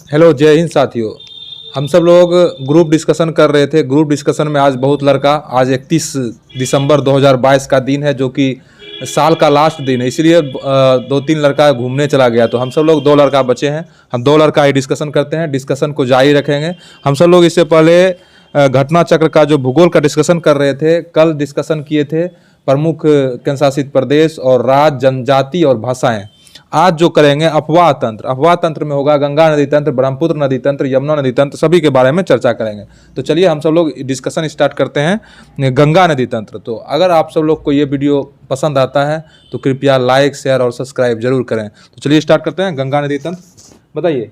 Hello, जय हिंद साथियों। हम सब लोग ग्रुप डिस्कशन कर रहे थे। ग्रुप डिस्कशन में आज बहुत लड़का, आज 31 दिसंबर 2022 का दिन है, जो कि साल का लास्ट दिन है, इसलिए दो तीन लड़का घूमने चला गया। तो हम सब लोग 2 लड़का बचे हैं। हम 2 लड़का ही डिस्कशन करते हैं, डिस्कशन को जारी रखेंगे। हम सब लोग इससे पहले घटना चक्र का जो भूगोल का डिस्कशन कर रहे थे, कल डिस्कशन किए थे प्रमुख केंद्र शासित प्रदेश और राज्य, जनजाति और भाषाएं। आज जो करेंगे अफवाह तंत्र। अफवाह तंत्र में होगा गंगा नदी तंत्र, ब्रह्मपुत्र नदी तंत्र, यमुना नदी तंत्र, सभी के बारे में चर्चा करेंगे। तो चलिए हम सब लोग डिस्कशन स्टार्ट करते हैं गंगा नदी तंत्र। तो अगर आप सब लोग को ये वीडियो पसंद आता है तो कृपया लाइक, शेयर और सब्सक्राइब जरूर करें। तो चलिए स्टार्ट करते हैं गंगा नदी तंत्र। बताइए,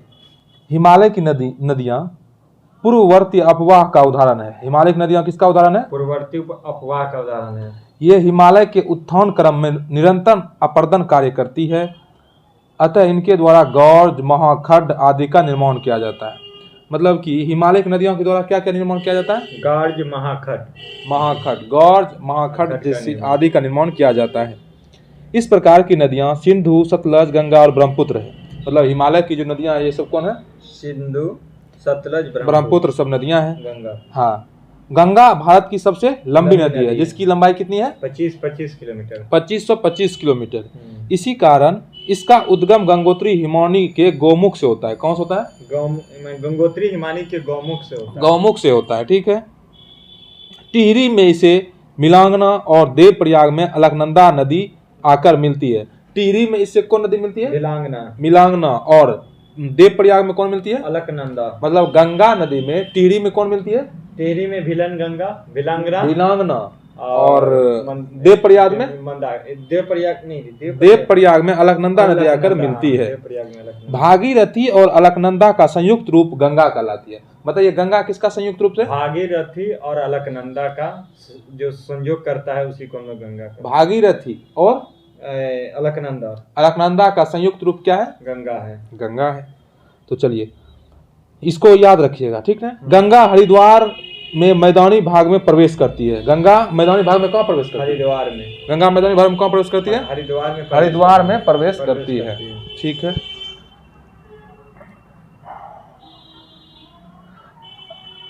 हिमालय की नदियाँ पूर्ववर्ती अफवाह का उदाहरण है। हिमालय की नदियाँ किसका उदाहरण है? पूर्ववर्ती अफवाह का उदाहरण है। ये हिमालय के उत्थान क्रम में निरंतर अपर्दन कार्य करती है, अतः इनके द्वारा गौर्ज, महाखड्ड आदि का निर्माण किया जाता है। मतलब कि हिमालय की नदियों के द्वारा क्या क्या निर्माण किया जाता है? गौर्ज, महाखड्ड, गौर्ज, महाखड्ड जैसी आदि का निर्माण किया जाता है। इस प्रकार की नदियां सिंधु, सतलज, गंगा और ब्रह्मपुत्र है। मतलब हिमालय की जो नदियां ये सब कौन है? सिंधु, सतलज, ब्रह्मपुत्र सब नदियां हैं। गंगा। हाँ, गंगा भारत की सबसे लंबी नदी है, जिसकी लंबाई कितनी है? 25 किलोमीटर। 2525 किलोमीटर। इसी कारण इसका उद्गम गंगोत्री हिमानी के गौमुख से होता है। कौन से होता है? गंगोत्री हिमानी के गौमुख से होता है। गौमुख से होता है, ठीक है। टिहरी में इसे मिलांगना और देवप्रयाग में अलकनंदा नदी आकर मिलती है। टिहरी में इससे कौन नदी मिलती है? मिलांगना। और देवप्रयाग में कौन मिलती है? अलकनंदा। मतलब गंगा नदी में टिहरी में कौन मिलती है? टिहरी में भिलनगंगा, भिलांगना। और देवप्रयाग में देवप्रयाग में अलकनंदा नदी आकर मिलती है। भागीरथी और अलकनंदा का संयुक्त रूप गंगा कहलाती है। बताइए, गंगा किसका संयुक्त रूप से? भागीरथी और अलकनंदा का जो संयोग करता है उसी को हम लोग गंगा कहते हैं। भागीरथी और अलकनंदा का संयुक्त रूप क्या है? गंगा है। तो चलिए इसको याद रखिएगा, ठीक है। गंगा हरिद्वार में मैदानी भाग में प्रवेश करती है। गंगा मैदानी भाग में कहाँ प्रवेश करती है? हरिद्वार में। गंगा मैदानी भाग में कहाँ प्रवेश करती है? हरिद्वार में प्रवेश करती है, ठीक है।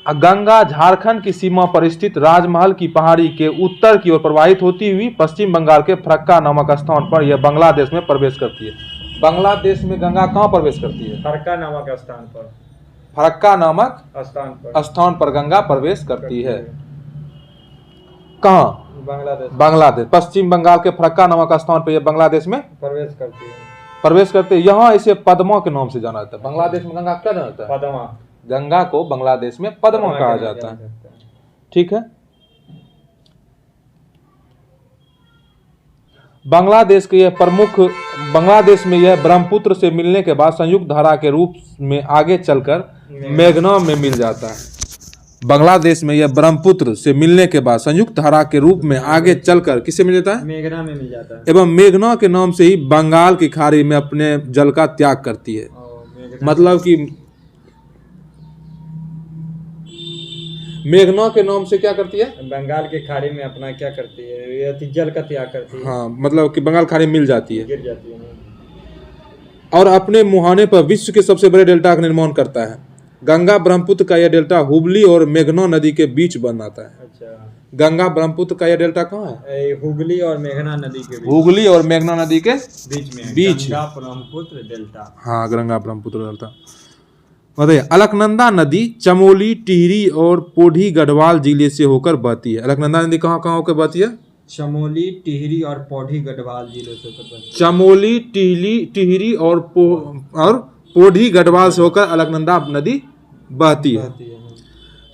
गंगा झारखंड की सीमा पर स्थित राजमहल की पहाड़ी के उत्तर की ओर प्रवाहित होती हुई पश्चिम बंगाल के फरक्का नामक स्थान पर यह बांग्लादेश में प्रवेश करती है। बांग्लादेश में गंगा कहाँ प्रवेश करती है? फरक्का नामक स्थान पर। फरक्का नामक स्थान पर गंगा प्रवेश करती है। कहाँ? बांग्लादेश। पश्चिम बंगाल के फरक्का नामक स्थान पर यह बांग्लादेश में प्रवेश करते हैं। यहाँ इसे पद्मा के नाम से जाना जाता है। बांग्लादेश में गंगा क्या जाना जाता है? पद्मा। गंगा को बांग्लादेश में पद्मा कहा जाता है, ठीक है। बांग्लादेश में यह ब्रह्मपुत्र से मिलने के बाद संयुक्त धारा के रूप में आगे चलकर मेघना में मिल जाता है। बांग्लादेश में यह ब्रह्मपुत्र से मिलने के बाद संयुक्त धारा के रूप में आगे चलकर किससे मिल जाता है? मेघना में मिल जाता है। एवं मेघना के नाम से ही बंगाल की खाड़ी में अपने जल का त्याग करती है। मतलब कि मेघना के नाम से क्या करती है? बंगाल की खाड़ी में अपना क्या करती है? जल का त्याग करती है। हाँ, मतलब कि बंगाल खाड़ी मिल जाती है, गिर जाती है, और अपने मुहाने पर विश्व के सबसे बड़े डेल्टा का निर्माण करता है। गंगा ब्रह्मपुत्र का यह डेल्टा हुगली और मेघना नदी के बीच बनाता है। अच्छा, गंगा ब्रह्मपुत्र का यह डेल्टा कहाँ है? हुगली और मेघना नदी के बीच। हुगली और मेघना नदी के बीच गंगा ब्रह्मपुत्र डेल्टा। हाँ, गंगा ब्रह्मपुत्र डेल्टा। बताइए, अलकनंदा नदी चमोली, टिहरी और पोढ़ी गढ़वाल जिले से होकर बहती है। अलकनंदा नदी कहाँ कहाँ होकर बहती है? चमोली, टिहरी और पोढ़ी गढ़वाल जिले से होकर बहती है। चमोली, टिहरी और पोढ़ी गढ़वाल से होकर अलकनंदा नदी बहती है।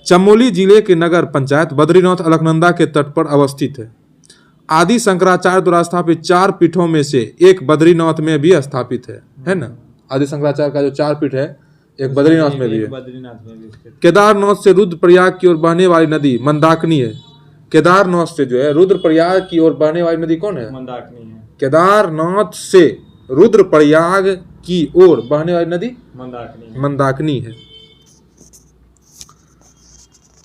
चमोली जिले के नगर पंचायत बद्रीनाथ अलकनंदा के तट पर अवस्थित है। आदि शंकराचार्य द्वारा स्थापित 4 पीठों में से एक बद्रीनाथ में भी स्थापित है ना। आदि शंकराचार्य का जो 4 पीठ है, एक बद्रीनाथ में भी है। केदारनाथ से रुद्रप्रयाग की ओर बहने वाली नदी मंदाकिनी है। केदारनाथ से जो है रुद्रप्रयाग की ओर बहने वाली नदी कौन है? मंदाकिनी है। केदारनाथ से रुद्रप्रयाग की ओर बहने वाली नदी मंदाकिनी है।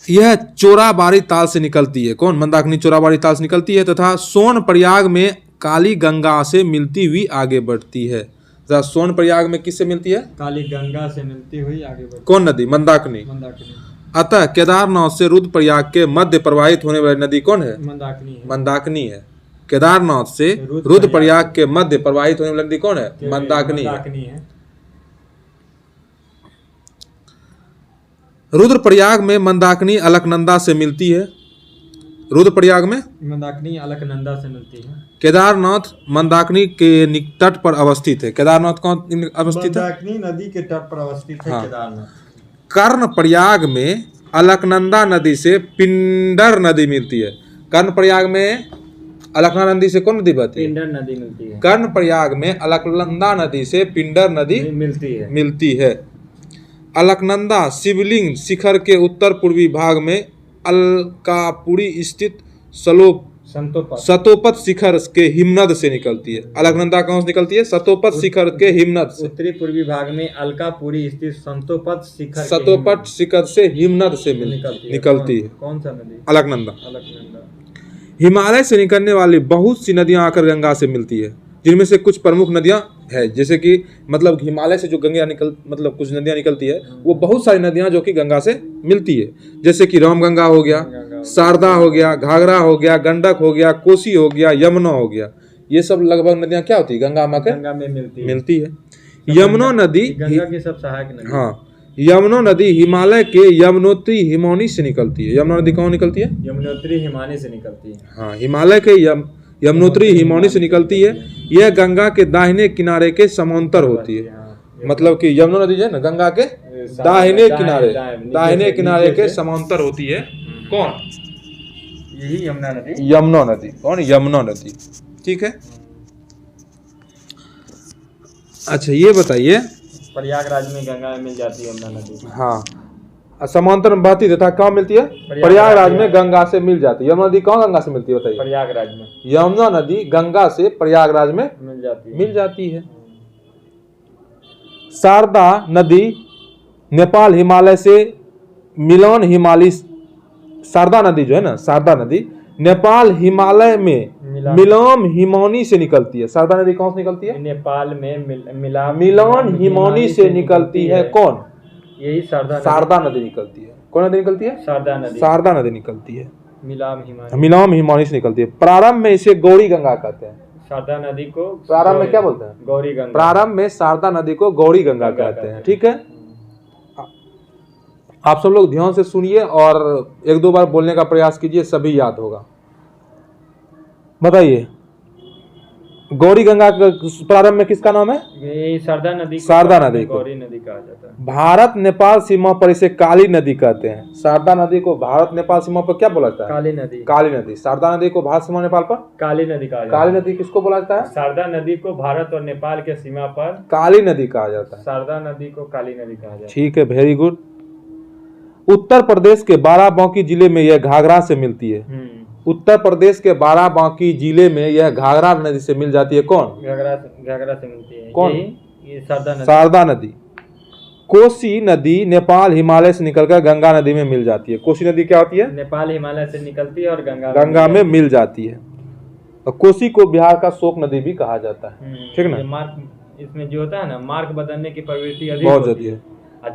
यह चोराबाड़ी ताल से निकलती है। कौन? मंदाकिनी चोराबाड़ी ताल से निकलती है तथा सोनप्रयाग में काली गंगा से मिलती हुई आगे बढ़ती है। सोनप्रयाग में किससे मिलती है? काली गंगा से मिलती हुई आगे बढ़ती कौन नदी? मंदाकिनी। मंदाकिनी। अतः केदारनाथ से रुद्रप्रयाग के मध्य प्रवाहित होने वाली नदी कौन है? मंदाकिनी है। मंदाकिनी है। केदारनाथ से रुद्रप्रयाग के मध्य प्रवाहित होने वाली नदी कौन है? मंदाकिनी है। रुद्रप्रयाग में मंदाकिनी अलकनंदा से मिलती है। रुद्रप्रयाग में मंदाकिनी अलकनंदा से मिलती है। केदारनाथ मंदाकिनी के तट पर अवस्थित है। केदारनाथ कौन अवस्थित है? मंदाकिनी नदी के तट पर अवस्थित है। केदारनाथ। कर्णप्रयाग में अलकनंदा नदी से पिंडर नदी मिलती है। कर्णप्रयाग में अलकनंदा नदी से कौन नदी बहती है? पिंडर नदी मिलती है। कर्णप्रयाग में अलकनंदा नदी से पिंडर नदी मिलती है। अलकनंदा शिवलिंग शिखर के उत्तर पूर्वी भाग में अलकापुरी स्थित सतोपत शिखर के हिमनद से निकलती है। अलकनंदा कहाँ से निकलती है? सतोपत शिखर के हिमनद से। उत्तरी पूर्वी भाग में अलकापुरी स्थित सतोपत शिखर से हिमनद से निकलती है। कौन सा नदी? अलकनंदा। हिमालय से निकलने वाली बहुत सी नदियां आकर गंगा से मिलती है, जिनमें से कुछ प्रमुख नदियां है, जैसे कि मतलब हिमालय से जो कुछ नदियां निकलती है, वो बहुत सारी नदियां जो कि गंगा से मिलती है, जैसे कि रामगंगा हो गया, शारदा हो गया, घाघरा हो गया, गंडक हो गया, कोसी हो गया, यमुना हो गया। ये सब लगभग नदियां क्या होती है? गंगा में मिलती है। यमुना नदी गंगा की सब सहायक नदी। हाँ, यमुना नदी हिमालय के यमुनोत्री हिमौनी से निकलती है। यमुना नदी कहाँ निकलती है? यमुनोत्री हिमानी से निकलती है। हाँ, हिमालय के यमुनोत्री हिमौनी से निकलती है। यह गंगा के दाहिने किनारे के समांतर होती है। मतलब कि यमुना नदी जो है ना, गंगा के दाहिने किनारे के समांतर होती है। कौन? यही यमुना नदी। कौन? यमुना नदी। ठीक है। अच्छा, ये बताइए, प्रयागराज में गंगा में मिल जाती है यमुना नदी। हाँ, समांतर में बहती तथा कहाँ मिलती है? प्रयागराज में गंगा से मिल जाती है। यमुना नदी कहाँ गंगा से मिलती है बताइए? प्रयागराज में। यमुना नदी गंगा से प्रयागराज में मिल जाती है। शारदा नदी नेपाल हिमालय से शारदा नदी जो है ना, शारदा नदी नेपाल हिमालय में मिलाम हिमौनी से निकलती है। शारदा नदी कहाँ से निकलती है? नेपाल में मिलान हिमौनी से निकलती है। कौन? यही शारदा नदी निकलती है। कौन नदी निकलती है? शारदा नदी निकलती है। मिलाम हिमौनी से निकलती है। प्रारंभ में इसे गौरी गंगा कहते हैं। शारदा नदी को प्रारंभ में क्या बोलते हैं? गौरी गंगा। प्रारंभ में शारदा नदी को गौरी गंगा कहते हैं। ठीक है। आप सब लोग ध्यान से सुनिए और एक दो बार बोलने का प्रयास कीजिए, सभी याद होगा। बताइए, गौरी गंगा का प्रारंभ में किसका नाम है? ये शारदा नदी को गौरी नदी कहा जाता है। भारत नेपाल सीमा पर इसे काली नदी कहते हैं। शारदा नदी को भारत नेपाल सीमा पर क्या बोला जाता है? काली नदी। शारदा नदी को भारत सीमा नेपाल पर काली नदी कहा जाता है। काली नदी किसको बोला जाता है? शारदा नदी को भारत और नेपाल के सीमा पर काली नदी कहा जाता है। शारदा नदी को काली नदी कहा जाता है। ठीक है, वेरी गुड। उत्तर प्रदेश के बाराबंकी जिले में यह घाघरा से मिलती है। उत्तर प्रदेश के बाराबंकी जिले में यह घाघरा नदी से मिल जाती है। कौन? घाघरा से मिलती है। कौन? ये शारदा नदी। कोसी नदी नेपाल हिमालय से निकलकर गंगा नदी में मिल जाती है। कोसी नदी क्या होती है? नेपाल हिमालय से निकलती है और गंगा में मिल जाती है। और कोसी को बिहार का शोक नदी भी कहा जाता है। ठीक ना? मार्ग इसमें जो होता है ना, मार्ग बदलने की प्रवृत्ति बहुत होती है।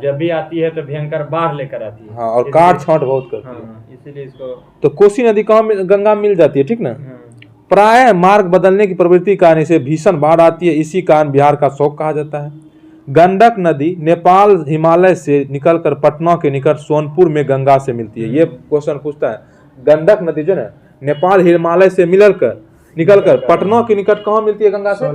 जब भी आती है तो भयंकर बाढ़ लेकर आती है। हाँ, और काट छांट बहुत करती है। इसीलिए इसको तो कोसी नदी कहाँ गंगा में मिल जाती है। ठीक ना? प्राय मार्ग बदलने की प्रवृत्ति कारण इसे भीषण बाढ़ आती है। इसी कारण बिहार का शोक कहा जाता है। गंडक नदी नेपाल हिमालय से निकलकर पटना के निकट सोनपुर में गंगा से मिलती है। ये क्वेश्चन पूछता है, गंडक नदी जो है नेपाल हिमालय से निकलकर पटना के निकट कहाँ मिलती है? गंगा से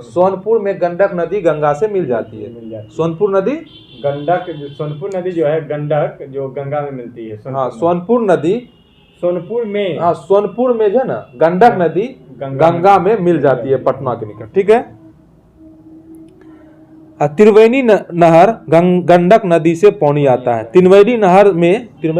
सोनपुर में गंडक नदी गंगा से मिल जाती है। सोनपुर नदी सोनपुर नदी जो है गंडक जो गंगा में मिलती है। हाँ, सोनपुर नदी सोनपुर में, हाँ सोनपुर में जो है ना गंडक नदी गंगा में मिल जाती है पटना के निकट। ठीक है। त्रिवेणी नहर गंडक नदी से पानी आता है। त्रिवेणी नहर में जो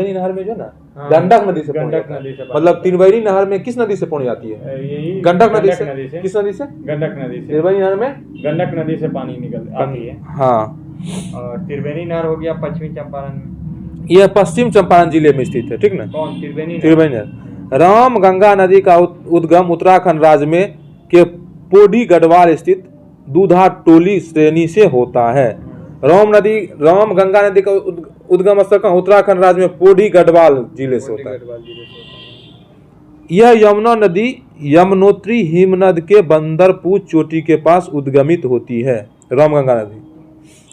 है ना गंडक नदी से मतलब त्रिवेणी नहर में किस नदी से पानी आती है? गंडक नदी से। किस नदी से? गंडक नदी से। त्रिवेणी नहर में गंडक नदी से पानी आती है। हाँ, और त्रिवेणी नहर हो गया पश्चिमी चंपारण में। यह पश्चिम चंपारण जिले में स्थित है। ठीक ना? कौन? त्रिवेणी नहर। राम गंगा नदी का उद्गम उत्तराखंड राज्य में के पोडी गढ़वाल स्थित दूधा टोली श्रेणी से होता है। राम गंगा नदी का उद्गम स्थल कहाँ? उत्तराखंड राज्य में पोडी गढ़वाल जिले से होता है। यह यमुना नदी यमुनोत्री हिमनद के बंदरपुर चोटी के पास उद्गमित होती है। रामगंगा नदी,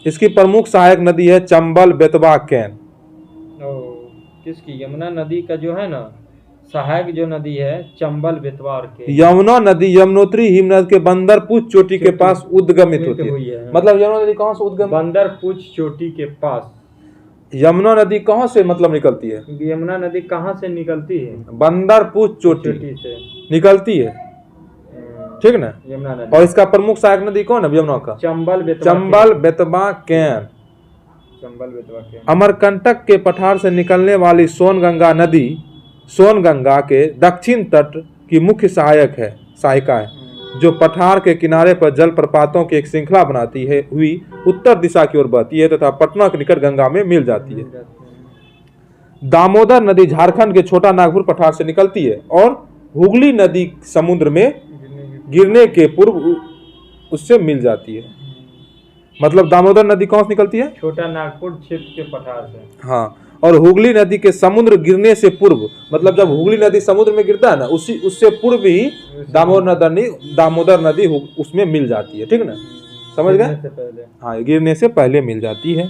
इसकी प्रमुख सहायक नदी है चंबल बेतवा कैन। किसकी? यमुना नदी का जो है ना सहायक जो नदी है चंबल बेतवा और के। यमुना नदी यमुनोत्री हिमनद के बंदरपुर चोटी के पास उद्गमित होती है। मतलब यमुना नदी कहाँ से उद्गम? बंदरपुर चोटी के पास। यमुना नदी कहाँ से मतलब निकलती है? यमुना नदी कहाँ से निकलती है? बंदरपुर चोटी से निकलती है, ठीक ना? यमुना नदी। और इसका प्रमुख सहायक नदी कौन है यमुना का? चंबल बेतवा कैन। चंबल बेतवा कैन। अमरकंटक के पठार से निकलने वाली सोनगंगा नदी सोनगंगा के दक्षिण तट की मुख्य सहायिका है, जो पठार के किनारे पर जलप्रपातों की एक श्रृंखला बनाती है हुई उत्तर दिशा की ओर बहती है तथा पटना के निकट गंगा में मिल जाती है। दामोदर नदी झारखंड के छोटा नागपुर पठार से निकलती है और हुगली नदी समुद्र में गिरने के पूर्व उससे मिल जाती है। मतलब दामोदर नदी कहाँ से निकलती है? छोटा नागपुर क्षेत्र के पठार से। हाँ, और हुगली नदी के समुद्र गिरने से पूर्व, मतलब जब हुगली नदी समुद्र में गिरता है ना, उससे पूर्व ही दामोदर नदी उसमें मिल जाती है, ठीक ना? समझ गए? हाँ, गिरने से पहले मिल जाती है।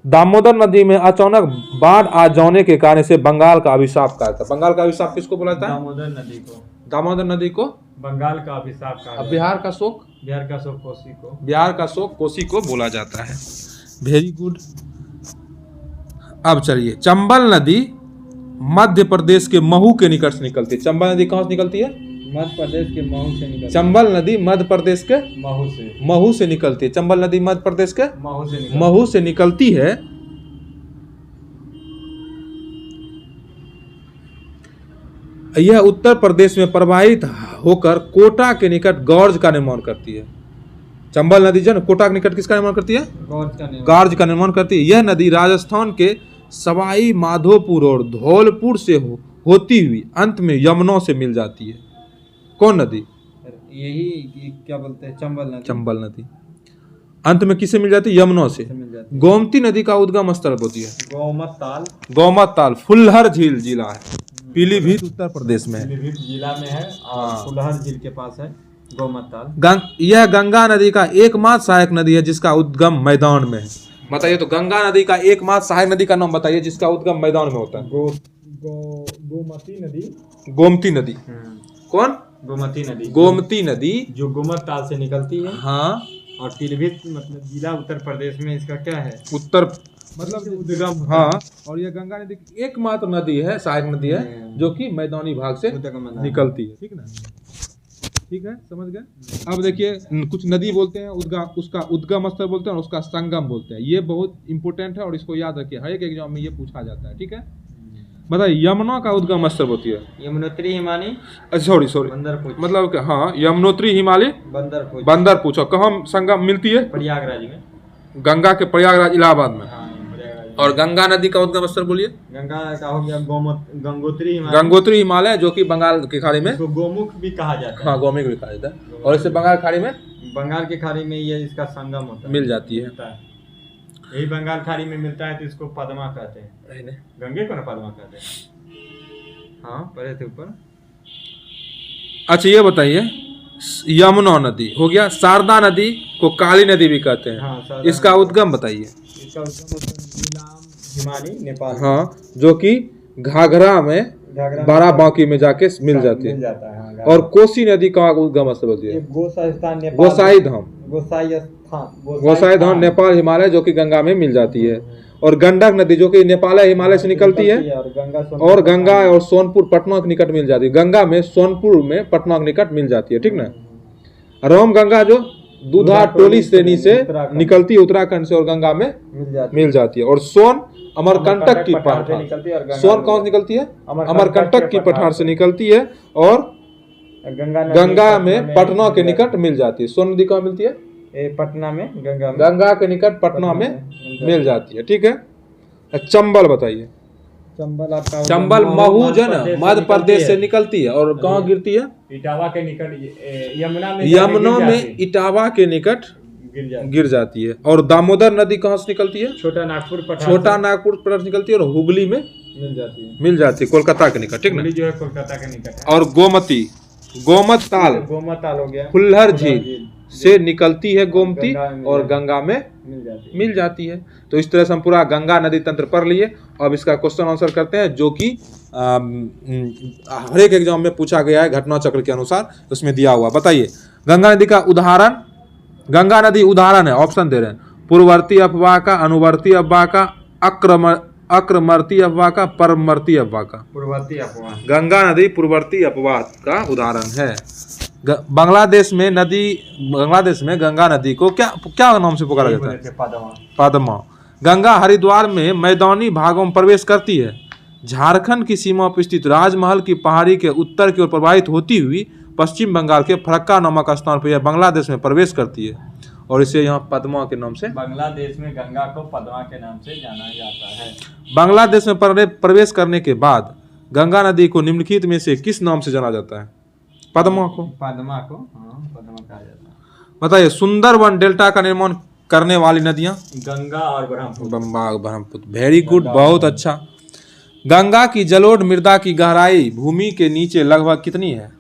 दामोदर नदी में अचानक बाढ़ आ जाने के कारण से बंगाल का अभिशाप कहा था। बंगाल का अभिशाप किसको बोला था? दामोदर नदी को। दामोदर नदी को बंगाल का अभिशाप कहा। बिहार का शोक कोसी को बोला जाता है। Very good. अब चलिए, चंबल नदी मध्य प्रदेश के महू के निकट से निकलती है। चंबल नदी कहाँ से निकलती है? मध्य प्रदेश के महू से निकलती है। चंबल नदी मध्य प्रदेश के महू से निकलती है। चंबल नदी मध्य प्रदेश के महू से निकलती है। यह उत्तर प्रदेश में प्रवाहित होकर कोटा के निकट गौर्ज का निर्माण करती है। चंबल नदी जो कोटा के निकट किसका निर्माण करती है? गौर्ज का निर्माण करती है। यह नदी राजस्थान के सवाई माधोपुर और धौलपुर से होती हुई अंत में यमुना से मिल जाती है। कौन नदी? यही क्या बोलते हैं? चंबल नदी अंत में किससे मिल जाती है? यमुना से। गोमती नदी का उद्गम स्थल होती है गोमत ताल फुल्लहर झील जिला है, पीलीभीत उत्तर प्रदेश में है। पीलीभीत जिला में है और फुल्लहर झील के पास है गोमत ताल। यह गंगा नदी का एकमात्र सहायक नदी है जिसका उद्गम मैदान में है। बताइए तो, गंगा नदी का एकमात्र सहायक नदी का नाम बताइए जिसका उद्गम मैदान में होता है। गोमती नदी। कौन? गोमती नदी जो गोमत ताल से निकलती है। हाँ, और पीलीभीत मतलब जिला उत्तर प्रदेश में इसका क्या है? उत्तर मतलब उद्गम। हाँ, और यह गंगा नदी की एकमात्र नदी है, सहायक नदी है, जो कि मैदानी भाग से निकलती है, ठीक ना? ठीक है, समझ गए? अब देखिए, कुछ नदी बोलते हैं उसका उद्गम स्थल बोलते हैं और उसका संगम बोलते हैं। ये बहुत इंपॉर्टेंट है और इसको याद रखिए, हर एक एग्जाम में ये पूछा जाता है, ठीक है? बताइए, यमुना का उद्गम स्थल होती है यमुनोत्री हिमालय। सॉरी मतलब हाँ, यमुनोत्री हिमालय बंदरपुर। कहाँ संगम मिलती है? प्रयागराज में। गंगा के प्रयागराज इलाहाबाद में। और गंगा नदी का उद्गम स्थल बोलिए? गंगा का हो गया गंगोत्री हिमालय, जो कि बंगाल की खाड़ी में गोमुख भी कहा जाता है। हाँ, गोमुख भी कहा जाता है। और इससे बंगाल की खाड़ी में ये इसका संगम होता है, मिल जाती है। यही बंगाल खाड़ी में मिलता है तो इसको पद्मा कहते हैं। गंगे को ना पद्मा कहते हैं। हाँ, पढ़े थे ऊपर। अच्छा, ये बताइए, यमुना नदी हो गया, शारदा नदी को काली नदी भी कहते हैं। हाँ, इसका उद्गम बताइए। इसका उद्गम हिमालय नेपाल। हाँ, जो कि घाघरा में बाराबांकी में जाके मिल जाती है। और कोसी नदी का उद्गम स्थल होती है गोसाई धाम नेपाल हिमालय, जो कि गंगा में मिल जाती है। और गंडक नदी जो कि नेपाल हिमालय से निकलती है और गंगा और सोनपुर पटना के निकट मिल जाती है। गंगा में सोनपुर में पटना के निकट मिल जाती है, ठीक ना? राम गंगा जो दूधा टोली श्रेणी से निकलती है उत्तराखंड से और गंगा में मिल जाती है। और सोन अमरकंटक की पठार से सोन कौन निकलती है? अमरकंटक की पठार से निकलती है और गंगा में पटना के निकट मिल जाती है। सोन नदी कहाँ मिलती है? पटना में। गंगा के निकट पटना में मिल जाती है, ठीक है? चंबल बताइए। चंबल महू जो है मध्य प्रदेश से निकलती है और कहाँ गिरती है? इटावा के निकट यमुना में यमुना में इटावा के निकट गिर जाती है। और दामोदर नदी कहाँ से निकलती है? छोटा नागपुर पठार से निकलती है और हुगली में मिल जाती है कोलकाता के निकट, ठीक ना? जो है कोलकाता के निकट है। और गोमत ताल हो गया, फुल्लर झील से निकलती है गोमती और गंगा में मिल जाती है। तो इस तरह से हम पूरा गंगा नदी तंत्र पढ़ लिए। अब इसका क्वेश्चन आंसर करते हैं, जो कि हर एक एग्जाम में पूछा गया है घटना चक्र के अनुसार, उसमें दिया हुआ। बताइए गंगा नदी का उदाहरण। गंगा नदी उदाहरण है, ऑप्शन दे रहे हैं, पूर्ववर्ती अपवाह का, अनुवर्ती अपवाह का, अक्रमवर्ती अपवाह का, परमवर्ती अपवाह का। पूर्ववर्ती अपवाह। गंगा नदी पूर्ववर्ती अपवाह का उदाहरण है। बांग्लादेश में गंगा नदी को क्या नाम से पुकारा जाता है? पद्मा। गंगा हरिद्वार में मैदानी भागों में प्रवेश करती है। झारखंड की सीमा पर स्थित राजमहल की पहाड़ी के उत्तर की ओर प्रवाहित होती हुई पश्चिम बंगाल के फरक्का नामक स्थान पर यह बांग्लादेश में प्रवेश करती है और इसे यहाँ पद्मा के नाम से, बांग्लादेश में गंगा को पद्मा के नाम से जाना जाता है। बांग्लादेश में प्रवेश करने के बाद गंगा नदी को निम्नलिखित में से किस नाम से जाना जाता है? पद्मा को पद्मा कहा जाता है। बताइए सुंदरवन डेल्टा का निर्माण करने वाली नदियां? गंगा और ब्रह्मपुत्र। वेरी गुड, बहुत अच्छा। गंगा की जलोढ़ मृदा की गहराई भूमि के नीचे लगभग कितनी है?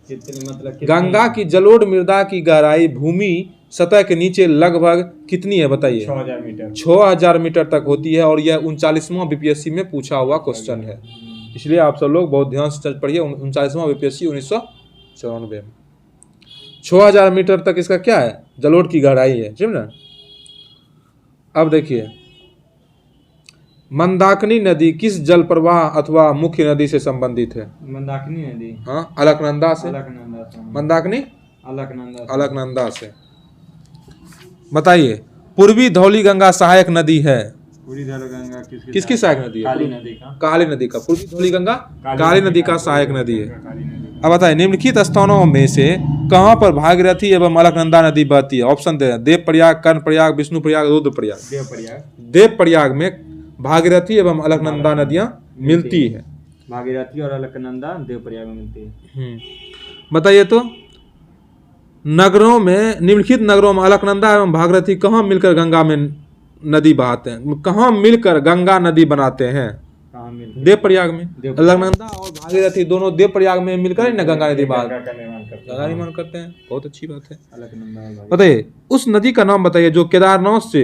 गंगा की जलोढ़ मृदा की गहराई भूमि सतह के नीचे लगभग कितनी है? बताइए। 6000 मीटर। 6000 मीटर तक होती है और यह 39वां बीपीएससी में पूछा हुआ क्वेश्चन है, इसलिए आप सब लोग बहुत ध्यान से पढ़िए। 39वां बीपीएससी 1994 में 6000 मीटर तक इसका क्या है? जलोढ़ की गहराई है, ठीक ना? अब देखिए मंदाकिनी नदी किस जल प्रवाह अथवा मुख्य नदी से संबंधित है? मंदाकिनी नदी, हाँ, अलकनंदा से। मंदाकिनी अलकनंदा से। बताइए पूर्वी धौली गंगा सहायक नदी है। पूर्वी धौली गंगा किसकी सहायक नदी है? काली नदी का। पूर्वी धौली गंगा काली नदी का सहायक नदी है। अब बताइए निम्नलिखित स्थानों में से कहाँ पर भागीरथी एवं अलकनंदा नदी बहती है? ऑप्शन दे, देवप्रयाग, कर्णप्रयाग, विष्णुप्रयाग, रुद्रप्रयाग। देवप्रयाग में भागीरथी एवं अलकनंदा नदियां मिलती है। भागीरथी और अलकनंदा देवप्रयाग में मिलती है। बताइए तो नगरों में, निम्नलिखित नगरों में अलकनंदा एवं भागीरथी कहाँ मिलकर गंगा में नदी बहाते हैं? कहाँ मिलकर गंगा नदी बनाते हैं? देवप्रयाग में। अलकनंदा और भागीरथी दोनों देवप्रयाग में मिलकर ही ना गंगा नदी गंगा निर्माण करते हैं। बहुत अच्छी बात है। बताइए उस नदी का नाम बताइए जो केदारनाथ से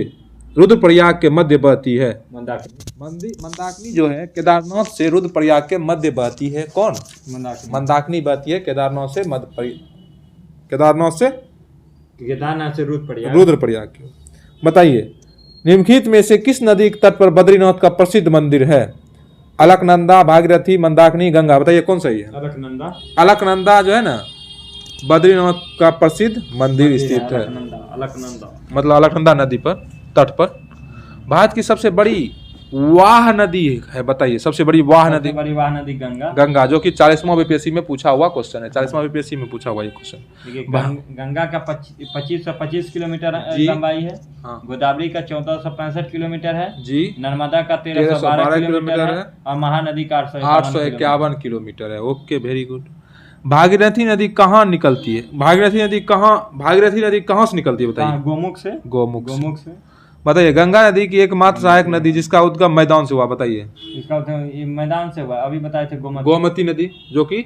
रुद्रप्रयाग के मध्य बहती है। मंदाकिनी जो है केदारनाथ से रुद्रप्रयाग के मध्य बहती है। कौन? मंदाकिनी बहती है केदारनाथ से रुद्रप्रयाग के। बताइए निम्नलिखित में से किस नदी के तट पर बद्रीनाथ का प्रसिद्ध मंदिर है? अलकनंदा, भागीरथी, मंदाकिनी, गंगा। बताइए कौन सही है? अलकनंदा जो है ना बद्रीनाथ का प्रसिद्ध मंदिर स्थित है। मतलब अलकनंदा नदी पर तट पर। भारत की सबसे बड़ी वाह नदी है, बताइए सबसे बड़ी वाह नदी गंगा, जो कि 40वां बीपीएससी में पूछा हुआ क्वेश्चन है। 40वां बीपीएससी में पूछा हुआ ये क्वेश्चन। गंगा का 2525 किलोमीटर लंबाई है। हाँ। गोदावरी का 1465 किलोमीटर है जी। नर्मदा का 1312 किलोमीटर है और महानदी का 851 किलोमीटर है। Okay, very good. भागीरथी नदी कहाँ निकलती है? भागीरथी नदी कहाँ से निकलती है बताइए? गोमुख से। बताइए गंगा नदी की एकमात्र सहायक नदी जिसका उद्गम मैदान से हुआ, बताइए। इसका मैदान से हुआ, अभी बताए थे गोमती नदी, जो कि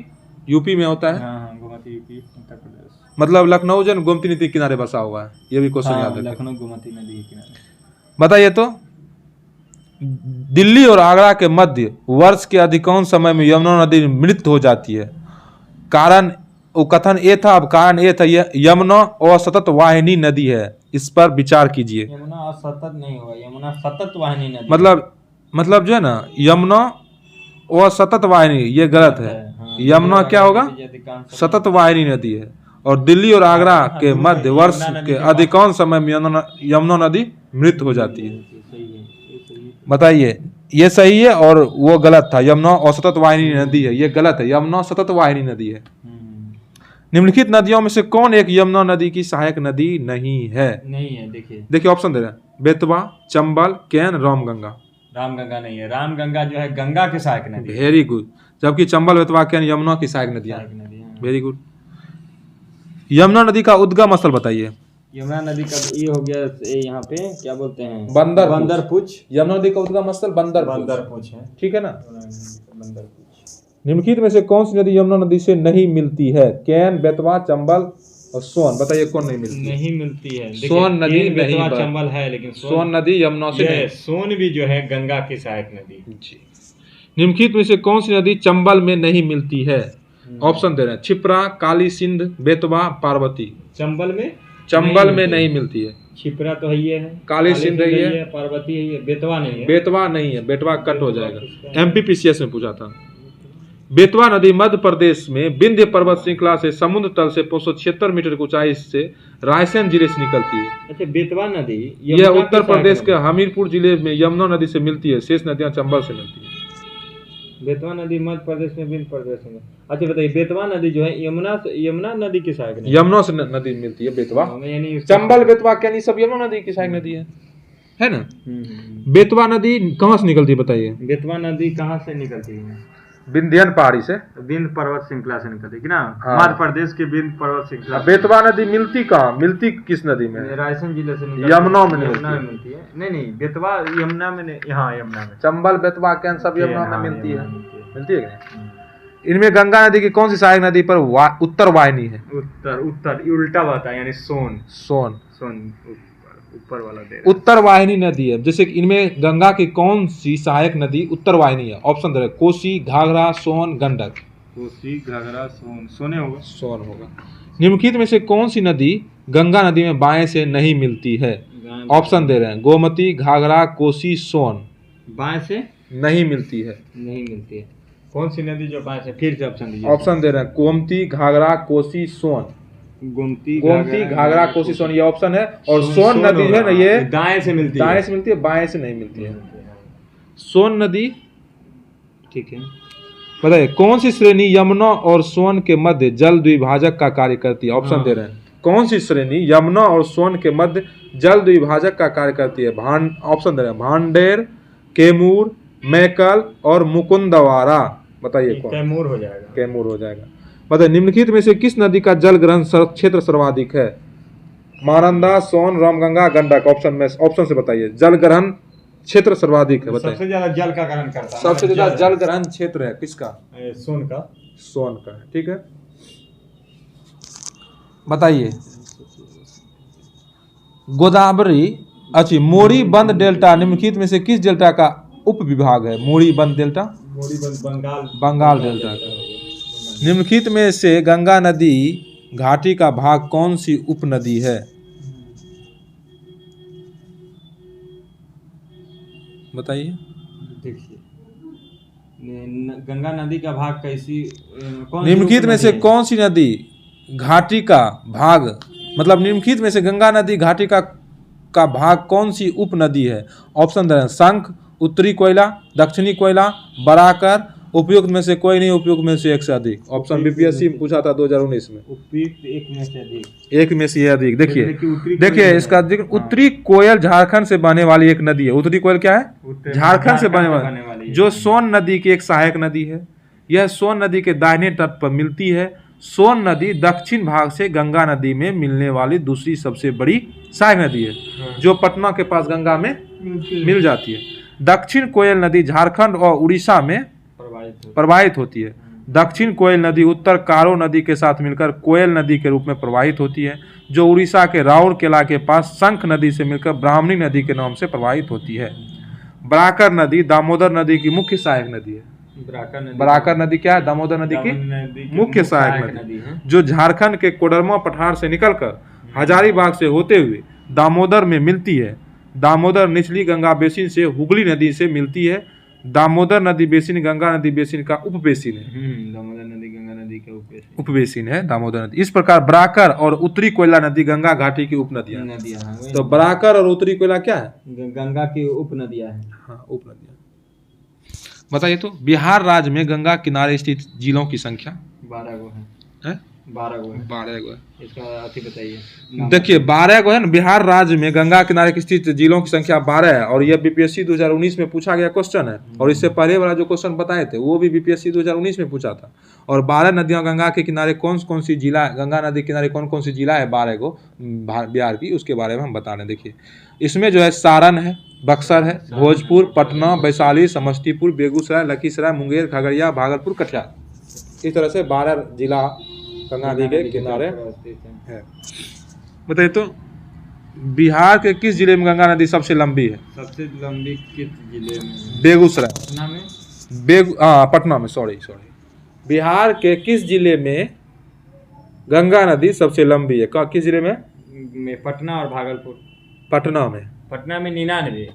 यूपी में होता है। हाँ, गोमती यूपी उत्तर प्रदेश। मतलब लखनऊ जन गोमती नदी के किनारे बसा हुआ है, ये भी क्वेश्चन याद रखिए। लखनऊ गोमती नदी के किनारे। बताइए तो दिल्ली और आगरा के मध्य वर्ष के अधिकांश समय में यमुना नदी मृत हो जाती है। कारण वो कथन ये था, अब कारण ये था यमुना असतत वाहिनी नदी है, इस पर विचार कीजिए। यमुना असतत नहीं होगा, यमुना सतत वाहिनी नदी। मतलब जो है ना यमुना असतत वाहिनी, ये गलत है। हाँ, यमुना क्या होगा? सतत वाहिनी नदी है। और दिल्ली और आगरा के मध्य वर्ष के अधिकांश समय में यमुना नदी मृत हो जाती है। बताइए ये सही है और वो गलत था। यमुना असतत वाहिनी नदी है, ये गलत है। यमुना सतत वाहिनी नदी है। निम्नलिखित नदियों में से कौन एक यमुना नदी की सहायक नदी नहीं है? देखिए ऑप्शन दे रहे हैं, बेतवा, चंबल, केन, रामगंगा। रामगंगा नहीं है। रामगंगा जो है गंगा की सहायक नदी। Very good. जबकि चंबल, बेतवा, केन यमुना की सहायक नदियां। Very good. यमुना नदी का उद्गम स्थल बताइए। यमुना नदी का ये हो गया यहाँ पे क्या बोलते हैं, बंदरपुच। यमुना नदी का उद्गम स्थल बंदरपुच है, ठीक है ना। बंदरपुच। निम्नलिखित में से कौन सी नदी यमुना नदी से नहीं मिलती है? केन, बेतवा, चंबल और सोन। बताइए कौन नहीं मिलती? नहीं मिलती है। सोन नदी नहीं, चंबल है, लेकिन सोन नदी यमुना से नहीं। सोन भी जो है गंगा की सहायक नदी जी। निम्नलिखित में से कौन सी नदी चंबल में नहीं मिलती है? ऑप्शन दे रहे हैं, क्षिप्रा, काली सिंध, बेतवा, पार्वती। चंबल में नहीं मिलती है। क्षिप्रा तो है, काली सिंध है, पार्वती है, बेतवा नहीं है। बेतवा नहीं है, बेतवा कट हो जाएगा। एमपीपीसीएस में पूछा था। बेतवा नदी मध्य प्रदेश में विंध्य पर्वत श्रृंखला से समुद्र तल से 576 मीटर की ऊंचाई से रायसेन जिले से निकलती है। अच्छा, बेतवा नदी यह उत्तर प्रदेश के हमीरपुर जिले में यमुना नदी से मिलती है। शेष नदियां चंबल से मिलती है। बेतवा नदी मध्य प्रदेश में विंध्य प्रदेश में। अच्छा बताइए, बेतवा नदी जो है यमुना नदी की सहायक नदी। यमुना से नदी मिलती है बेतवा। चंबल, बेतवा क्या नहीं, सब यमुना नदी की सहायक नदी है ना। बेतवा नदी कहाँ से निकलती है बताइए? बेतवा नदी कहाँ से निकलती है? विंध्यन पहाड़ी से, विंध्य पर्वत श्रृंखला से निकलती है ना। मध्य प्रदेश के विंध्य पर्वत श्रृंखला। बेतवा नदी मिलती कहाँ? मिलती किस नदी में? रायसेन जिले से यमुना में मिलती है। नहीं, बेतवा यमुना में नहीं, यहाँ यमुना में। चंबल, बेतवा कैन सब यमुना में मिलती है। मिलती है। इनमें गंगा नदी की कौन सी सहायक नदी पर उत्तर वाहिनी है? उत्तर उल्टा बात है, यानी सोन ऊपर वाला दे। उत्तर वाहिनी नदी है। जैसे कि इनमें गंगा की कौन सी सहायक नदी उत्तर वाहिनी है? ऑप्शन दे रहे, कोसी, घाघरा, सोन, गंडक। कोसी, घाघरा, सोन होगा। निम्नलिखित में से कौन सी नदी गंगा नदी में बाएं से नहीं मिलती है? ऑप्शन दे रहे हैं, गोमती, घाघरा, कोसी, सोन। बाएं से नहीं मिलती है। कौन सी नदी जो बाएं से? फिर से ऑप्शन दीजिए। ऑप्शन दे रहे हैं, गोमती, घाघरा, कोसी, सोन। गोमती, घाघरा, कोसी, सोन ये ऑप्शन है। और सोन नदी है ना, ये दाएं से मिलती है, बाएं से नहीं मिलती है। सोन नदी, ठीक है। बताइए कौन सी श्रेणी यमुना और सोन के मध्य जल द्विभाजक का कार्य करती है? ऑप्शन दे रहे हैं, कौन सी श्रेणी यमुना और सोन के मध्य जल द्विभाजक का कार्य करती है? ऑप्शन दे रहे हैं, भांडेर, केमूर, मैकल और मुकुंदवारा। बताइए कौन? कैमूर हो जाएगा। बताइए निम्नलिखित में से किस नदी का जल ग्रहण क्षेत्र सर्वाधिक है? महानंदा, सोन, रामगंगा, गंडक। ऑप्शन से बताइए, जल ग्रहण क्षेत्र सर्वाधिक है। बताइए सबसे ज्यादा जल का ग्रहण करता है। सबसे ज्यादा जल ग्रहण क्षेत्र है किसका? सोन का है, ठीक है। बताइए गोदावरी, अच्छा मोरी बंद डेल्टा निम्नलिखित में से किस डेल्टा का उप विभाग है? मोरी बंद डेल्टा, बंगाल डेल्टा का। निम्नलिखित में से गंगा नदी घाटी का भाग कौन सी उप नदी है? बताइए। देखिए, गंगा नदी का भाग कैसी? निम्नलिखित में से कौन सी नदी घाटी का भाग, मतलब निम्नलिखित में से गंगा नदी घाटी का भाग कौन सी उप नदी है? ऑप्शन दे रहे हैं, शंख, उत्तरी कोयला, दक्षिणी कोयला, बराकर, उपयुक्त में से कोई नहीं, उपयुक्त में से एक से अधिक। ऑप्शन बीपीएससी में पूछा था 2019 में। उपयुक्त एक में से अधिक, एक में से अधिक। देखिए इसका जिक्र, उत्तरी कोयल झारखंड से बहने वाली एक नदी है। उत्तरी कोयल क्या है? झारखंड से बहने वाली, जो सोन नदी की एक सहायक नदी है। यह सोन नदी के दाहिने तट पर मिलती है। सोन नदी दक्षिण भाग से गंगा नदी में मिलने वाली दूसरी सबसे बड़ी सहायक नदी है, जो पटना के पास गंगा में मिल जाती है। दक्षिण कोयल नदी झारखंड और उड़ीसा में प्रवाहित होती है। दक्षिण कोयल नदी उत्तर कारो नदी के साथ मिलकर कोयल नदी के रूप में प्रवाहित होती है, जो उड़ीसा के राउरकेला के पास शंख नदी से मिलकर ब्राह्मणी नदी के नाम से प्रवाहित होती है। बराकर नदी दामोदर नदी की मुख्य सहायक नदी है। बराकर नदी क्या है? दामोदर नदी की मुख्य सहायक नदी है, जो झारखंड के कोडरमा पठार से निकलकर हजारीबाग से होते हुए दामोदर में मिलती है। दामोदर निचली गंगा बेसिन से हुगली नदी से मिलती है। दामोदर नदी बेसिन गंगा नदी बेसिन का उपबेसिन है। दामोदर नदी गंगा नदी का उपबेसिन है दामोदर नदी। इस प्रकार बराकर और उत्तरी कोयला नदी गंगा घाटी की उप नदियां। तो बराकर और उत्तरी कोयला क्या है? गंगा की उप नदियां है। हाँ, उप नदियां। बताइए तो बिहार राज्य में गंगा किनारे स्थित जिलों की संख्या 12 गो है। 12 गो है। 12 गो है। इसका अति बताइए। देखिए 12 गो है ना। बिहार राज्य में गंगा किनारे स्थित जिलों की संख्या 12 है और यह बीपीएससी 2019 में पूछा गया क्वेश्चन है। और इससे पहले वाला जो क्वेश्चन बताए थे वो भी बीपीएससी 2019 में पूछा था। और 12 नदियां गंगा के किनारे कौन कौन सी जिला, गंगा नदी के किनारे कौन कौन सी जिला है 12 गो बिहार की, उसके बारे में हम बता रहे हैं। देखिए इसमें जो है सारण है, बक्सर है, भोजपुर, पटना, वैशाली, समस्तीपुर, बेगूसराय, लखीसराय, मुंगेर, खगड़िया, भागलपुर, कटिहार, इस तरह से 12 जिला गंगा नदी के किनारे है। बताइए तो बिहार के किस जिले में गंगा नदी सबसे लंबी है? सबसे लंबी किस जिले में? बेगूसराय। पटना में? पटना में, सॉरी। बिहार के किस जिले में गंगा नदी सबसे लंबी है? किस जिले में? पटना और भागलपुर। पटना में। पटना में 99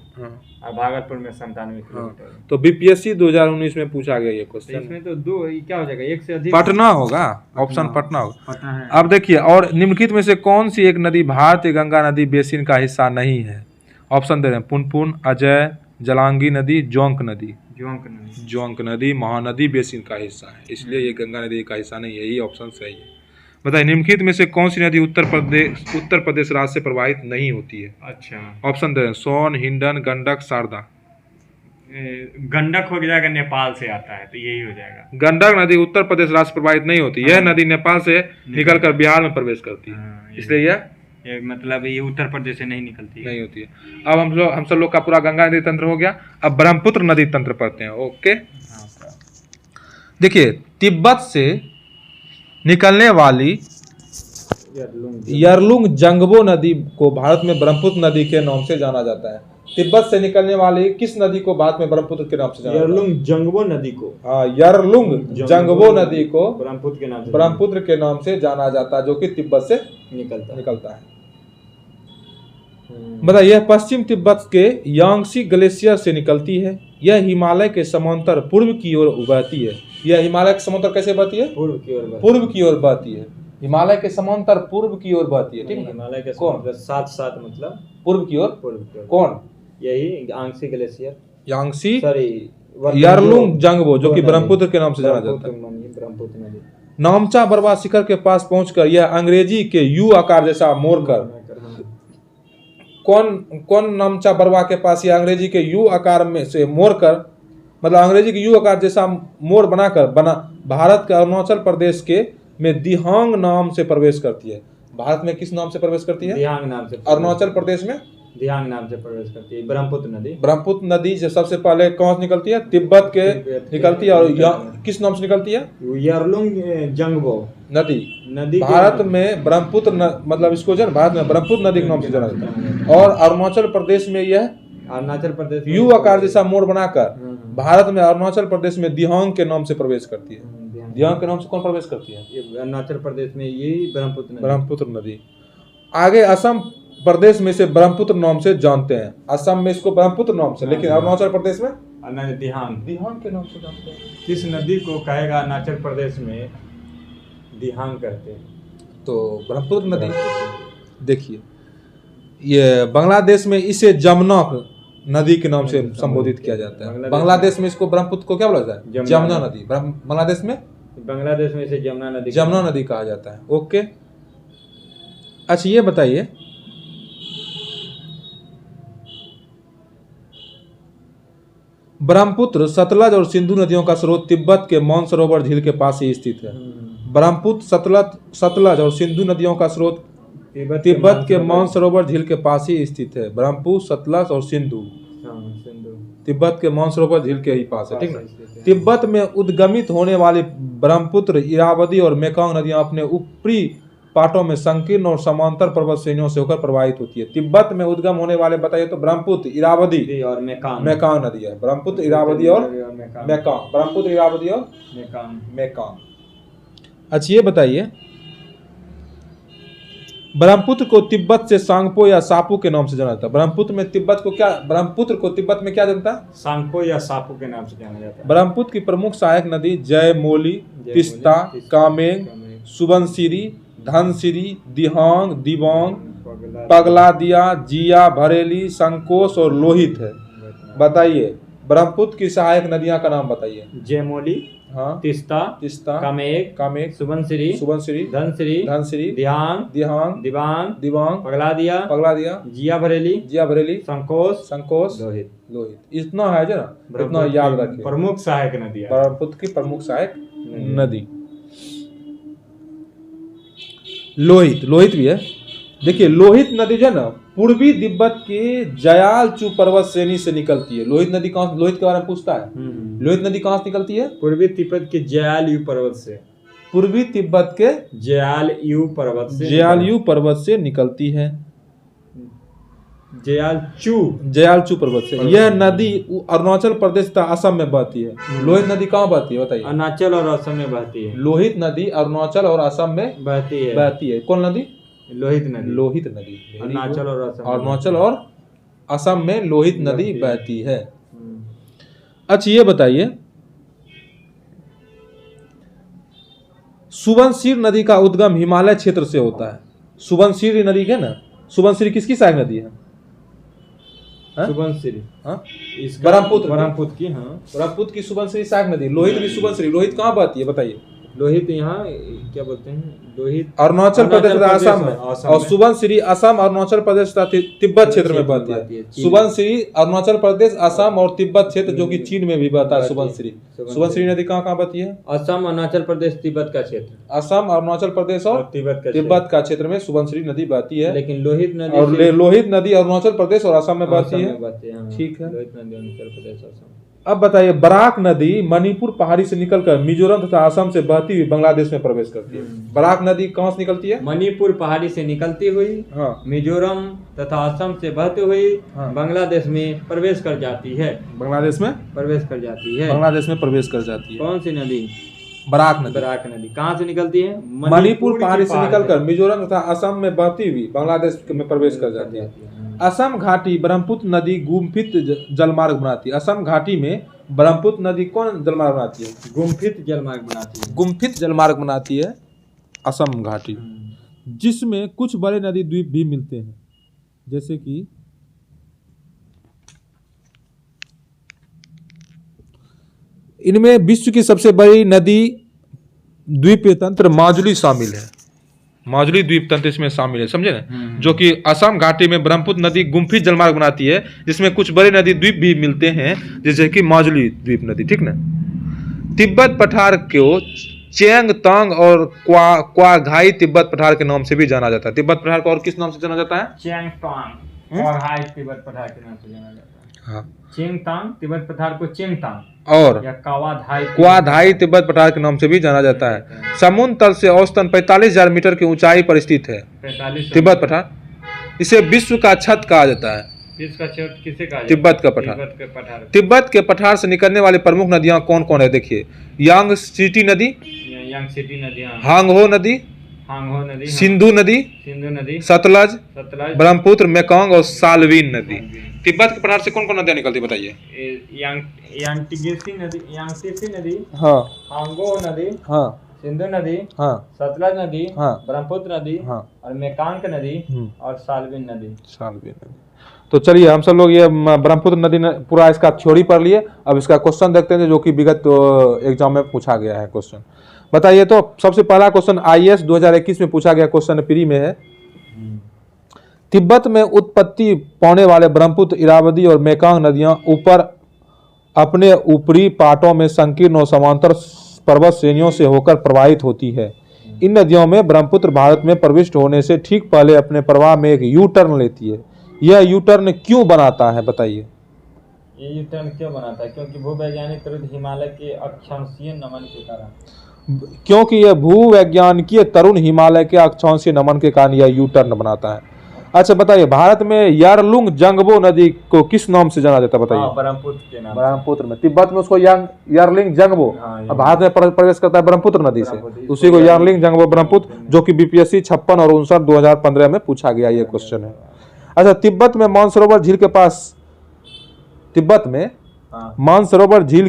और भागलपुर में 97 किलोमीटर। तो बीपीएससी 2019 में पूछा गया ये क्वेश्चन। इसमें तो दो क्या हो जाएगा, एक से अधिक पटना होगा, ऑप्शन पटना होगा। पटना है। अब देखिए, और निम्नलिखित में से कौन सी एक नदी भारतीय गंगा नदी बेसिन का हिस्सा नहीं है? ऑप्शन दे रहे हैं पुनपुन, अजय, जलांगी नदी, जोंक नदी। जोंक नदी महानदी बेसिन का हिस्सा है, इसलिए ये गंगा नदी का हिस्सा नहीं है। यही ऑप्शन सही है। बताइए निम्नलिखित में से कौन सी नदी उत्तर प्रदेश राज्य से प्रवाहित नहीं होती है? अच्छा, ऑप्शन दे रहे हैं सोन, हिंडन, गंडक, शारदा। गंडक हो जाएगा, नेपाल से आता है तो यही हो जाएगा। गंडक नदी उत्तर प्रदेश राज्य से प्रवाहित नहीं होती। यह नदी नेपाल से निकलकर बिहार में प्रवेश करती है, इसलिए यह मतलब ये उत्तर प्रदेश से नहीं निकलती नहीं होती है। अब हम सब लोग का पूरा गंगा नदी तंत्र हो गया। अब ब्रह्मपुत्र नदी तंत्र पढ़ते हैं। ओके, देखिए तिब्बत से निकलने वाली यरलुंग जंगबो नदी को भारत में ब्रह्मपुत्र नदी के नाम से जाना जाता है। तिब्बत से निकलने वाली किस नदी को भारत में ब्रह्मपुत्र के नाम से जाना जाता है? यरलुंग जंगबो नदी को। हाँ, यरलुंग जंगबो नदी को ब्रह्मपुत्र के नाम से जाना जाता है, जो कि तिब्बत से निकलता है। बताइए यह पश्चिम तिब्बत के यांगसी ग्लेशियर से निकलती है। यह हिमालय के समांतर पूर्व की ओर बहती है। यह हिमालय के समांतर कैसे बहती है? पूर्व की ओर बहती है। हिमालय के समांतर पूर्व की ओर बहती है। ठीक है, हिमालय के समांतर साथ मतलब पूर्व की ओर। कौन? यही Yangtze glacier, Yangtze sorry Yarlung Zangbo, जो कि ब्रह्मपुत्र के नाम से जाना जाता है। ब्रह्मपुत्र नदी। नामचा बरवा शिखर के पास पहुंचकर यह अंग्रेजी के यू आकार जैसा मोड़कर, कौन नामचा बरवा के पास यह अंग्रेजी के यू आकार में से मोड़कर, मतलब अंग्रेजी के यू आकार जैसा मोड़ बनाकर भारत के अरुणाचल प्रदेश के में दिहांग नाम से प्रवेश करती है। भारत में किस नाम से प्रवेश करती है? दिहांग नाम से। अरुणाचल प्रदेश में दिहांग नाम से प्रवेश करती है। ब्रह्मपुत्र नदी जो सबसे पहले कहाँ से निकलती है? तिब्बत के निकलती है। और किस नाम से निकलती है? यरलुंग जंगबो नदी भारत में ब्रह्मपुत्र मतलब इसको जो भारत में ब्रह्मपुत्र नदी के नाम से जाना जाता है। और अरुणाचल प्रदेश में यह यू आकार जैसा मोड़ बनाकर भारत में अरुणाचल प्रदेश में दिहांग के नाम से प्रवेश करती है। दिहांग के नाम से कौन प्रवेश करती है? अरुणाचल प्रदेश में यही ब्रह्मपुत्र नदी। आगे असम प्रदेश में इसे ब्रह्मपुत्र नाम से जानते हैं। असम में इसको ब्रह्मपुत्र नाम से, लेकिन अरुणाचल प्रदेश में दिहांग के नाम से जानते हैं। किस नदी को कहेगा अरुणाचल प्रदेश में दिहांग कहते हैं? तो ब्रह्मपुत्र नदी। देखिए ये बांग्लादेश में इसे जमुना नदी के नाम से संबोधित किया जाता है। बांग्लादेश में इसको ब्रह्मपुत्र को क्या बोला जाता है? जमुना नदी। बांग्लादेश में इसे जमुना नदी कहा जाता है। ओके, अच्छा ये बताइए ब्रह्मपुत्र, सतलज और सिंधु नदियों का स्रोत तिब्बत के मानसरोवर झील के पास ही स्थित है। ब्रह्मपुत्र, सतलज और सिंधु नदियों का स्रोत तिब्बत के मानसरोवर झील के पास ही स्थित है। ब्रह्मपुत्र, सतलज और सिंधु तिब्बत के मानसरोवर झील के ही पास है। ठीक है। तिब्बत में उद्गमित होने वाली ब्रह्मपुत्र, इरावदी और मेकांग नदियां अपने ऊपरी पाटों में संकीर्ण और समांतर पर्वत श्रेणियों से होकर प्रवाहित होती है। तिब्बत में उद्गम होने वाले बताइए तो ब्रह्मपुत्र, इरावदी और मेकांग नदी है। ब्रह्मपुत्र, इरावदी और मेकांग। ब्रह्मपुत्र, इरावदी और मेकांग। अच्छा ये बताइए ब्रह्मपुत्र को तिब्बत से सांगपो या सापू के नाम से जाना जाता है। ब्रह्मपुत्र को तिब्बत में क्या जानता है? सांगपो या सापू के नाम से जाना जाता है। ब्रह्मपुत्र की प्रमुख सहायक नदी जयमोली, तिस्ता, कामेंग, सुबनसिरी, धनसिरी, दिहांग, दिबांग, पगलादिया, जिया, भरेली, संकोश और लोहित है। बताइए ब्रह्मपुत्र की सहायक नदियां का नाम बताइए। जयमोली, हाँ, तीस्ता, कामेक, सुबनसिरी, धनसिरी, दिहांग, दिबांग, पगलादिया, जिया भरेली, संकोस, लोहित। इतना है जो ना, इतना याद रखें। प्रमुख सहायक नदी, ब्रह्मपुत्र की प्रमुख सहायक नदी लोहित भी है। देखिए लोहित नदी जो है ना पूर्वी तिब्बत के जयालचू पर्वत श्रेणी से निकलती है। लोहित के बारे में पूछता है। लोहित नदी कहाँ से निकलती है? पूर्वी तिब्बत के जयालयू पर्वत से। पूर्वी तिब्बत के जयालयू पर्वत से निकलती है। जयालचू पर्वत से। यह नदी अरुणाचल प्रदेश तथा असम में बहती है। लोहित नदी कहाँ बहती है बताइए? अरुणाचल और असम में बहती है। लोहित नदी अरुणाचल और असम में बहती है। कौन नदी? लोहित नदी। अरुणाचल और असम में लोहित नदी बहती है। अच्छा ये बताइए सुबनसिरी नदी का उद्गम हिमालय क्षेत्र से होता है। सुबनसिरी नदी है ना, सुबनसिरी किसकी सहायक नदी है? सुबनसिरी ब्रह्मपुत्र की सुबनसिरी सहायक नदी। लोहित भी सुबनसिरी। लोहित कहाँ बहती है बताइए? लोहित यहाँ क्या बोलते हैं? लोहित अरुणाचल प्रदेश तथा असम में, और सुबनसिरी असम अरुणाचल प्रदेश तथा तिब्बत क्षेत्र में बहती है। सुबनसिरी अरुणाचल प्रदेश, असम और तिब्बत क्षेत्र जो कि चीन में भी बहता है। सुबनसिरी नदी कहाँ बहती है? असम, अरुणाचल प्रदेश, तिब्बत का क्षेत्र। असम, अरुणाचल प्रदेश और तिब्बत का क्षेत्र में सुबनसिरी नदी बहती है। लेकिन लोहित नदी अरुणाचल प्रदेश और असम में बहती है। ठीक है। लोहित नदी अरुणाचल प्रदेश, असम। अब बताइए बराक नदी मणिपुर पहाड़ी से निकलकर मिजोरम तथा असम से बहती हुई बांग्लादेश में प्रवेश करती है। बराक नदी कहाँ से निकलती है? मणिपुर पहाड़ी से निकलती हुई मिजोरम तथा असम से बहती हुई बांग्लादेश में प्रवेश कर जाती है। बांग्लादेश में प्रवेश कर जाती है। कौन सी नदी? बराक नदी कहाँ से निकलती है? मणिपुर पहाड़ी से निकलकर मिजोरम तथा असम में बहती हुई बांग्लादेश में प्रवेश कर जाती है। असम घाटी ब्रह्मपुत्र नदी गुम्फित जलमार्ग बनाती है। असम घाटी में ब्रह्मपुत्र नदी कौन जलमार्ग बनाती है? गुम्फित जलमार्ग बनाती है असम घाटी, जिसमें कुछ बड़े नदी द्वीप भी मिलते हैं, जैसे कि इनमें विश्व की सबसे बड़ी नदी द्वीप तंत्र माजुली शामिल है। माजुली द्वीप तंत्र इसमें शामिल है, समझे ना? जो कि असम घाटी में ब्रह्मपुत्र नदी गुम्फित जलमार्ग बनाती है, जिसमें कुछ बड़े नदी द्वीप भी मिलते हैं, जैसे कि माजुली द्वीप नदी। ठीक ना? तिब्बत पठार को चेंगतांग और क्वाघाई तिब्बत पठार के नाम से भी जाना जाता है। तिब्बत पठार को और किस नाम से जाना जाता है? चेंगतांग क्वाघाई तिब्बत पठार के नाम से जाना जाता है। हाँ, चेंगतांग तिब्बत पठार को चेंगतांग और क्वाधाई तिब्बत पठार के नाम से भी जाना जाता है। समुद्र तल से औसतन 45,000 मीटर की ऊंचाई पर स्थित है तिब्बत पठार। इसे विश्व का छत कहा जाता है। इसका छत किसे कहा जाता है? तिब्बत का पठार। तिब्बत के पठार से निकलने वाली प्रमुख नदियां कौन कौन है? देखिए यांगसिटी नदी, हांगहो नदी, सिंधु नदी, सतलज, ब्रह्मपुत्र, मेकोंग और साल्वीन नदी। तिब्बत के पठार से कौन कौन नदियां निकलती बताइए? यांगटीसी नदी, हाँ, हांगो नदी, हाँ, सिंधु नदी, हाँ, सतलज नदी, हाँ, ब्रह्मपुत्र नदी, हाँ, और मेकांक नदी और साल्वीन नदी। तो चलिए हम सब लोग ये ब्रह्मपुत्र नदी पूरा इसका थ्योरी पढ़ लिए। अब इसका क्वेश्चन देखते हैं जो कि विगत एग्जाम में पूछा गया है। क्वेश्चन बताइए। तो सबसे पहला क्वेश्चन IAS 2021 में पूछा गया क्वेश्चन प्री में है। तिब्बत में उत्पत्ति पाने वाले ब्रह्मपुत्र, इरावदी और मेकांग नदियां ऊपर अपने ऊपरी पाटों में संकीर्ण और समांतर पर्वत श्रेणियों से होकर प्रवाहित होती है। इन नदियों में ब्रह्मपुत्र भारत में प्रविष्ट होने से ठीक पहले अपने प्रवाह में एक यू टर्न लेती है। यह यू टर्न क्यों बनाता है बताइए? ये यू टर्न क्यों बनाता है? क्योंकि भूवैज्ञानिक तरुण हिमालय के अक्षांशीय नमन के कारण। क्योंकि यह भूवैज्ञानिकीय तरुण हिमालय के अक्षांशीय नमन के कारण यह यू टर्न बनाता है। अच्छा बताइए भारत में यारलुंग जंगबो नदी को किस नाम से जाना जाता है बताइए? ब्रह्मपुत्र के नाम। ब्रह्मपुत्र में। तिब्बत में उसको यारलिंग जंगबो, भारत में प्रवेश करता है ब्रह्मपुत्र नदी से, उसी को यारलिंग जंगबो ब्रह्मपुत्र, जो कि BPSC 56 और 59 2015 में पूछा गया ये क्वेश्चन है। अच्छा तिब्बत में मानसरोवर झील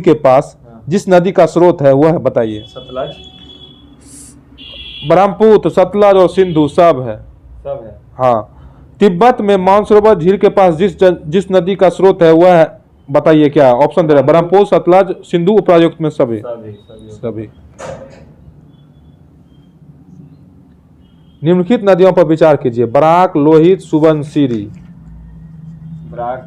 के पास जिस नदी का स्रोत है वह बताइए? सतलज, ब्रह्मपुत्र, सतलज और सिंधु सब है। हाँ, तिब्बत में मानसरोवर झील के पास जिस नदी का स्रोत है वह बताइए क्या ऑप्शन दे रहे हैं? ब्रह्मपुत्र, सतलज, सिंधु, उपरायुक्त में सभी सभी। निम्नलिखित नदियों पर विचार कीजिए। बराक, लोहित, सुबनसिरी।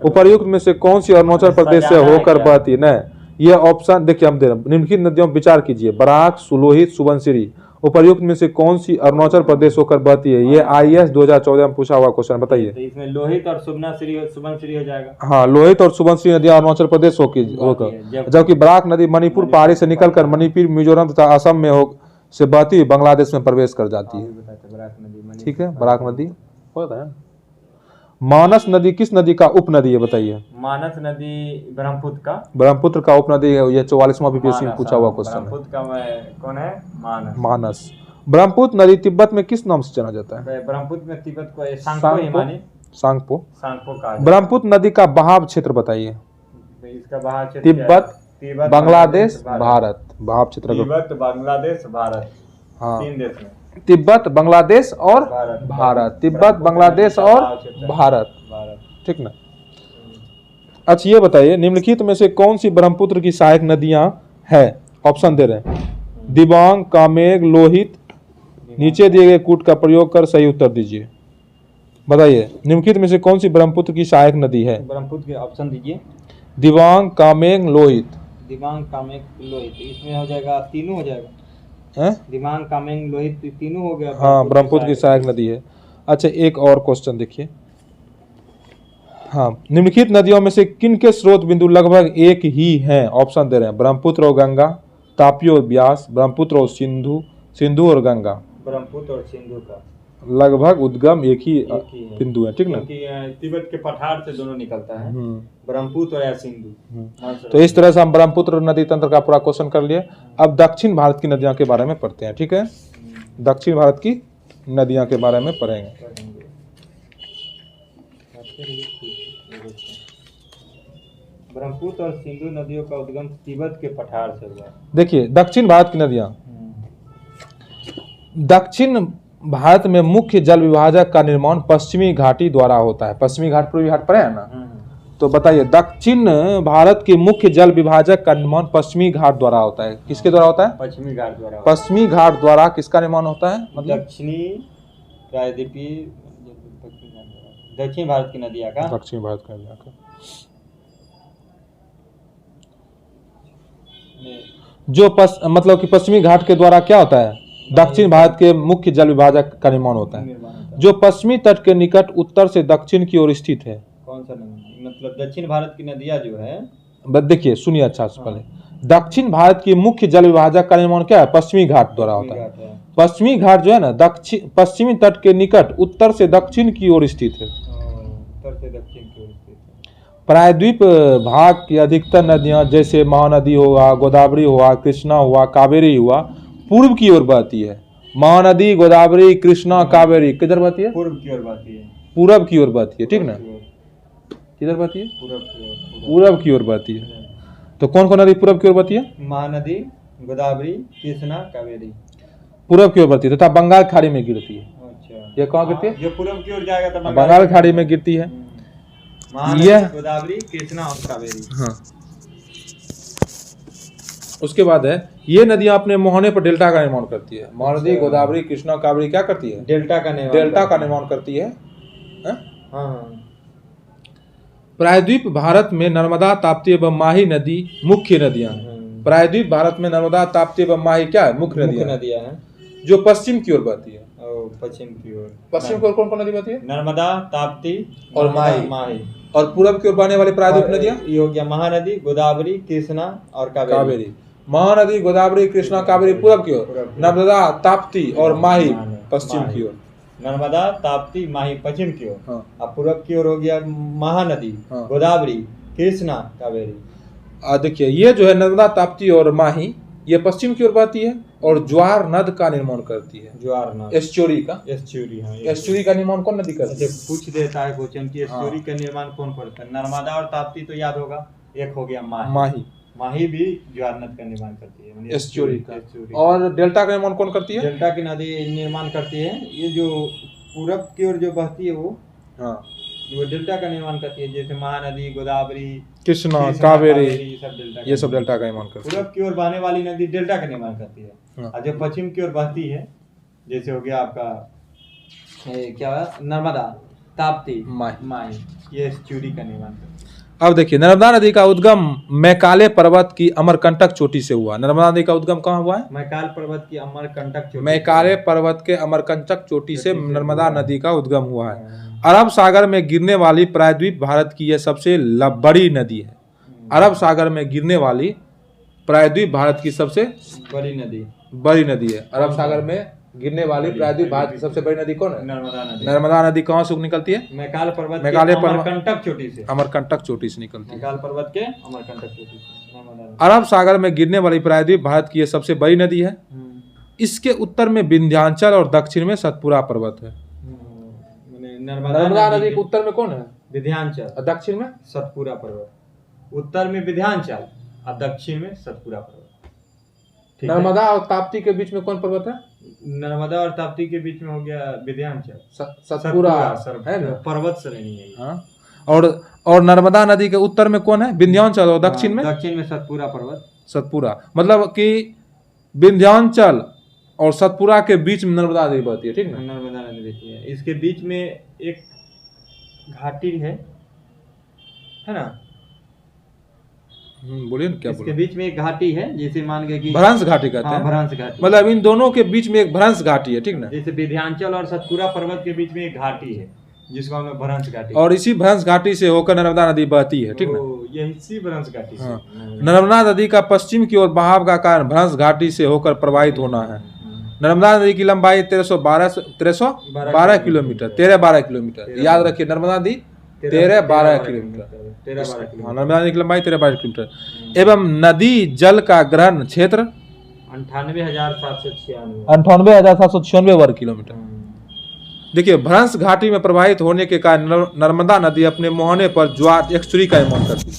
उपर्युक्त में से कौन सी अरुणाचल प्रदेश से होकर बहती है? नहीं, ये ऑप्शन देखिए हम दे रहे हैं। निम्नलिखित नदियों पर विचार कीजिए। बराक, लोहित, सुबनसिरी। उपर्युक्त में से कौन सी अरुणाचल प्रदेश होकर बहती है? ये IAS 2014 में पूछा हुआ क्वेश्चन, बताइए। तो इसमें लोहित और सुबनसिरी हो जाएगा। हाँ, लोहित और सुबनसिरी नदियां अरुणाचल प्रदेश होकर, जबकि बराक नदी मणिपुर पहाड़ी से निकलकर मणिपुर, मिजोरम तथा असम में से बहती हुई बांग्लादेश में प्रवेश कर जाती है। ठीक है, बराक नदी होता है। मानस नदी किस नदी का उपनदी है? बताइए। मानस नदी ब्रह्मपुत्र का उपनदी है। ये 44वां बीपीएससी में पूछा हुआ क्वेश्चन है। ब्रह्मपुत्र का कौन है? मानस। ब्रह्मपुत्र नदी तिब्बत में किस नाम से जाना जाता है? ब्रह्मपुत्र में तिब्बत को सांगपो का। ब्रह्मपुत्र नदी का बहाव क्षेत्र बताइए। इसका बहाव क्षेत्र तिब्बत, बांग्लादेश, भारत। बहाव क्षेत्र तिब्बत, बांग्लादेश, भारत। हाँ, 3 देश में। तिब्बत, बांग्लादेश और भारत। तिब्बत, बांग्लादेश और भारत। ठीक ना। अच्छा ये बताइए, निम्नलिखित में से कौन सी ब्रह्मपुत्र की सहायक नदियां है? ऑप्शन दे रहे हैं। दिबांग, कामेग, लोहित। नीचे दिए गए कूट का प्रयोग कर सही उत्तर दीजिए। बताइए, निम्नलिखित में से कौन सी ब्रह्मपुत्र की सहायक नदी है? ब्रह्मपुत्र के ऑप्शन दीजिए। दिबांग, कामेग, लोहित। दिबांग, कामेग, लोहित। इसमें हो जाएगा, तीनों हो जाएगा। दिबांग, कामेंग, लोहित, तीनों हो गया। हाँ, ब्रह्मपुत्र की सहायक नदी है। अच्छा एक और क्वेश्चन देखिए। हाँ, निम्नलिखित नदियों में से किन के स्रोत बिंदु लगभग एक ही हैं? ऑप्शन दे रहे हैं। ब्रह्मपुत्र और गंगा, तापी और ब्यास, ब्रह्मपुत्र और सिंधु, सिंधु और गंगा। ब्रह्मपुत्र और सिंधु का लगभग उद्गम एक ही बिंदु है। ठीक ना, तिब्बत के पठार से दोनों निकलता है, ब्रह्मपुत्र और सिंधु। तो इस तरह से हम ब्रह्मपुत्र नदी तंत्र का पूरा क्वेश्चन कर लिए। अब दक्षिण भारत की नदियों के बारे में पढ़ते हैं। ठीक है, दक्षिण भारत की नदियों के बारे में पढ़ेंगे। ब्रह्मपुत्र और सिंधु नदियों का उद्गम तिब्बत के पठार से हुआ। देखिए दक्षिण भारत की नदियां, दक्षिण भारत में मुख्य जल विभाजक का निर्माण पश्चिमी घाटी द्वारा होता है। पश्चिमी घाट पूर्वी घाट पर है ना, तो बताइए दक्षिण भारत के मुख्य जल विभाजक का निर्माण पश्चिमी घाट द्वारा होता है। किसके द्वारा होता है? पश्चिमी घाट द्वारा। पश्चिमी घाट द्वारा किसका निर्माण होता है? मतलब दक्षिणी प्रायद्वीपीय दक्षिण भारत की नदियां का। दक्षिण भारत का नदियां का जो मतलब कि पश्चिमी घाट के द्वारा क्या होता है? दक्षिण भारत के मुख्य जल विभाजक का निर्माण होता है, जो पश्चिमी तट के निकट उत्तर से दक्षिण की ओर स्थित है। कौन सा नदी? मतलब दक्षिण भारत की नदियां जो है, देखिए सुनिए अच्छा से पहले। दक्षिण भारत की मुख्य जल विभाजक का निर्माण क्या है? पश्चिमी घाट द्वारा होता है। पश्चिमी घाट जो है ना, दक्षिण पश्चिमी तट के निकट उत्तर से दक्षिण की ओर स्थित है। उत्तर से दक्षिण की ओर स्थित है। प्रायद्वीप भाग की अधिकतर नदियां जैसे महानदी हुआ, गोदावरी हुआ, कृष्णा हुआ, कावेरी हुआ, पूर्व की ओर बहती है। महानदी, गोदावरी, कृष्णा, कावेरी किधर बहती है? पूर्व की ओर बहती है। पूरब की ओर बहती है। ठीक ना, किधर बहती है? पूरब की ओर बहती है। तो कौन कौन नदी पूरब की ओर बहती है? महानदी, गोदावरी, कृष्णा, कावेरी पूरब की ओर बहती है तथा बंगाल खाड़ी में गिरती है। अच्छा, ये कहाँ गिरती है? ये पूरब की ओर जाएगा तो बंगाल खाड़ी में गिरती है। यह गोदावरी, कृष्णा और कावेरी। हाँ, उसके बाद है ये नदियां अपने मुहाने पर डेल्टा का निर्माण करती है। महानदी, गोदावरी, कृष्णा, कावेरी क्या करती है? डेल्टा का निर्माण करती है। हाँ। प्रायद्वीप भारत में नर्मदा, ताप्ती एवं माही नदी मुख्य नदियां हैं। प्रायद्वीप भारत में नर्मदा, ताप्ती एवं माही क्या है? मुख्य नदियां हैं, जो पश्चिम की ओर बहती है। पश्चिम की ओर। पश्चिम की ओर कौन कौन नदी बहती है? नर्मदा, ताप्ती और माही। और पूरब की ओर बहने वाली प्रायद्वीप नदियां ये हो गया महानदी, गोदावरी, कृष्णा और कावेरी। महानदी, गोदावरी, कृष्णा, कावेरी पूरब की ओर, नर्मदा, ताप्ती और माही पश्चिम की ओर। नर्मदा, ताप्ती, माही पश्चिम की ओर। अब पूरब की ओर हो गया महानदी, गोदावरी, कृष्णा, कावेरी। देखिए ये जो है नर्मदा, ताप्ती और माही, ये पश्चिम की ओर बहती है और ज्वार नद का निर्माण करती है। ज्वार नद, एस्चुरी का। हाँ, एस्चुरी का निर्माण कौन नदी करती है? पूछ देता है क्वेश्चन की एस्चुरी का निर्माण कौन करता है? नर्मदा और ताप्ती तो याद होगा, एक हो गया माही। माही भी ज्वार नद का निर्माण करती है, एस्चुरी का। और डेल्टा का निर्माण कौन करती है? डेल्टा की नदी निर्माण करती है ये जो पूरब की ओर जो बहती है वो। हाँ, वो डेल्टा का निर्माण करती है, जैसे महानदी, गोदावरी, कृष्णा, कावेरी, ये सब डेल्टा का निर्माण करती है। पूरब की ओर बहने वाली नदी डेल्टा का निर्माण करती है, हाँ। और जो पश्चिम की ओर बहती है, जैसे हो गया आपका क्या नर्मदा, ताप्ती, माही, ये एस्चुरी का निर्माण करती है। अब देखिए, नर्मदा नदी का उद्गम मैकाले पर्वत की अमरकंटक चोटी से हुआ। नर्मदा नदी का उद्गम कहाँ हुआ है? मैकाल पर्वत की अमरकंटक चोटी, मैकाले पर्वत के अमरकंटक चोटी से नर्मदा नदी का उद्गम हुआ है। अरब सागर में गिरने वाली प्रायद्वीप भारत की यह सबसे बड़ी नदी है। अरब सागर में गिरने वाली प्रायद्वीप भारत की सबसे बड़ी नदी है। अरब सागर में गिरने वाली प्रायद्वीप भारत की सबसे बड़ी नदी कौन है? नर्मदा नदी। नर्मदा नदी कहाँ से निकलती है? मैकाल पर्वत के अमरकंटक चोटी से निकलती है। मैकाल पर्वत के अमरकंटक चोटी से नर्मदा नदी। अरब सागर में गिरने वाली प्रायद्वीप भारत की यह सबसे बड़ी नदी है। इसके उत्तर में विंध्याचल और दक्षिण में सतपुरा पर्वत है। नर्मदा नदी के उत्तर में कौन है? विंध्याचल। दक्षिण में सतपुरा पर्वत। उत्तर में विंध्याचल और दक्षिण में सतपुरा पर्वत। नर्मदा और ताप्ती के बीच में कौन पर्वत है? नर्मदा और ताप्ती के बीच में हो गया विंध्याचल, सतपुरा है ना, पर्वत श्रेणी है। हाँ। और नर्मदा नदी के उत्तर में कौन है? विंध्याचल। और दक्षिण में सतपुरा पर्वत। सतपुरा मतलब कि विंध्याचल और सतपुरा के बीच में नर्मदा नदी बहती है, ठीक ना? नर्मदा नदी बहती है। इसके बीच में एक घाटी है ना? बोलिए ना, क्या इसके बीच में एक घाटी है, जैसे मान गए कि भ्रंश घाटी कहते हैं। भ्रंश घाटी मतलब इन दोनों के बीच में एक भ्रंश घाटी है, ठीक ना? जैसे विंध्याचल और सतपुरा पर्वत के बीच में एक घाटी है, जिसको हम भ्रंश घाटी। और इसी भ्रंश घाटी से होकर नर्मदा नदी बहती है, ठीक ना? यही इसी भ्रंश घाटी से। नर्मदा नदी का पश्चिम की ओर बहाव का कारण भ्रंश घाटी से होकर प्रवाहित होना है। नर्मदा नदी की लंबाई 1312 किलोमीटर, 13-12 किलोमीटर। याद रखिए, नर्मदा नदी 13-12 किलोमीटर। नर्मदा नदी की लंबाई 13-12 किलोमीटर। एवं नदी जल का ग्रहण क्षेत्र 98,796 वर्ग किलोमीटर। देखिए, भ्रंश घाटी में प्रवाहित होने के कारण नर्मदा नदी अपने मुहाने पर ज्वार एस्चुरी का निर्माण करती है।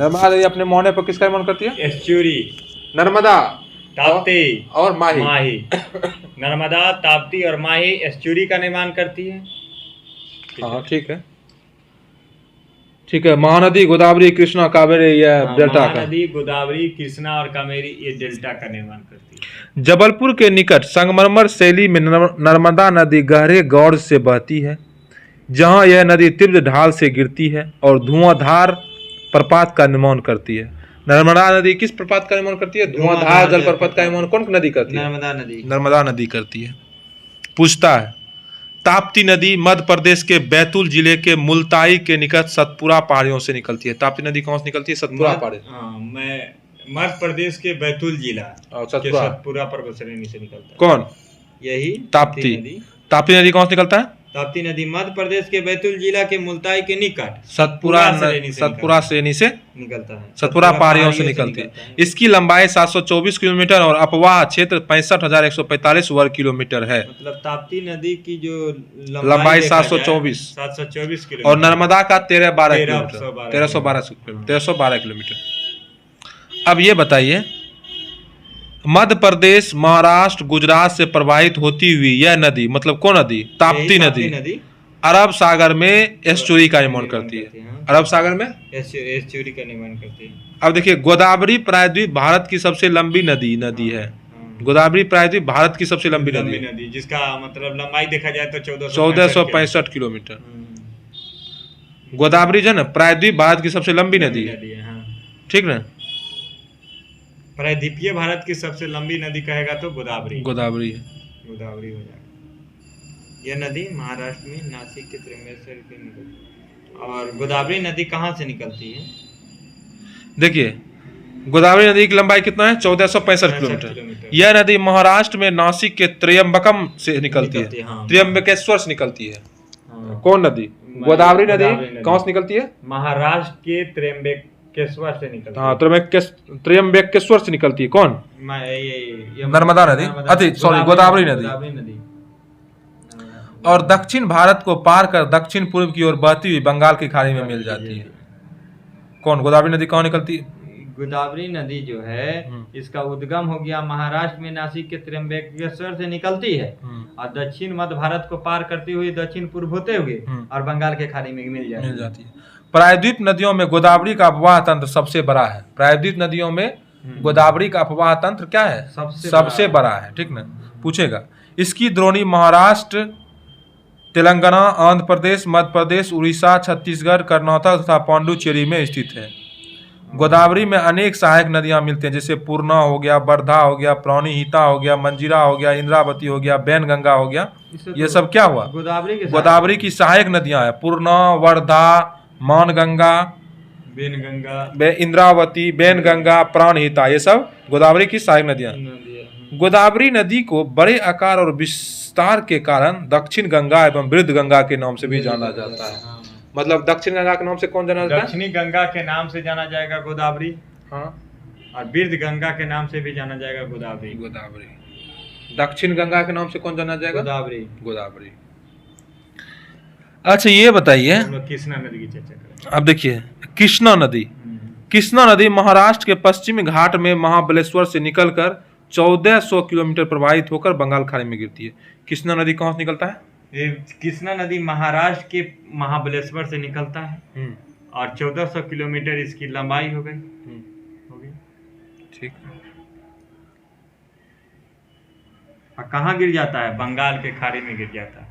नर्मदा नदी अपने मुहाने पर किसका निर्माण करती है? एस्चुरी। नर्मदा, ताप्ती और माही। नर्मदा, ताप्ती और माही एस्चुरी का निर्माण करती है। हाँ, ठीक है, ठीक है। महानदी, गोदावरी, कृष्णा, कावेरी, यह डेल्टा का। महानदी, गोदावरी, कृष्णा और कावेरी ये डेल्टा का निर्माण करती है। जबलपुर के निकट संगमरमर शैली में नर्मदा नदी गहरे गौड़ से बहती है, जहां यह नदी तीव्र ढाल से गिरती है और धुआंधार प्रपात का निर्माण करती है। नर्मदा नदी किस प्रपात का निर्माण करती है? धुआंधार जल प्रपात का निर्माण कौन नदी करती है? नर्मदा नदी करती है। पूछता है, ताप्ती नदी मध्य प्रदेश के बैतूल जिले के मुल्ताई के निकट सतपुरा पहाड़ियों से निकलती है। ताप्ती नदी कहाँ से निकलती है? सतपुरा पहाड़ी। मध्य प्रदेश के बैतूल जिला सतपुरा पर्वत श्रेणी से निकलता है। कौन? यही ताप्ती। ताप्ती नदी कहाँ से निकलता है? ताप्ती नदी मध्य प्रदेश के बैतूल जिला के मुल्ताई के निकट सतपुरा श्रेणी से निकलता है। सतपुरा पहाड़ियों से निकलती है। इसकी लंबाई 724 किलोमीटर और अपवाह क्षेत्र 65,145 वर्ग किलोमीटर है। मतलब ताप्ती नदी की जो लंबाई 724 किलोमीटर और नर्मदा का 1312 किलोमीटर। अब ये बताइए, मध्य प्रदेश, महाराष्ट्र, गुजरात से प्रवाहित होती हुई यह नदी, मतलब कौन नदी? ताप्ती नदी अरब सागर में एस्चुरी का निर्माण करती है। अरब सागर में एस्चुरी का निर्माण करती है। अब देखिए, गोदावरी प्रायद्वीप भारत की सबसे लंबी नदी है। गोदावरी प्रायद्वीप भारत की सबसे लंबी नदी, जिसका मतलब लंबाई देखा जाए तो 1465 किलोमीटर। गोदावरी जो है ना, प्रायद्वीप भारत की सबसे लंबी नदी है, ठीक ना? प्रायद्वीपीय भारत की सबसे लंबी नदी कहेगा तो गोदावरी है। गोदावरी हो जाएगा। यह नदी महाराष्ट्र में नासिक के त्र्यंबकेश्वर के निकलती है। और गोदावरी नदी कहाँ से निकलती है? देखिए, गोदावरी नदी की लंबाई कितना है? 1465 किलोमीटर। यह नदी महाराष्ट्र में नासिक के त्र्यंबकम से निकलती है, त्र्यंबकेश्वर से निकलती है। कौन नदी? गोदावरी नदी कहाँ से निकलती है? महाराष्ट्र के त्र्यंबकेश्वर से निकलती है। हाँ, त्र्यंबकेश्वर से निकलती है। कौन? नर्मदा नदी, सॉरी, गोदावरी नदी। और दक्षिण भारत को पार कर दक्षिण पूर्व की ओर बहती हुई बंगाल की खाड़ी में मिल जाती है। कौन? गोदावरी नदी कहाँ निकलती है? गोदावरी नदी जो है इसका उद्गम हो गया महाराष्ट्र में नासिक के त्र्यंबकेश्वर से निकलती है और दक्षिण मध्य भारत को पार करती हुई दक्षिण पूर्व होते हुए और बंगाल के खाड़ी में मिल जाती है। प्रायद्वीप नदियों में गोदावरी का अपवाह तंत्र सबसे बड़ा है। प्रायद्वीप नदियों में गोदावरी का अपवाह तंत्र क्या है? सबसे बड़ा है। ठीक ना, पूछेगा। इसकी द्रोणी महाराष्ट्र, तेलंगाना, आंध्र प्रदेश, मध्य प्रदेश, उड़ीसा, छत्तीसगढ़, कर्नाटक तथा पांडुचेरी में स्थित है। गोदावरी में अनेक सहायक नदियां मिलती हैं, जैसे पूर्णा हो गया, वर्धा हो गया, प्राणहिता हो गया, मंजीरा हो गया, इंद्रावती हो गया, बैनगंगा हो गया। ये सब क्या हुआ? गोदावरी की सहायक नदियां हैं। पूर्णा, वर्धा, मानगंगा, इंद्रावती, बैनगंगा, प्राणहिता, ये सब गोदावरी की सहायक नदियां। गोदावरी नदी को बड़े आकार और विस्तार के कारण दक्षिण गंगा एवं वृद्ध गंगा के नाम से भी जाना जाता है। मतलब दक्षिण गंगा के नाम से कौन जाना जाता है? दक्षिणी गंगा के नाम से जाना जाएगा गोदावरी। हाँ। और वृद्ध गंगा के नाम से भी जाना जाएगा गोदावरी। दक्षिण गंगा के नाम से कौन जाना जाएगा? गोदावरी। अच्छा, ये बताइए, कृष्णा नदी की चर्चा करें। अब देखिए, कृष्णा नदी। कृष्णा नदी महाराष्ट्र के पश्चिमी घाट में महाबलेश्वर से निकलकर 1400 किलोमीटर प्रवाहित होकर बंगाल खाड़ी में गिरती है। कृष्णा नदी कहाँ से निकलता है? कृष्णा नदी महाराष्ट्र के महाबलेश्वर से निकलता है और 1400 किलोमीटर इसकी लंबाई हो गई। ठीक। और कहाँ गिर जाता है? बंगाल के खाड़ी में गिर जाता है।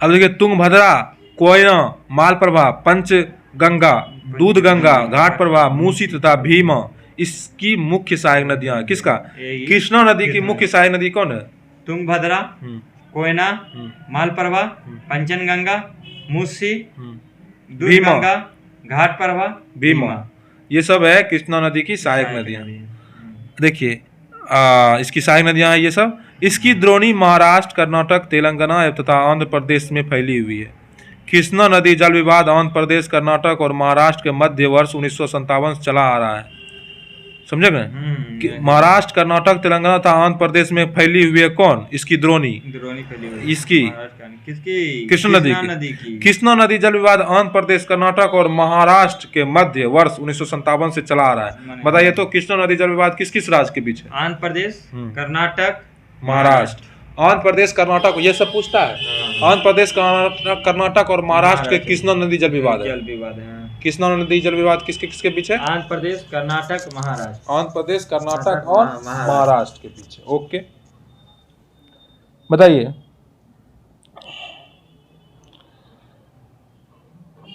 अब देखिए, तुंगभद्रा, कोयना, मालप्रभा, पंचगंगा, दूधगंगा, घाटप्रभा, मूसी तथा भीमा इसकी मुख्य सहायक नदियां। किसका? कृष्णा नदी की मुख्य सहायक नदी कौन है? तुंगभद्रा, कोयना, मालप्रभा, पंचनगंगा, मूसी, दूधगंगा, घाटप्रभा, भीमा, ये सब है कृष्णा नदी की सहायक नदियां। देखिए, इसकी सहायक नदियां हैं ये सब। इसकी द्रोणी महाराष्ट्र, कर्नाटक, तेलंगाना तथा आंध्र प्रदेश में फैली हुई है। कृष्णा नदी जल विवाद आंध्र प्रदेश, कर्नाटक और महाराष्ट्र के मध्य वर्ष 1957 से चला आ रहा है। समझे गए? महाराष्ट्र, कर्नाटक, तेलंगाना तथा आंध्र प्रदेश में फैली हुई है कौन? इसकी द्रोणी फैली हुई है। इसकी किसकी? कृष्णा नदी की। कृष्णा नदी जल विवाद आंध्र प्रदेश, कर्नाटक और महाराष्ट्र के मध्य वर्ष 1957 से चला आ रहा है। बताइए तो, कृष्णा नदी जल विवाद किस किस राज्य के बीच है? आंध्र प्रदेश, कर्नाटक, महाराष्ट्र। आंध्र प्रदेश, कर्नाटक, ये सब पूछता है। आंध्र प्रदेश, कर्नाटक और महाराष्ट्र के कृष्णा नदी जल विवाद है। कृष्णा नदी जल विवाद किसके किसके बीच है? आंध्र प्रदेश, कर्नाटक, महाराष्ट्र। आंध्र प्रदेश, कर्नाटक और महाराष्ट्र के बीच। ओके, बताइए।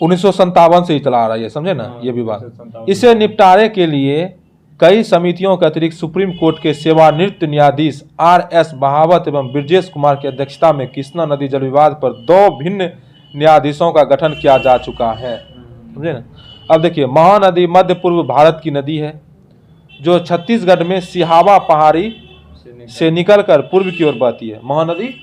1957 से ही चला आ रहा है, ये समझे ना, ये विवाद। इसे निपटारे के लिए कई समितियों के अतिरिक्त सुप्रीम कोर्ट के सेवानिवृत्त न्यायाधीश RS बहावत एवं ब्रजेश कुमार की अध्यक्षता में कृष्णा नदी जल विवाद पर 2 भिन्न न्यायाधीशों का गठन किया जा चुका है। समझे ना। अब देखिए, महानदी मध्य पूर्व भारत की नदी है जो छत्तीसगढ़ में सिहावा पहाड़ी से निकलकर पूर्व की ओर बहती है। महानदी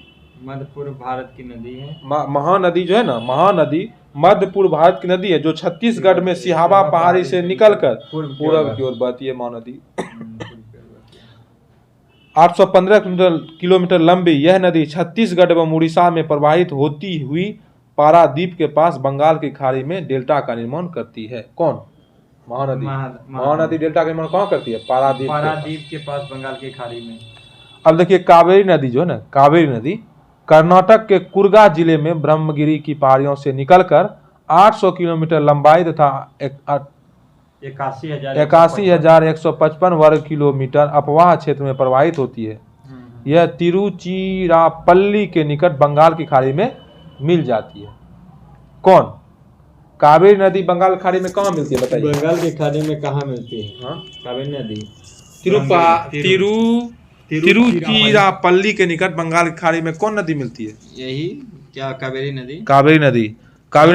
मध्य पूर्व भारत की नदी है। महानदी जो है ना, महानदी मध्य पूर्व भारत की नदी है जो छत्तीसगढ़ में सिहावा पहाड़ी से निकलकर पूर्व की ओर बहती है। महानदी 815 किलोमीटर लंबी यह नदी छत्तीसगढ़ एवं उड़ीसा में प्रवाहित होती हुई पारादीप के पास बंगाल की खाड़ी में डेल्टा का निर्माण करती है। कौन? महानदी। महानदी डेल्टा का निर्माण कहाँ करती है? पारादीप के पास बंगाल की खाड़ी में। अब देखिए, कावेरी नदी जो है ना, कावेरी नदी कर्नाटक के कुर्गा जिले में ब्रह्मगिरी की पहाड़ियों से निकलकर 800 किलोमीटर लंबाई तथा 81,155 वर्ग किलोमीटर अपवाह क्षेत्र में प्रवाहित होती है। यह तिरुचिरापल्ली के निकट बंगाल की खाड़ी में मिल जाती है। कौन? कावेरी नदी बंगाल खाड़ी में कहाँ मिलती है? बताइए। बंगाल की खाड़ी में कहाँ मिलती है? कावेरी नदी तिरुचिरापल्ली के निकट बंगाल की खाड़ी में कौन नदी मिलती है? यही क्या? कावेरी नदी। कावेरी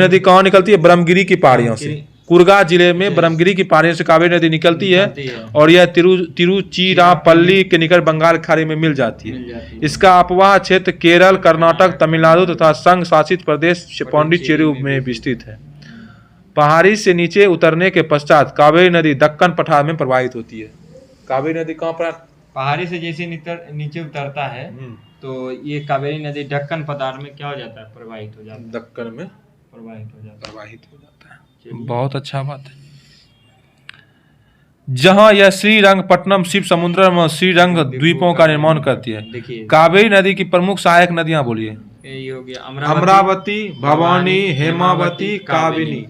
नदी कहाँ निकलती है? ब्रह्मगिरी की पहाड़ियों से। कुर्गा जिले में ब्रह्मगिरी की पहाड़ियों से कावेरी नदी निकलती है और यह तिरुचिरापल्ली के निकट बंगाल की खाड़ी में मिल जाती है। इसका अपवाह क्षेत्र केरल, कर्नाटक, तमिलनाडु तथा संघ शासित प्रदेश पांडिचेरी में विस्तृत है। पहाड़ी से नीचे उतरने के पश्चात कावेरी नदी दक्कन पठार में प्रवाहित होती है। कावेरी नदी कहाँ पर? पहाड़ी से जैसे नीचे उतरता है तो ये कावेरी नदी दक्कन पठार में क्या हो जाता है? प्रवाहित हो जाता है। दक्कन में प्रवाहित हो जाता है। है। बहुत अच्छा बात है। जहां यह श्रीरंगपट्टनम, शिव समुद्रम और श्रीरंग द्वीपों का निर्माण करती है। देखिए कावेरी नदी की प्रमुख सहायक नदियां बोलिए। यही हो गया अमरावती, भवानी, हेमावती, काबिनी।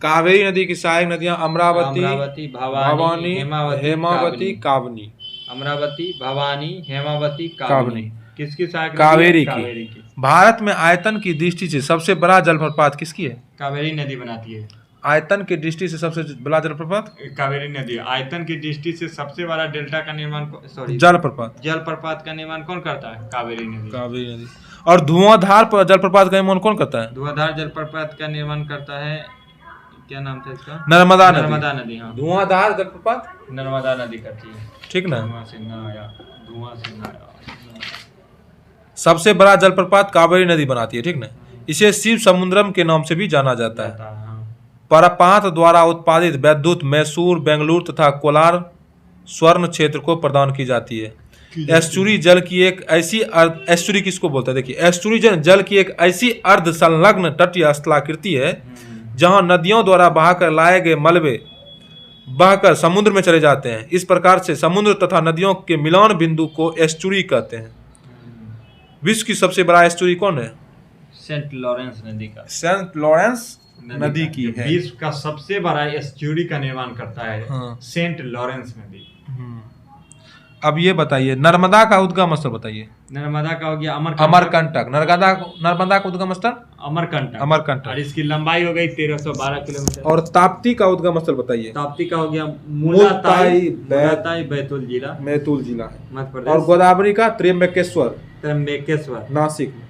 कावेरी नदी की सहायक नदियां अमरावती, अमरावती, भवानी, हेमावती, काबिनी। अमरावती, भवानी, हेमावती, काबिनी। किसकी सहायक नदी है? कावेरी कावेरी की। भारत में आयतन की दृष्टि से सबसे बड़ा जलप्रपात किसकी है? कावेरी नदी बनाती है। आयतन की दृष्टि से सबसे बड़ा जलप्रपात कावेरी नदी। आयतन की दृष्टि से सबसे बड़ा डेल्टा का निर्माण जलप्रपात जलप्रपात का निर्माण कौन करता है? कावेरी नदी। कावेरी नदी। और धुआंधार जलप्रपात का निर्माण कौन करता है? धुआंधार जलप्रपात का निर्माण करता है, क्या नाम था इसका? नर्मदा नदी। नर्मदा नदी, हाँ। धुआंधार जलप्रपात नर्मदा नदी करती है। ठीक ना? धुआं से ना आया, धुआं से ना आया। सबसे बड़ा जलप्रपात कावेरी नदी बनाती है। ठीक ना? इसे शिव समुद्रम के नाम से भी जाना जाता है। हाँ। परपात द्वारा उत्पादित विद्युत मैसूर, बेंगलुरु तथा कोलार स्वर्ण क्षेत्र को प्रदान की जाती है। एस्चुरी जल की एक ऐसी एस्चुरी किसको बोलते हैं? देखिए, एस्चुरी जल की एक ऐसी अर्ध संलग्न तटीय स्थलाकृति है जहां नदियों द्वारा बहाकर लाए गए मलबे बहकर समुद्र में चले जाते हैं। इस प्रकार से समुद्र तथा नदियों के मिलान बिंदु को एस्चुरी कहते हैं। विश्व की सबसे बड़ा एस्चुरी कौन है? सेंट लॉरेंस नदी का। सेंट लॉरेंस नदी की है। विश्व का सबसे बड़ा एस्चुरी का निर्माण करता है। हाँ। सेंट लॉरेंस नदी। अब ये बताइए, नर्मदा का उद्गम स्थल बताइए। नर्मदा का हो गया अमरकंटक। नर्मदा का उद्गम स्थल अमरकंटक। और इसकी लंबाई हो गई 1312 किलोमीटर। और ताप्ती का उद्गम स्थल बताइए। ताप्ती का हो गया मुलताई बैतूल जिला, मैतूल जिला है। मध्य प्रदेश। और गोदावरी का त्र्यंबकेश्वर नासिक में।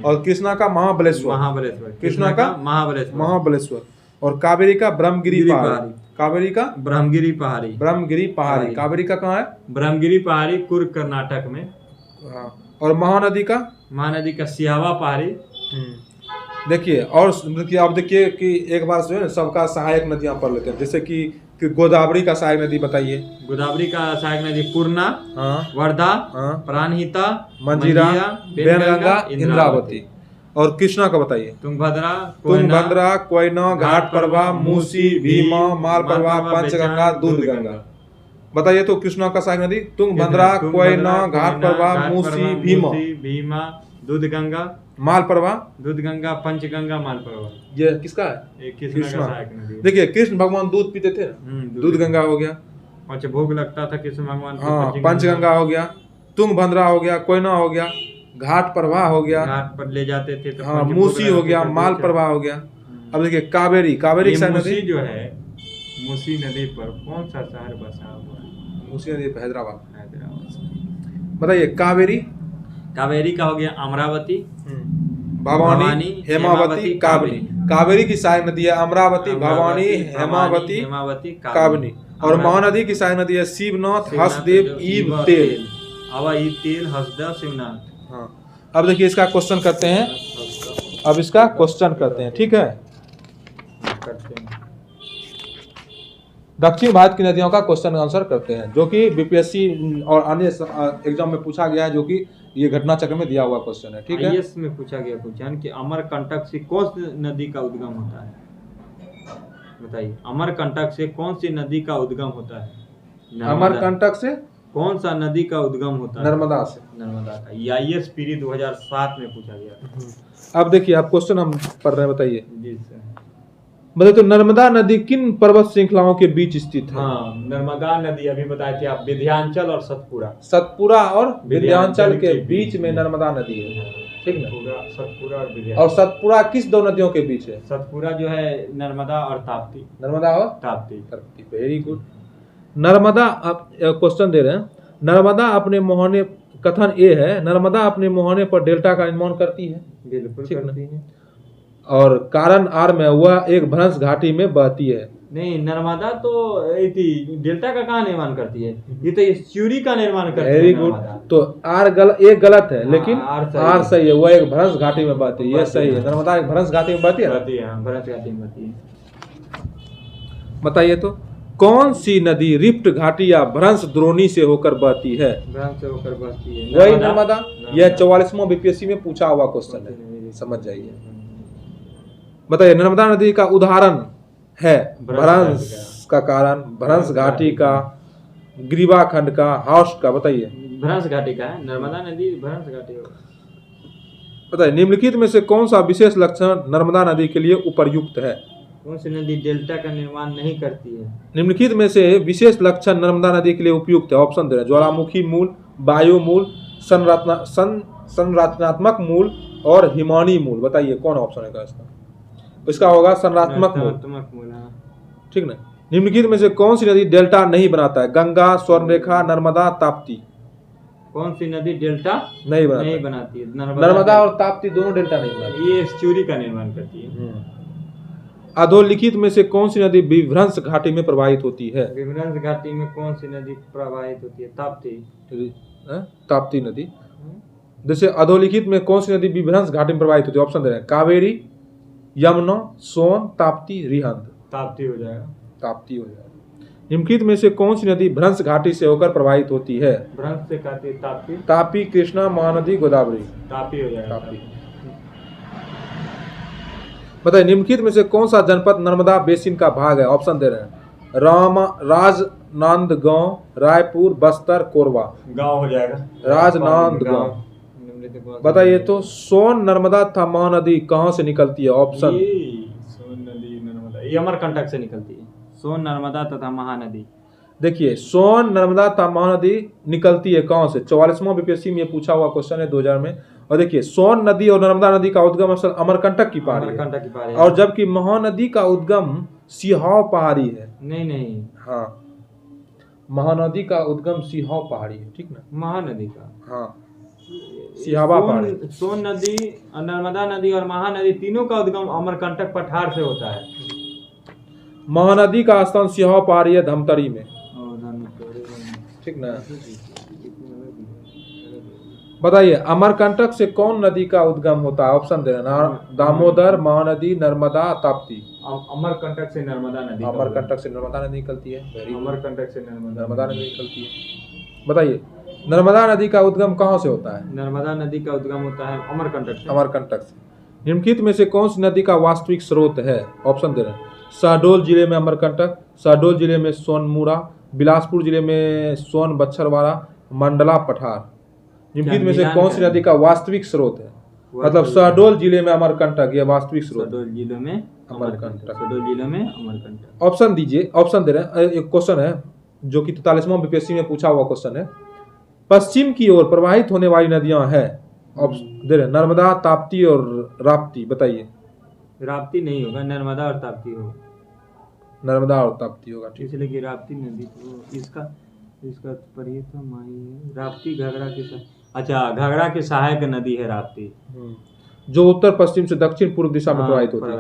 और कृष्णा का महाबलेश्वर। कृष्णा का महाबलेश्वर। और कावेरी का ब्रह्मगिरी पहाड़ी। कावेरी का ब्रह्मगिरी पहाड़ी। कावेरी का कहाँ है? ब्रह्मगिरी पहाड़ी, कुर्ग कर्नाटक में। हाँ। और महानदी का सिहावा पहाड़ी। देखिए, और देखिए आप देखिए कि एक बार जो है ना सबका सहायक नदियां पढ़ लेते हैं। जैसे कि गोदावरी का सहायक नदी बताइए। गोदावरी का सहायक नदी पूर्णा, हाँ, वर्धा, हाँ, प्राणहिता, मंजीरा, बेनगंगा, इंद्रावती। और कृष्णा का बताइए। तुंगभद्रा, कोयना, घाटप्रभा, मूसी, भीमा, मालप्रभा, पंचगंगा, दूधगंगा। बताइए तो कृष्णा का सहायक नदी। तुंगभद्रा, कोयना, घाटप्रभा, मूसी, भीमा, दूधगंगा, मालप्रभा, दूधगंगा, पंचगंगा, मालप्रभा। ये किसका है? कृष्णा। देखिए, कृष्ण भगवान दूध पीते थे, दूधगंगा हो गया। पंचभोग लगता था कृष्ण भगवान को। हाँ, पंचगंगा हो गया, तुंगभद्रा हो गया, कोयना हो गया, घाट प्रवाह हो गया, घाट पर ले जाते थे तो हाँ, मूसी हो गया, माल प्रवाह हो गया। अब देखिए कावेरी मूसी जो है, मूसी नदी पर कौन सा शहर बसा हुआ है? मूसी नदी पर हैदराबाद। बताइए कावेरी का हो गया अमरावती, भवानी, हेमावती, काबिनी। कावेरी की सहायक नदी है अमरावती, भवानी, हेमावती, काबिनी। और महानदी की सहायक नदी है शिवनाथ, हसदेव, ईव, तेल। हसदेव, शिवनाथ। हाँ। अब देखिए इसका क्वेश्चन करते हैं। ठीक है, दक्षिण भारत की नदियों का क्वेश्चन आंसर करते हैं, जो कि बीपीएससी और अन्य एग्जाम में पूछा गया है, जो कि ये घटना चक्र में दिया हुआ क्वेश्चन है। ठीक है, आईएएस में पूछा गया क्वेश्चन कि अमरकंटक से कौन सी नदी का उद्गम होता है? बताइए, अमरकंटक से कौन सी नदी का उद्गम होता है? अमरकंटक से कौन सा नदी का उद्गम होता है? नर्मदा से। नर्मदा का। ये आईएएस पीरी 2007 में पूछा गया। अब देखिए आप क्वेश्चन हम पढ़ रहे हैं, बताइए। जी सर। बताइए तो नर्मदा नदी किन पर्वत श्रृंखलाओं के बीच स्थित है? हाँ, नर्मदा नदी अभी बताए थे आप, विंध्याचल और सतपुरा और विंध्याचल के बीच में नर्मदा नदी है। ठीक ना? सतपुरा और विंध्याचल। और सतपुरा किस दो नदियों के बीच है? सतपुरा जो है नर्मदा और ताप्ती। नर्मदा और Tapti. Very good. Narmada, question दे रहे हैं। नर्मदा अपने मुहाने, कथन ए है, नर्मदा अपने मुहाने पर डेल्टा का निर्माण करती है। बिल्कुल करती है। और कारण आर में वह एक भ्रंश घाटी में बहती है। नहीं, नर्मदा तो डेल्टा का कहाँ निर्माण करती है? ये तो एस्चुरी का निर्माण करती है। Very good. तो आर गलत है, लेकिन आर सही है, वह एक भ्रंश घाटी में बहती है। ये सही है, नर्मदा एक भ्रंश घाटी में बहती है। बताइए तो कौन सी नदी रिफ्ट घाटी या भ्रंश द्रोणी से होकर बहती है? वही नर्मदा। यह 44वां बीपीएससी में पूछा हुआ क्वेश्चन है, समझ जाइए। बताइए, नर्मदा नदी का उदाहरण है भ्रंश उसका कारण, भ्रंश घाटी का, ग्रीवा खंड का, हाउस का, बताइए। भ्रंश घाटी का है, नर्मदा नदी भ्रंश घाटी होगा। बताइए निम्नलिखित में से कौन सा विशेष लक्षण नर्मदा नदी के लिए उपयुक्त है? कौन सी नदी डेल्टा का निर्माण नहीं करती है? निम्नलिखित में से विशेष लक्षण नर्मदा नदी के लिए उपयुक्त है, ऑप्शन दे रहे हैं। ज्वालामुखी मूल, वायु मूल, संरचनात्मक मूल और हिमानी मूल। बताइए कौन ऑप्शन है इसका? इसका होगा संरचनात्मक मूल, ठीक ना। निम्नलिखित में से कौन सी नदी डेल्टा नहीं बनाता है? गंगा, स्वर्णरेखा, नर्मदा, ताप्ती। कौन सी नदी डेल्टा नहीं बनाती है? नर्मदा और ताप्ती दोनों डेल्टा नहीं बनाती। ये एस्चुरी का निर्माण करती है। अधोलिखित में से कौन सी नदी विभ्रंश घाटी में प्रवाहित होती है? विभ्रंश घाटी में कौन सी नदी प्रवाहित होती है? ताप्ती। ताप्ती नदी। जैसे अधोलिखित में कौन सी नदी विभ्रंश घाटी में प्रवाहित होती है? ऑप्शन दे रहे हैं। कावेरी, यमुना, सोन, ताप्ती, रिहंद। ताप्ती हो जाएगा। ताप्ती हो जाएगा। निम्नलिखित में से कौन सी नदी भ्रंश घाटी से होकर प्रवाहित होती है? भ्रंश से कहती ताप्ती। तापी, कृष्णा, महानदी, गोदावरी। तापी हो जाएगा। तापी। बताइए निम्नलिखित में से कौन सा जनपद नर्मदा बेसिन का भाग है? ऑप्शन दे रहे हैं। राजनांदगांव, रायपुर, बस्तर, कोरबा। गांव हो जाएगा। राजनांदगांव। बताइए तो सोन, नर्मदा तथा महानदी कहाँ से निकलती है? ऑप्शन। सोन नदी नर्मदा ये अमरकंटक से निकलती है। सोन, नर्मदा तथा महानदी। देखिए सोन, नर्मदा तथा महानदी निकलती है कहाँ से? 44वां बीपीएससी में ये पूछा हुआ क्वेश्चन है 2000 में। और देखिए सोन नदी और नर्मदा नदी का उद्गम स्थल अमरकंटक की पहाड़ी है, और जबकि महानदी का उद्गम सिहाव पहाड़ी है। नहीं हाँ, महानदी का उद्गम सिहाव पहाड़ी है, ठीक ना। महानदी का, हाँ, सिहावा पहाड़ी। सोन नदी, नर्मदा नदी और महानदी तीनों का उद्गम अमरकंटक पठार से होता है। महानदी का स्थान सिहाव पहाड़ी है, धमतरी में, ठीक ना। बताइए अमरकंटक से कौन नदी का उद्गम होता है? ऑप्शन दे रहे हैं। दामोदर, महानदी, नर्मदा, ताप्ती। अमरकंटक से नर्मदा नदी। अमरकंटक से नर्मदा नदी निकलती है। अमरकंटक से नर्मदा नदी निकलती है। बताइए नर्मदा नदी का उद्गम कहाँ से होता है? नर्मदा नदी का उद्गम होता है अमरकंटक से। अमरकंटक से। निम्नलिखित में से कौन सी नदी का वास्तविक स्रोत है? ऑप्शन दे रहे हैं। शहडोल जिले में अमरकंटक, शहडोल जिले में सोनमुरा, बिलासपुर जिले में सोन बच्छरवाड़ा, मंडला पठार। निम्नलिखित में से कौन सी नदी का वास्तविक स्रोत है? मतलब शहडोल जिले में अमरकंटक, यह वास्तविक स्रोत। शहडोल जिले में अमरकंटक। शहडोल जिले में अमरकंटक। ऑप्शन दीजिए। ऑप्शन दे रहे हैं। एक क्वेश्चन है जो कि 43वां बीपीएससी में पूछा हुआ क्वेश्चन है। पश्चिम की ओर प्रवाहित होने वाली नदियां हैं, ऑप्शन दे रहे हैं। नर्मदा, ताप्ती और राप्ती। बताइए। राप्ती नहीं होगा, नर्मदा और ताप्ती होगा। नर्मदा और ताप्ती होगा, ठीक। इसलिए कि राप्ती नदी तो इसका पढ़िए तो माही है। राप्ती घाघरा के अच्छा, घाघरा की सहायक नदी है राप्ती, जो उत्तर पश्चिम से दक्षिण पूर्व दिशा में प्रवाहित होती है।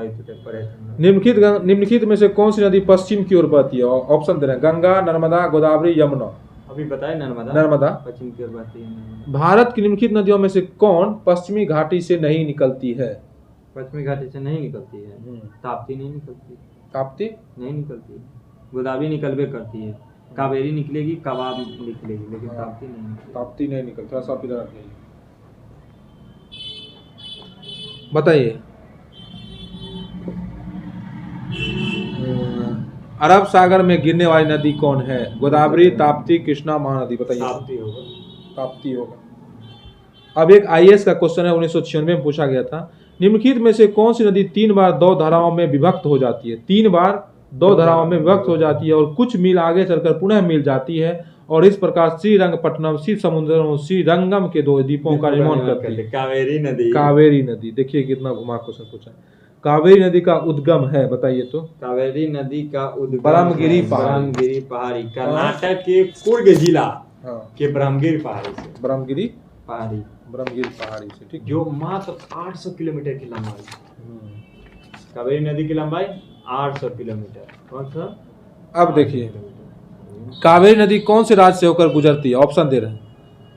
निम्नलिखित में से कौन सी नदी पश्चिम की ओर बहती है? ऑप्शन दे रहे हैं। गंगा, नर्मदा, गोदावरी, यमुना। अभी बताए नर्मदा पश्चिम की ओर बहती है। भारत की निम्नलिखित नदियों में से कौन पश्चिमी घाटी से नहीं निकलती है? पश्चिमी घाटी से नहीं निकलती है। ताप्ती नहीं निकलती। ताप्ती नहीं निकलती। गोदावरी निकलबे करती है। कावेरी निकलेगी, कबाब निकलेगी, लेकिन ताप्ती नहीं निकलती। ताप्ती नहीं निकलती। थोड़ा सा इधर रखिए। बताइए अरब सागर में गिरने वाली नदी कौन है? गोदावरी, ताप्ती, कृष्णा, महानदी। बताइए। ताप्ती होगा। ताप्ती होगा। अब एक आईएएस का क्वेश्चन है, 1996 में पूछा गया था। निम्नलिखित में से कौन सी नदी 3 बार 2 धाराओं में विभक्त हो जाती है? 3 बार 2 धाराओं में विभक्त हो जाती है और कुछ मील आगे चलकर पुनः मिल जाती है, और इस प्रकार श्रीरंगपट्टनम, श्रीसमुद्रम, श्रीरंगम के 2 द्वीपों का निर्माण करती है। कावेरी नदी। कावेरी नदी। देखिए कितना घुमा क्वेश्चन पूछा। कावेरी नदी का उद्गम है, बताइए तो। कावेरी नदी का उद्गम ब्रह्मगिरी पहाड़ी, कर्नाटक के कुर्ग जिला के ब्रह्मगिरी पहाड़ी से। ब्रह्मगिरी पहाड़ी से, ठीक। जो मात्र 800 किलोमीटर की लंबाई। कावेरी नदी की लंबाई 800 किलोमीटर। कौन सा? अब देखिए कावेरी नदी कौन से राज्य से होकर गुजरती है? ऑप्शन दे रहे हैं।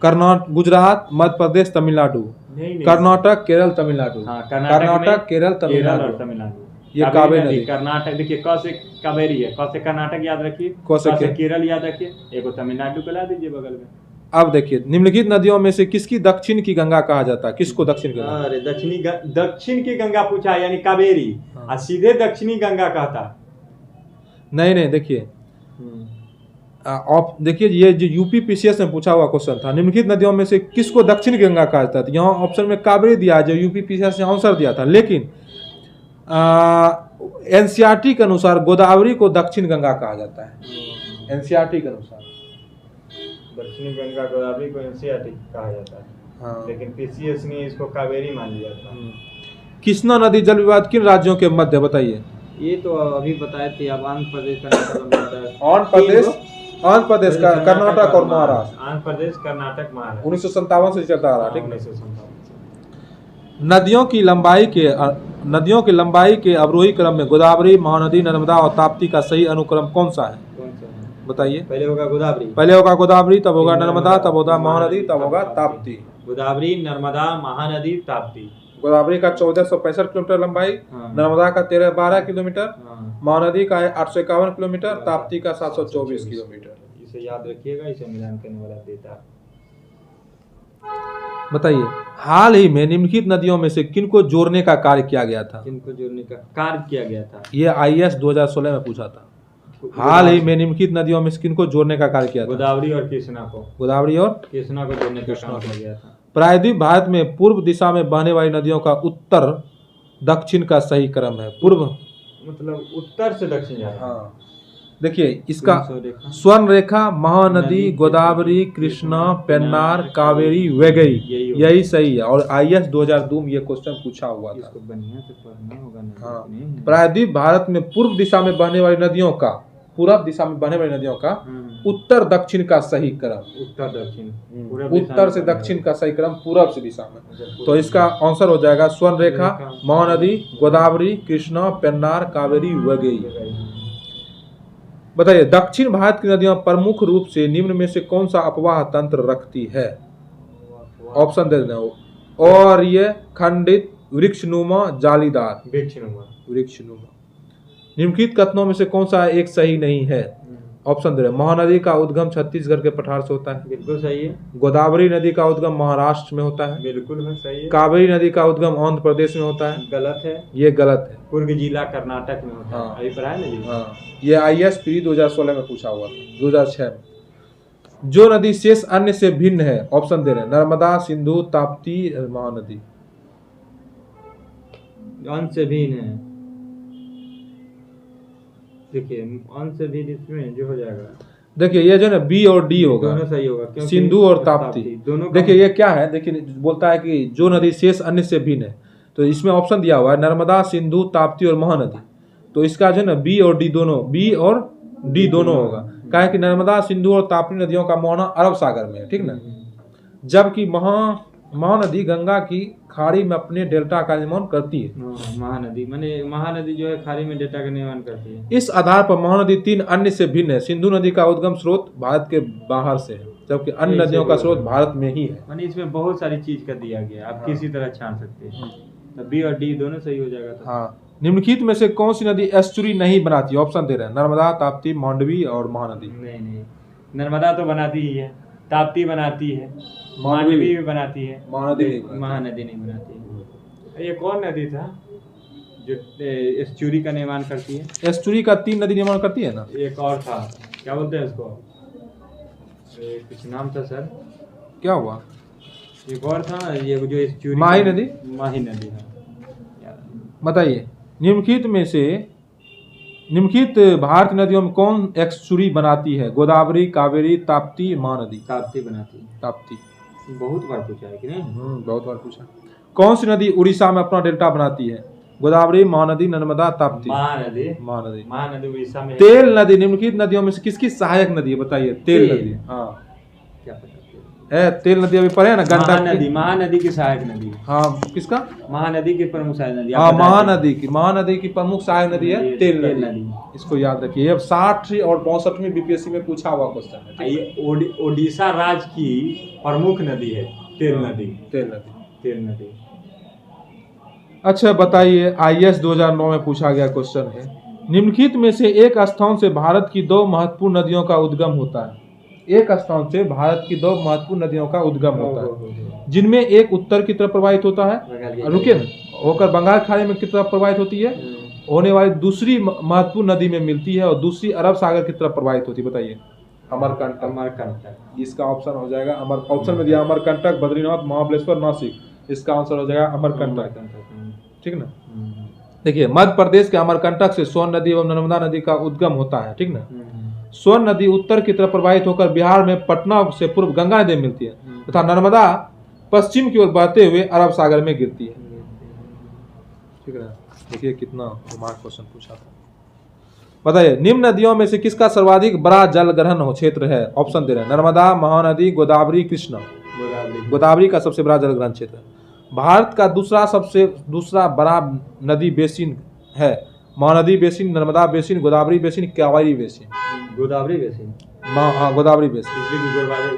कर्नाटक, गुजरात, मध्य प्रदेश, तमिलनाडु। कर्नाटक, केरल, तमिलनाडु। कर्नाटक, केरल, तमिलनाडु। ये कावेरी नदी। कर्नाटक देखिए, क से कावेरी है, क से कर्नाटक याद रखिए, क से केरल याद रखिए, एगो तमिलनाडु को ला दीजिए बगल में। अब देखिए निम्नलिखित नदियों में से किसकी दक्षिण की गंगा कहा जाता है? किसको दक्षिण गंगा? अरे दक्षिण की गंगा पूछा, यानी कावेरी। और सीधे दक्षिणी गंगा कहता। नहीं नहीं, देखिए हम्म, आप देखिए, ये जो यूपी पीसीएस में पूछा हुआ क्वेश्चन था, निम्नलिखित नदियों में से किसको दक्षिण गंगा कहा जाता है? तो यहाँ ऑप्शन में कावेरी दिया है, जो यूपी पीसीएस ने आंसर दिया था, लेकिन एनसीईआरटी के अनुसार गोदावरी को दक्षिण गंगा कहा जाता है, एनसीईआरटी के अनुसार। दक्षिणी गंगा गोदावरी को एनसीईआरटी कहा जाता है, हाँ। लेकिन पीसीएस ने इसको कावेरी मान लिया था। कृष्णा नदी जल विवाद किन राज्यों के मध्य, बताइए? ये तो अभी बताए थे, अब आंध्र प्रदेश कर्नाटक आंध्र प्रदेश का कर्नाटक और महाराष्ट्र, आंध्र प्रदेश कर्नाटक महाराष्ट्र 1957 से चलता आ रहा है, ठीक है। 1957 नदियों की लंबाई के अवरोही क्रम में गोदावरी, महानदी, नर्मदा और ताप्ती का सही अनुक्रम कौन सा है? कौन सा है? बताइए। पहले होगा गोदावरी, तब होगा नर्मदा, तब होगा महानदी, तब होगा ताप्ती। गोदावरी, नर्मदा, महानदी, ताप्ती। गोदावरी का 1465 किलोमीटर लंबाई, हाँ। नर्मदा का 1312 किलोमीटर, हाँ। महानदी का है 851 किलोमीटर, ताप्ती का 724 किलोमीटर। इसे याद रखिएगा, इसे मिलान करने वाला देता। बताइए, हाल ही में निम्नलिखित नदियों में से किनको जोड़ने का कार्य किया गया था? जिनको जोड़ने का कार्य किया गया था, ये आईएएस 2016 में पूछा था। हाल ही में निम्नलिखित नदियों में से किनको जोड़ने का कार्य किया था? गोदावरी और कृष्णा को, गोदावरी और कृष्णा को जोड़ने का काम किया गया था। प्रायद्वीप भारत में पूर्व दिशा में बहने वाली नदियों का उत्तर दक्षिण का सही क्रम है। पूर्व मतलब उत्तर से दक्षिण जा रहा है। हाँ, देखिए इसका रेखा, स्वर्ण रेखा, महानदी, गोदावरी, कृष्णा, पेन्नार, कावेरी, वैगई, यही सही है। और आईएएस 2002 में ये क्वेश्चन पूछा हुआ था। इसको बढ़िया से पढ़ना होगा ना। हाँ, प्रायद्वीप भारत में पूर्व दिशा में बहने वाली नदियों का, पूरब दिशा में बहने वाली नदियों का उत्तर दक्षिण का सही क्रम, उत्तर दक्षिण, उत्तर से दक्षिण का सही क्रम पूरब से दिशा में। तो इसका आंसर हो जाएगा स्वर्ण रेखा, महानदी, गोदावरी, कृष्णा, पेन्नार, कावेरी, वैगई। बताइए, दक्षिण भारत की नदियां प्रमुख रूप से निम्न में से कौन सा अपवाह तंत्र रखती है? ऑप्शन दे देना, और ये खंडित, वृक्षनुमा, जालीदार। वृक्षनुमा। निम्नलिखित कथनों में से कौन सा एक सही नहीं है? ऑप्शन दे रहे, महानदी का उद्गम छत्तीसगढ़ के पठार से होता है। बिल्कुल सही है। गोदावरी नदी का उद्गम महाराष्ट्र में होता है। बिल्कुल सही है। कावेरी नदी का उद्गम आंध्र प्रदेश में होता है। गलत है, ये गलत है। कुर्ग जिला कर्नाटक में होता है। अभी पढ़ा है ना जी? हाँ, ये आईएएस प्री 2016 में पूछा हुआ था, 2006 में। जो नदी शेष अन्य से भिन्न है, ऑप्शन दे रहे, नर्मदा, सिंधु, ताप्ती, महानदी। अंश से भिन्न है, देखिए अंश से भिन्न इसमें जो हो जाएगा, देखिए ये जो ना बी और डी होगा, दोनों सही होगा, सिंधु और ताप्ती दोनों। देखिए ये क्या है, देखिए बोलता है कि जो नदी शेष अन्य से भिन्न है, तो इसमें ऑप्शन दिया हुआ है नर्मदा, सिंधु, ताप्ती और महानदी। तो इसका जो है ना बी और डी दोनों, बी और डी दोनों होगा। क्या है कि नर्मदा, सिंधु और ताप्ती नदियों का मोहना अरब सागर में है, ठीक ना। जबकि महानदी गंगा की खाड़ी में अपने डेल्टा का निर्माण करती है। महानदी जो है खाड़ी में डेल्टा का निर्माण करती है। इस आधार पर महानदी 3 अन्य से भिन्न है। सिंधु नदी का उद्गम स्रोत भारत के बाहर से है, जबकि अन्य नदियों का स्रोत भारत में ही है। इसमें बहुत सारी चीज का दिया गया, आप किसी तरह छान सकते हैं, तो बी और डी दोनों सही हो जाएगा। हाँ, निम्नलिखित में से कौन सी नदी एस्चुरी नहीं बनाती? ऑप्शन दे रहे हैं, नर्मदा, ताप्ती, मांडवी और महानदी। नहीं, नर्मदा तो बनाती ही है, ताप्ती बनाती है, मांडवी भी बनाती है, महानदी नहीं बनाती है। ये कौन नदी था जो एस्चुरी का निर्माण करती है? एस्चुरी का 3 नदी निर्माण करती है ना। एक और था, क्या बोलते हैं उसको, कुछ नाम था सर, क्या हुआ? एक और था ना, ये जो एस्चुरी, माही नदी। माही नदी है। बताइए, निम्नलिखित भारत की नदियों में कौन एस्चुरी बनाती है? गोदावरी, कावेरी, ताप्ती, महानदी। ताप्ती बनाती है। ताप्ती बहुत बार पूछा है कि नहीं? बहुत बार पूछा। कौन सी नदी उड़ीसा में अपना डेल्टा बनाती है? गोदावरी, महानदी, नर्मदा, ताप्ती। महानदी उड़ीसा में। तेल नदी निम्नलिखित नदियों में से किसकी सहायक नदी है? बताइए। तेल नदी। हाँ, क्या पता है तेल नदी, अभी पढ़े ना, गंडक। महानदी की सहायक नदी। हाँ, किसका? महानदी की प्रमुख सहायक नदी। हाँ, महानदी की प्रमुख सहायक नदी है तेल नदी। इसको याद रखिए। अब 60 और 62वीं बीपीएससी में पूछा हुआ क्वेश्चन है। ये ओडिशा राज्य की प्रमुख नदी है तेल नदी। अच्छा बताइए, आईएएस 2009 में पूछा गया क्वेश्चन है, निम्नलिखित में से एक स्थान से भारत की 2 महत्वपूर्ण नदियों का उद्गम होता है। एक स्थान से भारत की 2 महत्वपूर्ण नदियों का उद्गम होता है, जिनमें एक उत्तर की तरफ प्रवाहित होता है, रुकिए ना, होकर बंगाल खाड़ी में की तरफ प्रवाहित होती है, होने वाली दूसरी महत्वपूर्ण नदी में मिलती है और दूसरी अरब सागर की तरफ प्रवाहित होती है? बताइए। अमरकंटक। अमरकंटक। इसका ऑप्शन हो जाएगा ऑप्शन में दिया अमरकंटक, बद्रीनाथ, महाबलेश्वर, नासिक। इसका आंसर हो जाएगा अमरकंटक। ठीक ना। देखिए, मध्य प्रदेश के अमरकंटक से सोन नदी एवं नर्मदा नदी का उद्गम होता है। ठीक ना। सोन नदी उत्तर की तरफ प्रवाहित होकर बिहार में पटना से पूर्व गंगा नदी मिलती है तथा नर्मदा पश्चिम की ओर बहते हुए अरब सागर में गिरती है। ठीक है। देखिए कितना दिमाग क्वेश्चन पूछा था। बताइए, निम्न नदियों में से किसका सर्वाधिक बड़ा जल ग्रहण हो क्षेत्र है? ऑप्शन दे रहे हैं, नर्मदा, महानदी, गोदावरी, कृष्णा। गोदावरी का सबसे बड़ा जल ग्रहण क्षेत्र है। भारत का दूसरा बड़ा नदी बेसिन है? Mahanadi basin, Narmada basin, Godavari basin, Kaveri basin. Godavari basin. हाँ, गोदावरी बेसिन।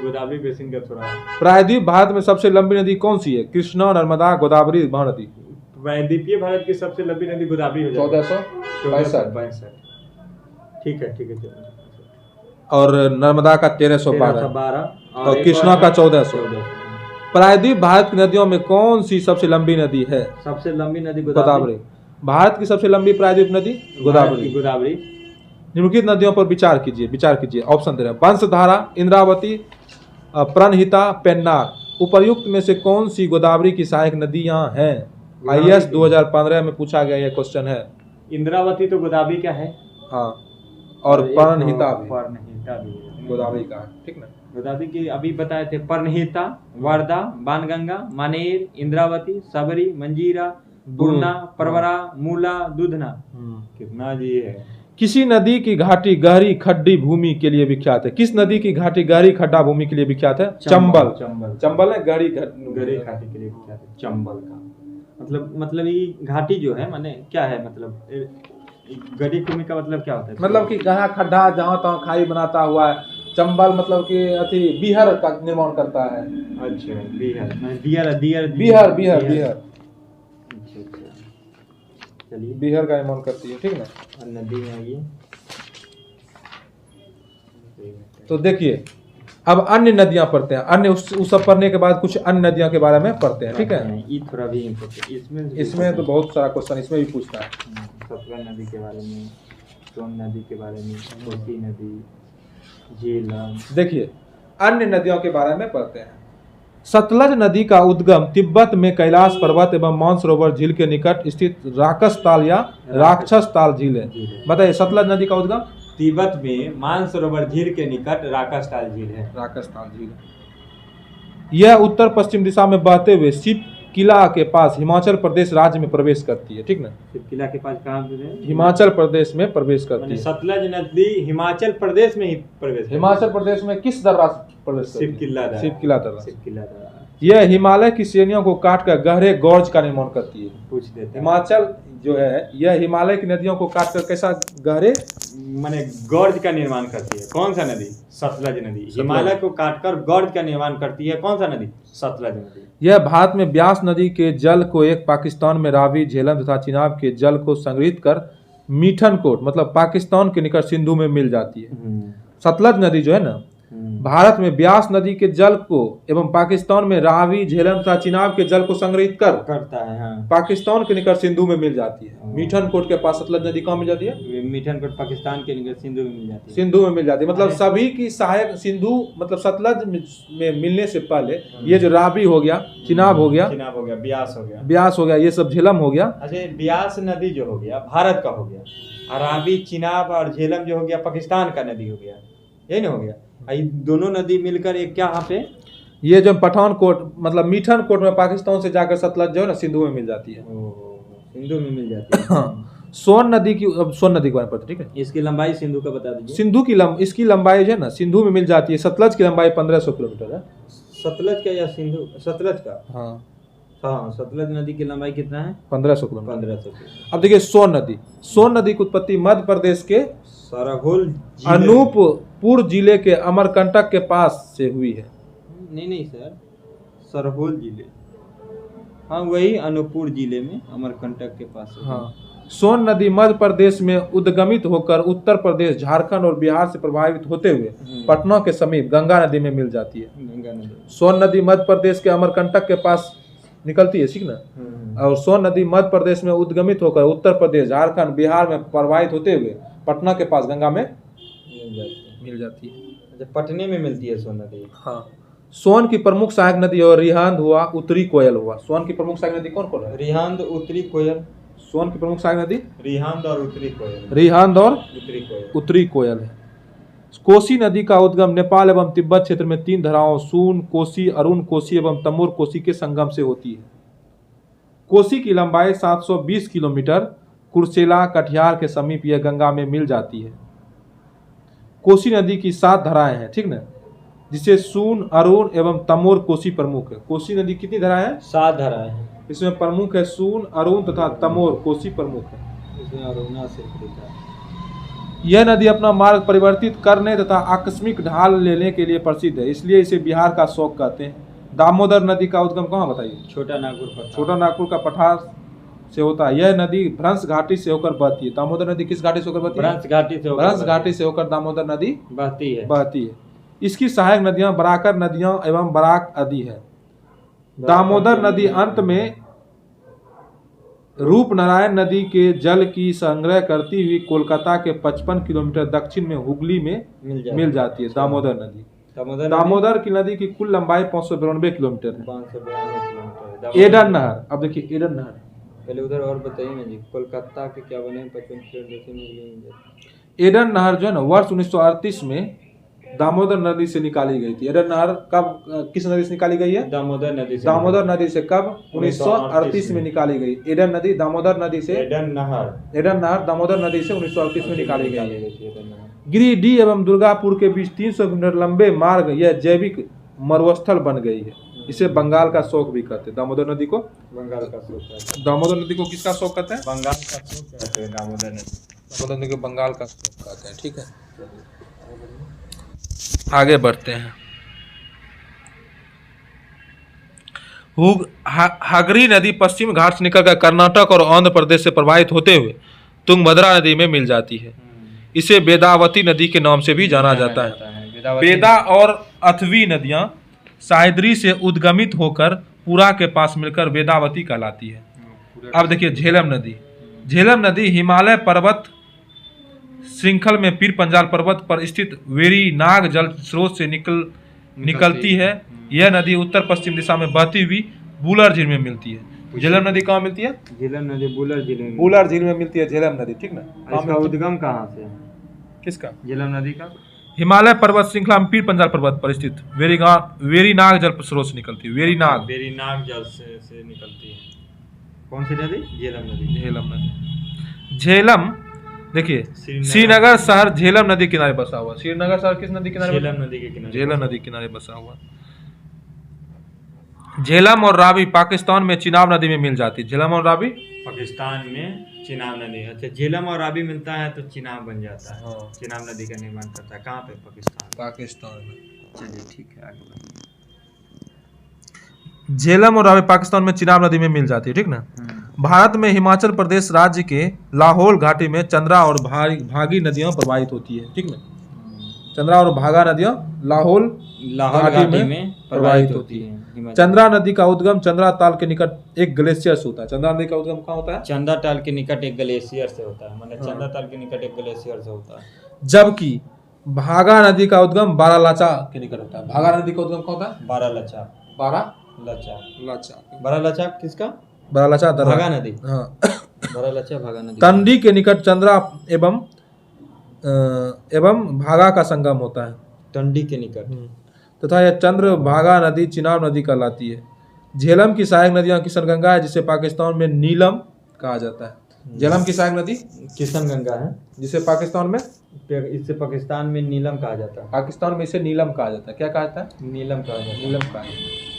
गोदावरी बेसिन का थोड़ा। प्रायद्वीप भारत में सबसे लंबी नदी कौन सी है? कृष्णा, नर्मदा, गोदावरी, महानदी। प्रायद्वीपीय भारत की सबसे लंबी नदी गोदावरी हो जाएगी। 1462। ठीक है चलो। और नर्मदा का 1312 और कृष्णा का 1400। प्रायद्वीप भारत की नदियों में कौन सी सबसे लंबी नदी है? सबसे लंबी नदी गोदावरी। भारत की सबसे लंबी प्रायद्वीप नदी गोदावरी। निम्नलिखित नदियों पर विचार कीजिए। ऑप्शन दे रहे हैं, वंशधारा, इंद्रावती, प्रणहिता, पेन्नार। उपर्युक्त में से कौन सी गोदावरी की सहायक नदियां हैं? IAS 2015 में पूछा गया यह क्वेश्चन है। इंद्रावती तो गोदावरी का है। हाँ, और प्रणहिता भी भी गोदावरी का है। ठीक ना। गोदावरी की अभी बताए थे, प्रणहिता, वारदा, बाणगंगा, मानेर, इंद्रावती, सबरी, मंजीरा, पूर्णा, परवरा, मूला, दूधना। कितना जी है। किसी नदी की घाटी गहरी खड्डी भूमि के लिए विख्यात है? किस नदी की घाटी गहरी खड्डा भूमि के लिए विख्यात है? चंबल है गहरी घाटी के लिए विख्यात है। चंबल का मतलब ये घाटी जो है माने क्या है, मतलब गहरी भूमि का मतलब क्या होता है? मतलब कि गहरा खड्डा जहाँ तहाँ खाई बनाता हुआ है। चंबल मतलब कि अति बिहार का निर्माण करता है। अच्छा, बिहार। चलिए, बिहार का निर्माण करती है। ठीक ना। नदी में आइए। तो देखिए, अब अन्य नदियां पढ़ते हैं। अन्य उस सब पढ़ने के बाद कुछ अन्य नदियों के बारे में पढ़ते हैं। ठीक है। ये थोड़ा भी इसमें तो बहुत सारा क्वेश्चन इसमें भी पूछता है। सतलज नदी के बारे में, सोन नदी के बारे में, कोसी नदी, झीलम। देखिए, अन्य नदियों के बारे में पढ़ते हैं। सतलज नदी का उद्गम तिब्बत में कैलाश पर्वत एवं मानसरोवर झील के निकट स्थित राकस ताल या राक्षस ताल झील है। बताइए, सतलज नदी का उद्गम तिब्बत में मानसरोवर झील के निकट राकस ताल झील है। राकस ताल झील। यह उत्तर पश्चिम दिशा में बहते हुए शिव किला के पास हिमाचल प्रदेश राज्य में प्रवेश करती है। ठीक ना। शिव किला के पास कहाँ पे है? हिमाचल प्रदेश में प्रवेश करती है। सतलज नदी हिमाचल प्रदेश में ही प्रवेश। हिमाचल प्रदेश में किस दर्रा प्रवेश? शिव किला दर्रा। यह हिमालय की श्रेणियों को काटकर गहरे गॉर्ज का निर्माण करती है। पूछ देते। हिमाचल जो है यह हिमालय की नदियों को काटकर कैसा गहरे माने गॉर्ज का निर्माण करती है। कौन सा नदी? सतलज नदी। हिमालय को काटकर गॉर्ज का निर्माण करती है। कौन सा नदी? सतलज नदी। यह भारत में ब्यास नदी के जल को एक पाकिस्तान में रावी, झेलम तथा चिनाब के जल को संग्रहित कर मीठनकोट मतलब पाकिस्तान के निकट सिंधु में मिल जाती है। सतलज नदी जो है ना, भारत में ब्यास नदी के जल को एवं पाकिस्तान में रावी, झेलम तथा चिनाब के जल को संग्रहित करता है। हाँ। पाकिस्तान के निकट सिंधु में मिल जाती है। मीठनकोट के पास सतलज नदी कहाँ मिल जाती है? मीठनकोट पाकिस्तान के निकट सिंधु में मिल जाती है। सिंधु में मिल जाती है। मतलब सभी की सहायक सिंधु मतलब सतलज में मिलने से पहले ये जो रावी हो गया, चिनाब हो गया, ब्यास हो गया, ये सब झेलम हो गया। अच्छा, ब्यास नदी जो हो गया भारत का हो गया, रावी, चिनाब और झेलम जो हो गया पाकिस्तान का नदी हो गया। यही ना हो गया। ये दोनों नदी मिलकर एक क्या यहाँ पे ये जो पठानकोट मतलब मीठनकोट में पाकिस्तान से जाकर सतलज जो है ना सिंधु में मिल जाती है। सिंधु में मिल जाती है। हाँ। सोन नदी की बारे में पता। ठीक है। इसकी लंबाई सिंधु का बता दीजिए। सिंधु की इसकी लंबाई जो है ना सिंधु में मिल जाती है। सतलज की लंबाई 1500 किलोमीटर है। सतलज का या सिंधु? सतलज का। हाँ, सतलज नदी की लंबाई कितना है? 1500 किलोमीटर। 1500। अब देखिए, सोन नदी की उत्पत्ति मध्य प्रदेश के सरहुल अनूपपुर जिले के अमरकंटक के पास से हुई है। नहीं सर, सरहुल जिले। हाँ, वही अनूपपुर जिले में अमरकंटक के पास। हाँ। सोन नदी मध्य प्रदेश में उद्गमित होकर उत्तर प्रदेश, झारखंड और बिहार से प्रभावित होते हुए पटना के समीप गंगा नदी में मिल जाती है। गंगा नदी। सोन नदी मध्य प्रदेश के अमरकंटक के पास निकलती है, ठीक ना। और सोन नदी मध्य प्रदेश में उद्गमित होकर उत्तर प्रदेश, झारखंड, बिहार में प्रवाहित होते हुए पटना के पास गंगा में मिल जाती है। अच्छा, पटने में मिलती है सोन नदी। हाँ। सोन की प्रमुख सहायक नदी और रिहांद हुआ, उत्तरी कोयल हुआ। सोन की प्रमुख सहायक नदी कौन कौन है? रिहांद, उत्तरी कोयल। सोन की प्रमुख सहायक नदी रिहांद और उत्तरी कोयल। रिहांद और उत्तरी कोयल। उत्तरी कोयल है। कोसी नदी का उद्गम नेपाल एवं तिब्बत क्षेत्र में 3 धाराओं सून कोसी, अरुण कोसी एवं तमोर कोसी के संगम से होती है। कोसी की लंबाई 720 किलोमीटर, कुर्सेला कटिहार के समीप यह गंगा में मिल जाती है। कोसी नदी की 7 धाराएं हैं, ठीक ना, जिसे सून, अरुण एवं तमोर कोसी प्रमुख है। कोसी नदी कितनी धाराएं हैं? 7 धाराएं हैं। इसमें प्रमुख है सून, अरुण तथा तमोर कोसी प्रमुख है। इसमें अरुणा से लिखा है। यह नदी अपना मार्ग परिवर्तित करने तथा आकस्मिक ढाल लेने के लिए प्रसिद्ध है, इसलिए इसे बिहार का शोक कहते हैं। दामोदर नदी का उद्गम कहाँ बताइए? छोटा नागपुर पठार। छोटा नागपुर का पठार से होता है। यह नदी भ्रंश घाटी से होकर बहती है। दामोदर नदी किस घाटी से होकर बहती है? भ्रंश घाटी से भ्रंश घाटी से होकर दामोदर नदी बहती है। इसकी सहायक नदियां बराकर नदियां एवं बराक आदि है। दामोदर नदी अंत में रूपनारायण नदी के जल की संग्रह करती हुई कोलकाता के 55 किलोमीटर दक्षिण में हुगली में मिल जाती है। दामोदर नदी दामोदर की नदी की कुल लंबाई 592 किलोमीटर है। 592 किलोमीटर। एडन नहर, अब देखिए एडन नहर, पहले उधर और बताइए ना जी, कोलकाता के क्या बने 55 किलोमीटर। एडन नहर जो है ना वर्ष 1938 में दामोदर नदी से निकाली गई थी। एडन नहर कब किस नदी से निकाली गई है? दामोदर नदी से। दामोदर नदी से कब? 1938 में निकाली गई। एडन नदी दामोदर नदी से, एडन नहर दामोदर नदी से 1938 में निकाली गई है। गिरिडीह एवं दुर्गापुर के बीच 300 किलोमीटर लंबे मार्ग यह जैविक मरुस्थल बन गई है। इसे बंगाल का शोक भी कहते हैं। दामोदर नदी को बंगाल का शोक कहते हैं। दामोदर नदी को किसका शोक कहते हैं? बंगाल का शोक कहते हैं दामोदर नदी। दामोदर नदी को बंगाल का शोक कहते हैं, ठीक है। आगे बढ़ते हैं। हागरी नदी पश्चिम घाट से निकलकर कर्नाटक और आंध्र प्रदेश से प्रवाहित होते हुए तुंगभद्रा नदी में मिल जाती है। इसे वेदावती नदी के नाम से भी जाना जाता है। वेदा और अथवी नदियां सायद्री से उद्गमित होकर पुरा के पास मिलकर वेदावती कहलाती है। अब देखिए झेलम नदी। झेलम नदी हिमालय पर्वत श्रृंखल में पीर पंजाल पर्वत पर स्थित वेरीनाग जल स्रोत से निकलती है। यह नदी उत्तर पश्चिम दिशा में बहती हुई बुलर झील में मिलती है। झेलम नदी कहाँ मिलती है? झेलम नदी बुलर झील में। बुलर झील में मिलती है झेलम नदी, ठीक ना। इसका उद्गम कहाँ से है? किसका? झेलम नदी का हिमालय पर्वत श्रृंखला में पीर पंजाल पर्वत पर स्थित वेरीनाग जल स्रोत से निकलती है। वेरीनाग जल से निकलती है। कौन सी नदी? झेलम नदी। झेलम नदी। झेलम देखिए श्रीनगर शहर झेलम नदी किनारे बसा हुआ। श्रीनगर शहर किस नदी किनारे? झेलम नदी के किनारे। झेलम नदी किनारे बसा हुआ। झेलम और रावी पाकिस्तान में चिनाब नदी में मिल जाती है। झेलम और रावी पाकिस्तान में चिनाब नदी। अच्छा, झेलम और रावी मिलता है तो चिनाब बन जाता है। हाँ। चिनाब नदी का निर्माण करता है कहाँ पे? पाकिस्तान में। चलिए ठीक है, आगे बढ़िए। झेलम और रावी पाकिस्तान में चिनाब नदी में मिल जाती है, ठीक ना। भारत में हिमाचल प्रदेश राज्य के लाहौल घाटी में चंद्रा और भागी नदियां प्रवाहित होती है, ठीक ना। चंद्रा और भागा नदियां लाहौल घाटी में प्रवाहित होती है। चंद्रा नदी का उद्गम चंद्रा ताल के निकट एक ग्लेशियर से होता है। चंद्रा नदी का उद्गम कहाँ होता है? चंद्रा ताल के निकट एक ग्लेशियर से होता है। मतलब चंद्रा ताल के निकट एक ग्लेशियर से होता है। जबकि भागा नदी का उद्गम बारालाचा के निकट होता है। भागा नदी का उद्गम कहाँ होता है? बारालाचा। बारालाचा किसका? बारालाचा भागा नदी। हाँ। बारालाचा भागा नदी। तंडी के निकट चंद्रा एवं भागा का संगम होता है। तंडी के निकट तथा यह चंद्र भागा नदी चिनाब नदी कहलाती है। झेलम की सहायक नदियां किशनगंगा है, जिसे पाकिस्तान में नीलम कहा जाता है। झेलम की सहायक नदी किशनगंगा है, जिसे पाकिस्तान में पाकिस्तान में नीलम कहा जाता है। पाकिस्तान में इसे नीलम कहा जाता है। क्या कहा जाता है? नीलम कहा जाता है। नीलम कहा जाता है।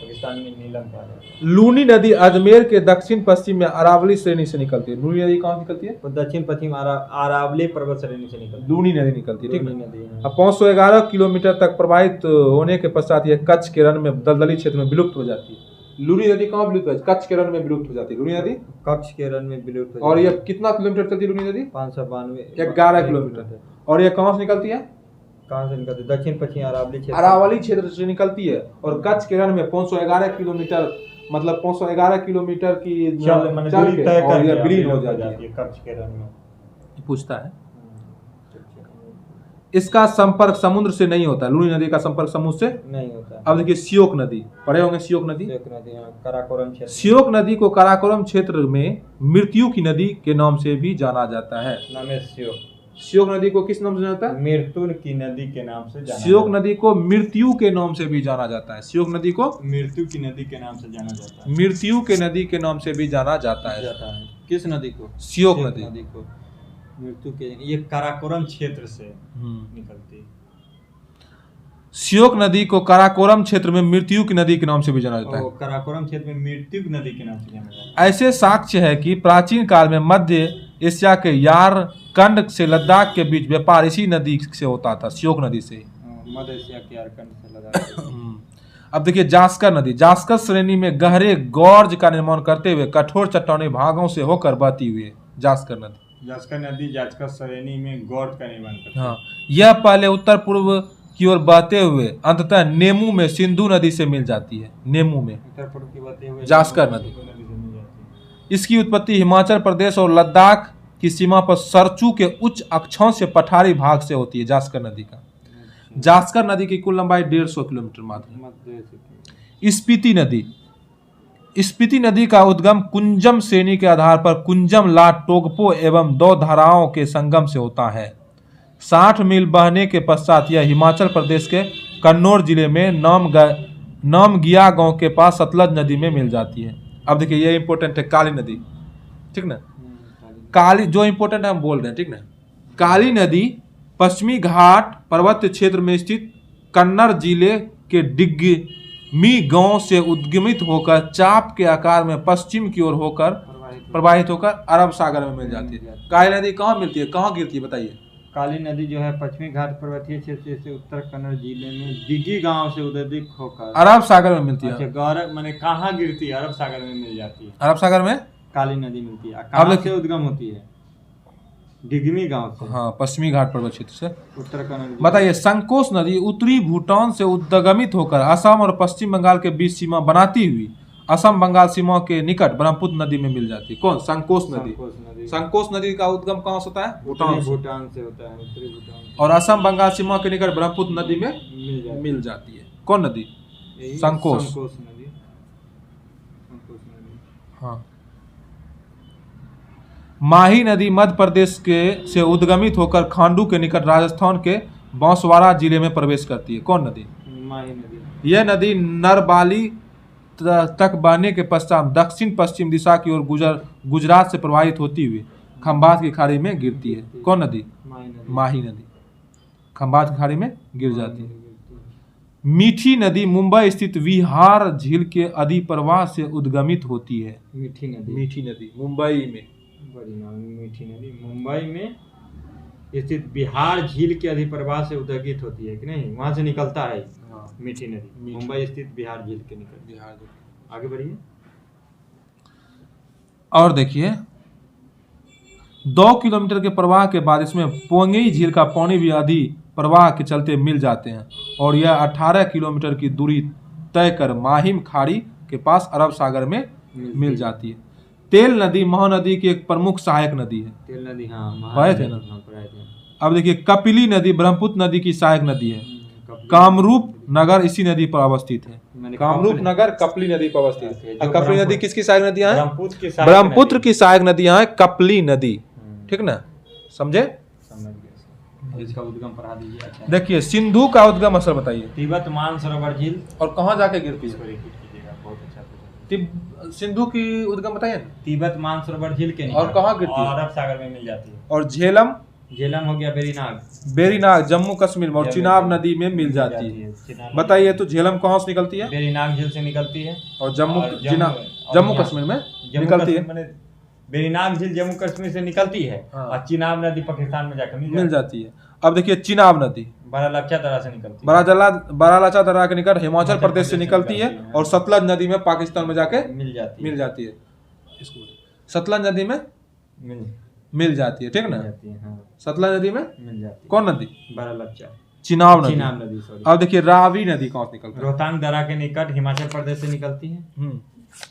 पाकिस्तान में नीलम कहा जाता है। लूनी नदी अजमेर के दक्षिण पश्चिम में अरावली श्रेणी से निकलती है। लूनी नदी कहाँ निकलती है? दक्षिण पश्चिम अरावली पर्वत श्रेणी से निकलती है। लूनी नदी निकलती है, ठीक है। अब 511 किलोमीटर तक प्रवाहित होने के पश्चात यह कच्छ के रण में दलदली क्षेत्र में विलुप्त हो जाती है। लूनी नदी कहाँ विलुप्त है? कच्छ के रण में विलुप्त हो जाती है लूनी नदी। कच्छ के रण में विलुप्त हो। और यह कितना किलोमीटर चलती है लूनी नदी? 592 11 किलोमीटर। और यह कहाँ से निकलती है? कहाँ से निकलती है? दक्षिण पश्चिम अरावली क्षेत्र। अरावली क्षेत्र से निकलती है और कच्छ के रण में 511 किलोमीटर, मतलब 511 किलोमीटर की चल मैंने चल दूरी के तय और कर ये दिया, विलीन हो विलीन जाती है। कच्छ के रण में। पूछता है इसका संपर्क समुद्र से नहीं होता, लूनी नदी का संपर्क समुद्र से नहीं होता। अब देखिए श्योक नदी पढ़े होंगे, श्योक नदी। श्योक नदी, हाँ, काराकोरम क्षेत्र। श्योक नदी को काराकोरम क्षेत्र में मृत्यु की नदी के नाम से भी जाना जाता है। नाम है श्योक। श्योक नदी को किस नाम से जाना जाता है? मृत्यु की नदी के नाम से जाना श्योक नदी को मृत्यु के नाम से भी जाना जाता है। श्योक नदी को मृत्यु की नदी के नाम से जाना जाता है। मृत्यु के नदी के नाम से भी जाना जाता है। किस नदी को? श्योक नदी को मृत्यु के, ये काराकोरम क्षेत्र से निकलती है। श्योक नदी को काराकोरम क्षेत्र में मृत्यु की नदी के नाम से भी जाना जाता है। काराकोरम क्षेत्र में मृत्यु की नदी के नाम से जाना जाता है। ऐसे साक्ष्य है कि प्राचीन काल में मध्य एशिया के यारकंड से लद्दाख के बीच व्यापार इसी नदी से होता था, श्योक नदी से। मध्य एशिया के यारकंड से लद्दाख। अब देखिए जास्कर नदी, जास्कर श्रेणी में गहरे गॉर्ज का निर्माण करते हुए कठोर चट्टानी भागों से होकर बहती हुई है जास्कर नदी। जास्कर नदी जास्कर श्रेणी में गॉर्ज का निर्माण करती है। हाँ, यह पहले उत्तर पूर्व की ओर बहते हुए अंततः नेमू में सिंधु नदी से मिल जाती है। नेमू में उत्तर पूर्व की बहते हुए जास्कर नदी। से मिल जाती है। इसकी उत्पत्ति हिमाचल प्रदेश और लद्दाख की सीमा पर सरचू के उच्च अक्षांश से पठारी भाग से होती है जास्कर नदी का। जास्कर नदी की कुल लंबाई 150 किलोमीटर मात्र है। स्पीति नदी, स्पीति नदी का उद्गम कुंजम श्रेणी के आधार पर कुंजम, ला, टोगपो एवं दो धाराओं के संगम से होता है। 60 मील बहने के पश्चात यह हिमाचल प्रदेश के कन्नौज जिले में नामगिया गांव के पास सतलज नदी में मिल जाती है। अब देखिए ये इंपॉर्टेंट है, काली नदी, ठीक ना। काली जो इंपॉर्टेंट है हम बोल रहे हैं, ठीक ना। काली नदी पश्चिमी घाट पर्वत क्षेत्र में स्थित कन्नड़ जिले के डिग्मी गांव से उद्गमित होकर चाप के आकार में पश्चिम की ओर होकर प्रवाहित होकर अरब सागर में मिल जाती है। काली नदी कहाँ मिलती है, कहाँ गिरती है बताइए? काली नदी जो है पश्चिमी घाट पर्वतीय क्षेत्र से उत्तर कन्नड़ जिले में डिग्गी गांव से उदय होकर अरब सागर में मिलती है। अच्छा, गौरव मैंने कहाँ गिरती है? अरब सागर में मिल जाती है। अरब सागर में काली नदी मिलती है। कहाँ से उद्गम होती है? डिग्मी गांव से। हाँ, पश्चिमी घाट पर्वत क्षेत्र से उत्तर कन्नड़। बताइए संकोश नदी उत्तरी भूटान से उद्गमित होकर असम और पश्चिम बंगाल के बीच सीमा बनाती हुई असम बंगाल सीमा के निकट ब्रह्मपुत्र नदी में मिल जाती है। कौन? संकोश नदी। संकोश नदी का उद्गम कहाँ से होता है? भूटान से होता है, उत्तरी भूटान। और असम बंगाल सीमा के निकट ब्रह्मपुत्र नदी में मिल जाती है। कौन नदी? संकोश नदी। हाँ। माही नदी मध्य प्रदेश से उद्गमित होकर खांडू के निकट राजस्थान के बांसवाड़ा जिले में प्रवेश करती है। कौन नदी? माही नदी। यह नदी नरबाली तक बहने के पश्चात दक्षिण पश्चिम दिशा की ओर गुजरात से प्रवाहित होती हुई खंभात की खाड़ी में गिरती है। कौन नदी? माही नदी खंभात की खाड़ी में गिर जाती है। मीठी नदी मुंबई स्थित विहार झील के अधिप्रवाह से उद्गमित होती है। मीठी नदी मुंबई में, बड़ी नाम मीठी नदी मुंबई में स्थित बिहार झील के अधिप्रवाह से उद्गमित होती है कि नहीं? वहां से निकलता है। हाँ, मीठी नदी मुंबई स्थित बिहार झील के निकल। आगे बढ़िए और देखिए 2 किलोमीटर के प्रवाह के बाद इसमें पोंगई झील का पानी भी अधिप्रवाह के चलते मिल जाते हैं और यह 18 किलोमीटर की दूरी तय कर माहिम खाड़ी के पास अरब सागर में मिल जाती है। तेल नदी महानदी की एक प्रमुख सहायक नदी है। तेल नदी, हाँ, पढ़े थे ना। अब देखिए कपिली नदी ब्रह्मपुत्र नदी की सहायक नदी है। कामरूप नगर इसी नदी पर अवस्थित है। कामरूप नगर कपिली नदी पर अवस्थित है। कपिली नदी किसकी सहायक नदियां हैं? ब्रह्मपुत्र की सहायक नदियां हैं कपिली नदी, ठीक ना, समझे? इसका उद्गम पढ़ा दीजिए। अच्छा, देखिए सिंधु का उद्गम स्थल बताइए। तिब्बत मानसरोवर झील। और कहाँ जाके गिरती है? बहुत अच्छा। सिंधु की उद्गम बताइए। तिब्बत मानसरोवर झील के और कहाँ गिरती है? अरब सागर में मिल जाती है। और झेलम हो गया बेरीनाग जम्मू कश्मीर में और चिनाब नदी में मिल जाती है। बताइए तो झेलम कहाँ से निकलती है? बेरीनाग झील से निकलती है। और जम्मू कश्मीर में निकलती है। बेरीनाग झील जम्मू कश्मीर से निकलती है। और चिनाब नदी पाकिस्तान में जाकर मिल जाती है। अब देखिए चिनाब नदी बरालाचा दर्रा से निकलती है। बरालाचा दर्रा के निकट हिमाचल प्रदेश से निकलती है और सतलज नदी में पाकिस्तान में जाके मिल जाती है। सतलज नदी में मिल जाती है, ठीक ना। सतलज नदी में मिल जाती है। कौन नदी? चिनाब नदी। चिनाब नदी, सॉरी। अब देखिए रावी नदी कहाँ से निकलती है? रोहतांग दर्रा के निकट हिमाचल प्रदेश से निकलती है।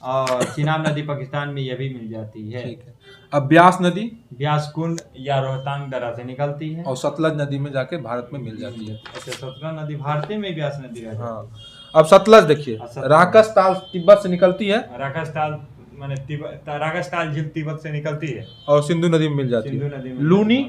और चिनाब नदी पाकिस्तान में यह भी मिल जाती है। ठीक है। अब ब्यास नदी ब्यास कुंड या रोहतांग दर्रा से निकलती है। और सतलज नदी में जाके भारत में मिल जाती है। अच्छा, सतलज नदी भारतीय में ब्यास नदी रहती है। हाँ। अब सतलज देखिए, सतलज। राकस तिब्बत से निकलती है राकसताल माने राकसताल झील तिब्बत से निकलती है और सिंधु नदी में मिल जाती सिंधु है। नदी में। लूनी,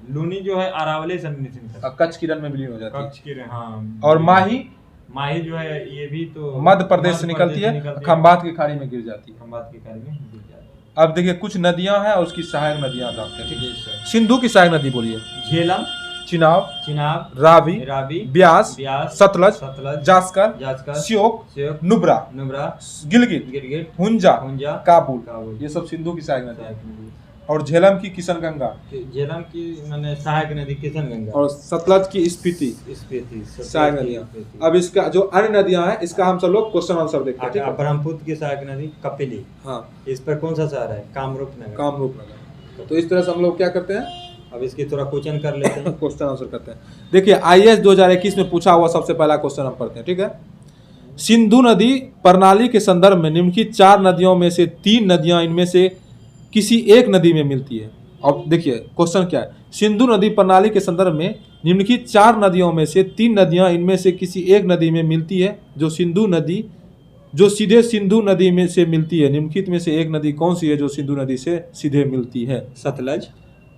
लूनी जो है अरावली से निकलती है। और कच्छ की रण में विलीन हो जाती है। कच्छ की, हाँ। और माही माही जो है ये भी तो मध्य प्रदेश से निकलती है, खंबात की खाड़ी में गिर जाती है। खंबात की खाड़ी में गिर जाती है। अब देखिए कुछ नदियां हैं और उसकी सहायक नदियां जानते हैं। ठीक जी है। सर। सिंधु की सहायक नदी बोलिए। झेलम, चिनाब, चिनाब, रावी, रावी, ब्यास, ब्यास, सतलज, सतलज, जास्कर, जास्कर, श्योक, श्योक, नुब्रा, नुब्रा, गिलगित, गिरगिट, हुंजा, हुंजा, काबुल, काबुल। ये सब सिंधु की सहायक नदी है। और झेलम की किशनगंगा, झेलम की माने सहायक नदी किशनगंगा। और सतलज की स्पीति स्पीति, सहायक नदियां। अब इसका जो अन्य नदियां हैं इसका हम सब लोग क्वेश्चन आंसर देखते हैं। ठीक है। ब्रह्मपुत्र की सहायक नदी कपिली, हाँ, इस पर कौन सा शहर है? कामरूप नगर। कामरूप नगर। तो इस तरह से हम लोग क्या करते हैं, अब इसकी थोड़ा क्वेश्चन कर लेते हैं। क्वेश्चन आंसर करते हैं। देखिए IAS 2021 में पूछा हुआ सबसे पहला क्वेश्चन हम पढ़ते हैं। ठीक है। सिंधु नदी प्रणाली के संदर्भ में निम्नलिखित 4 नदियों में से 3 नदियां इनमें से किसी एक नदी में मिलती है। अब देखिए क्वेश्चन क्या है, सिंधु नदी प्रणाली के संदर्भ में निम्नलिखित 4 नदियों में से 3 नदियां इनमें से किसी एक नदी में मिलती है। जो सीधे सिंधु नदी में से मिलती है। निम्नलिखित में से एक नदी कौन सी है जो सिंधु नदी से सीधे मिलती है? सतलज,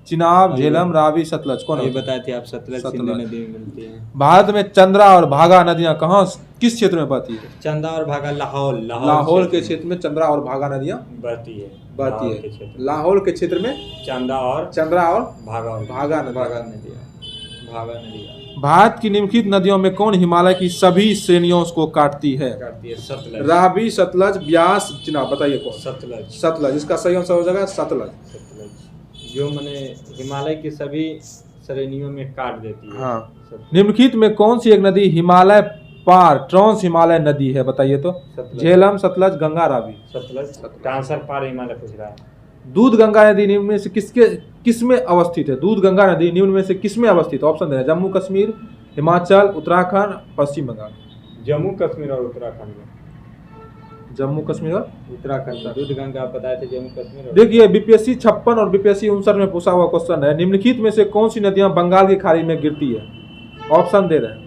चिनाब, झेलम, रावी, सतलज। कौन ये है? बताए थे आप, सतलज सिंधु नदी में मिलती है। भारत में चंद्रा और भागा नदियां कहाँ किस क्षेत्र में बहती है? चंदा और भागा लाहौल के क्षेत्र में चंद्रा और भागा नदियां बहती है। लाहौल के क्षेत्र में चंदा और भागा नदियां। भारत की निम्नलिखित नदियों में कौन हिमालय की सभी श्रेणियों को काटती है? सतलज, रावी, सतलज, ब्यास, चिनाब। बताइए कौन? सतलज। इसका सही आंसर हो जाएगा सतलज। जो मैंने हिमालय की सभी श्रेणियों में काट देती है। हाँ। निम्नलिखित में कौन सी एक नदी हिमालय पार ट्रांस हिमालय नदी है? बताइए तो। झेलम, सतलज, गंगा, रावी। सतलज ट्रांसफर पार हिमालय पूछ रहा है। दूध गंगा नदी निम्न में से किसमें अवस्थित है? दूध गंगा नदी निम्न में से किसमें अवस्थित है? ऑप्शन दे रहे हैं, जम्मू कश्मीर, हिमाचल, उत्तराखंड, पश्चिम बंगाल। जम्मू कश्मीर और उत्तराखंड में। जम्मू कश्मीर और उत्तराखंड। दूध गंगा आप बताए थे, जम्मू कश्मीर। देखिए BPSC 56 और BPSC 59 में पूछा हुआ क्वेश्चन है, निम्नलिखित में से कौन सी नदियां बंगाल की खाड़ी में गिरती है? ऑप्शन दे रहे हैं,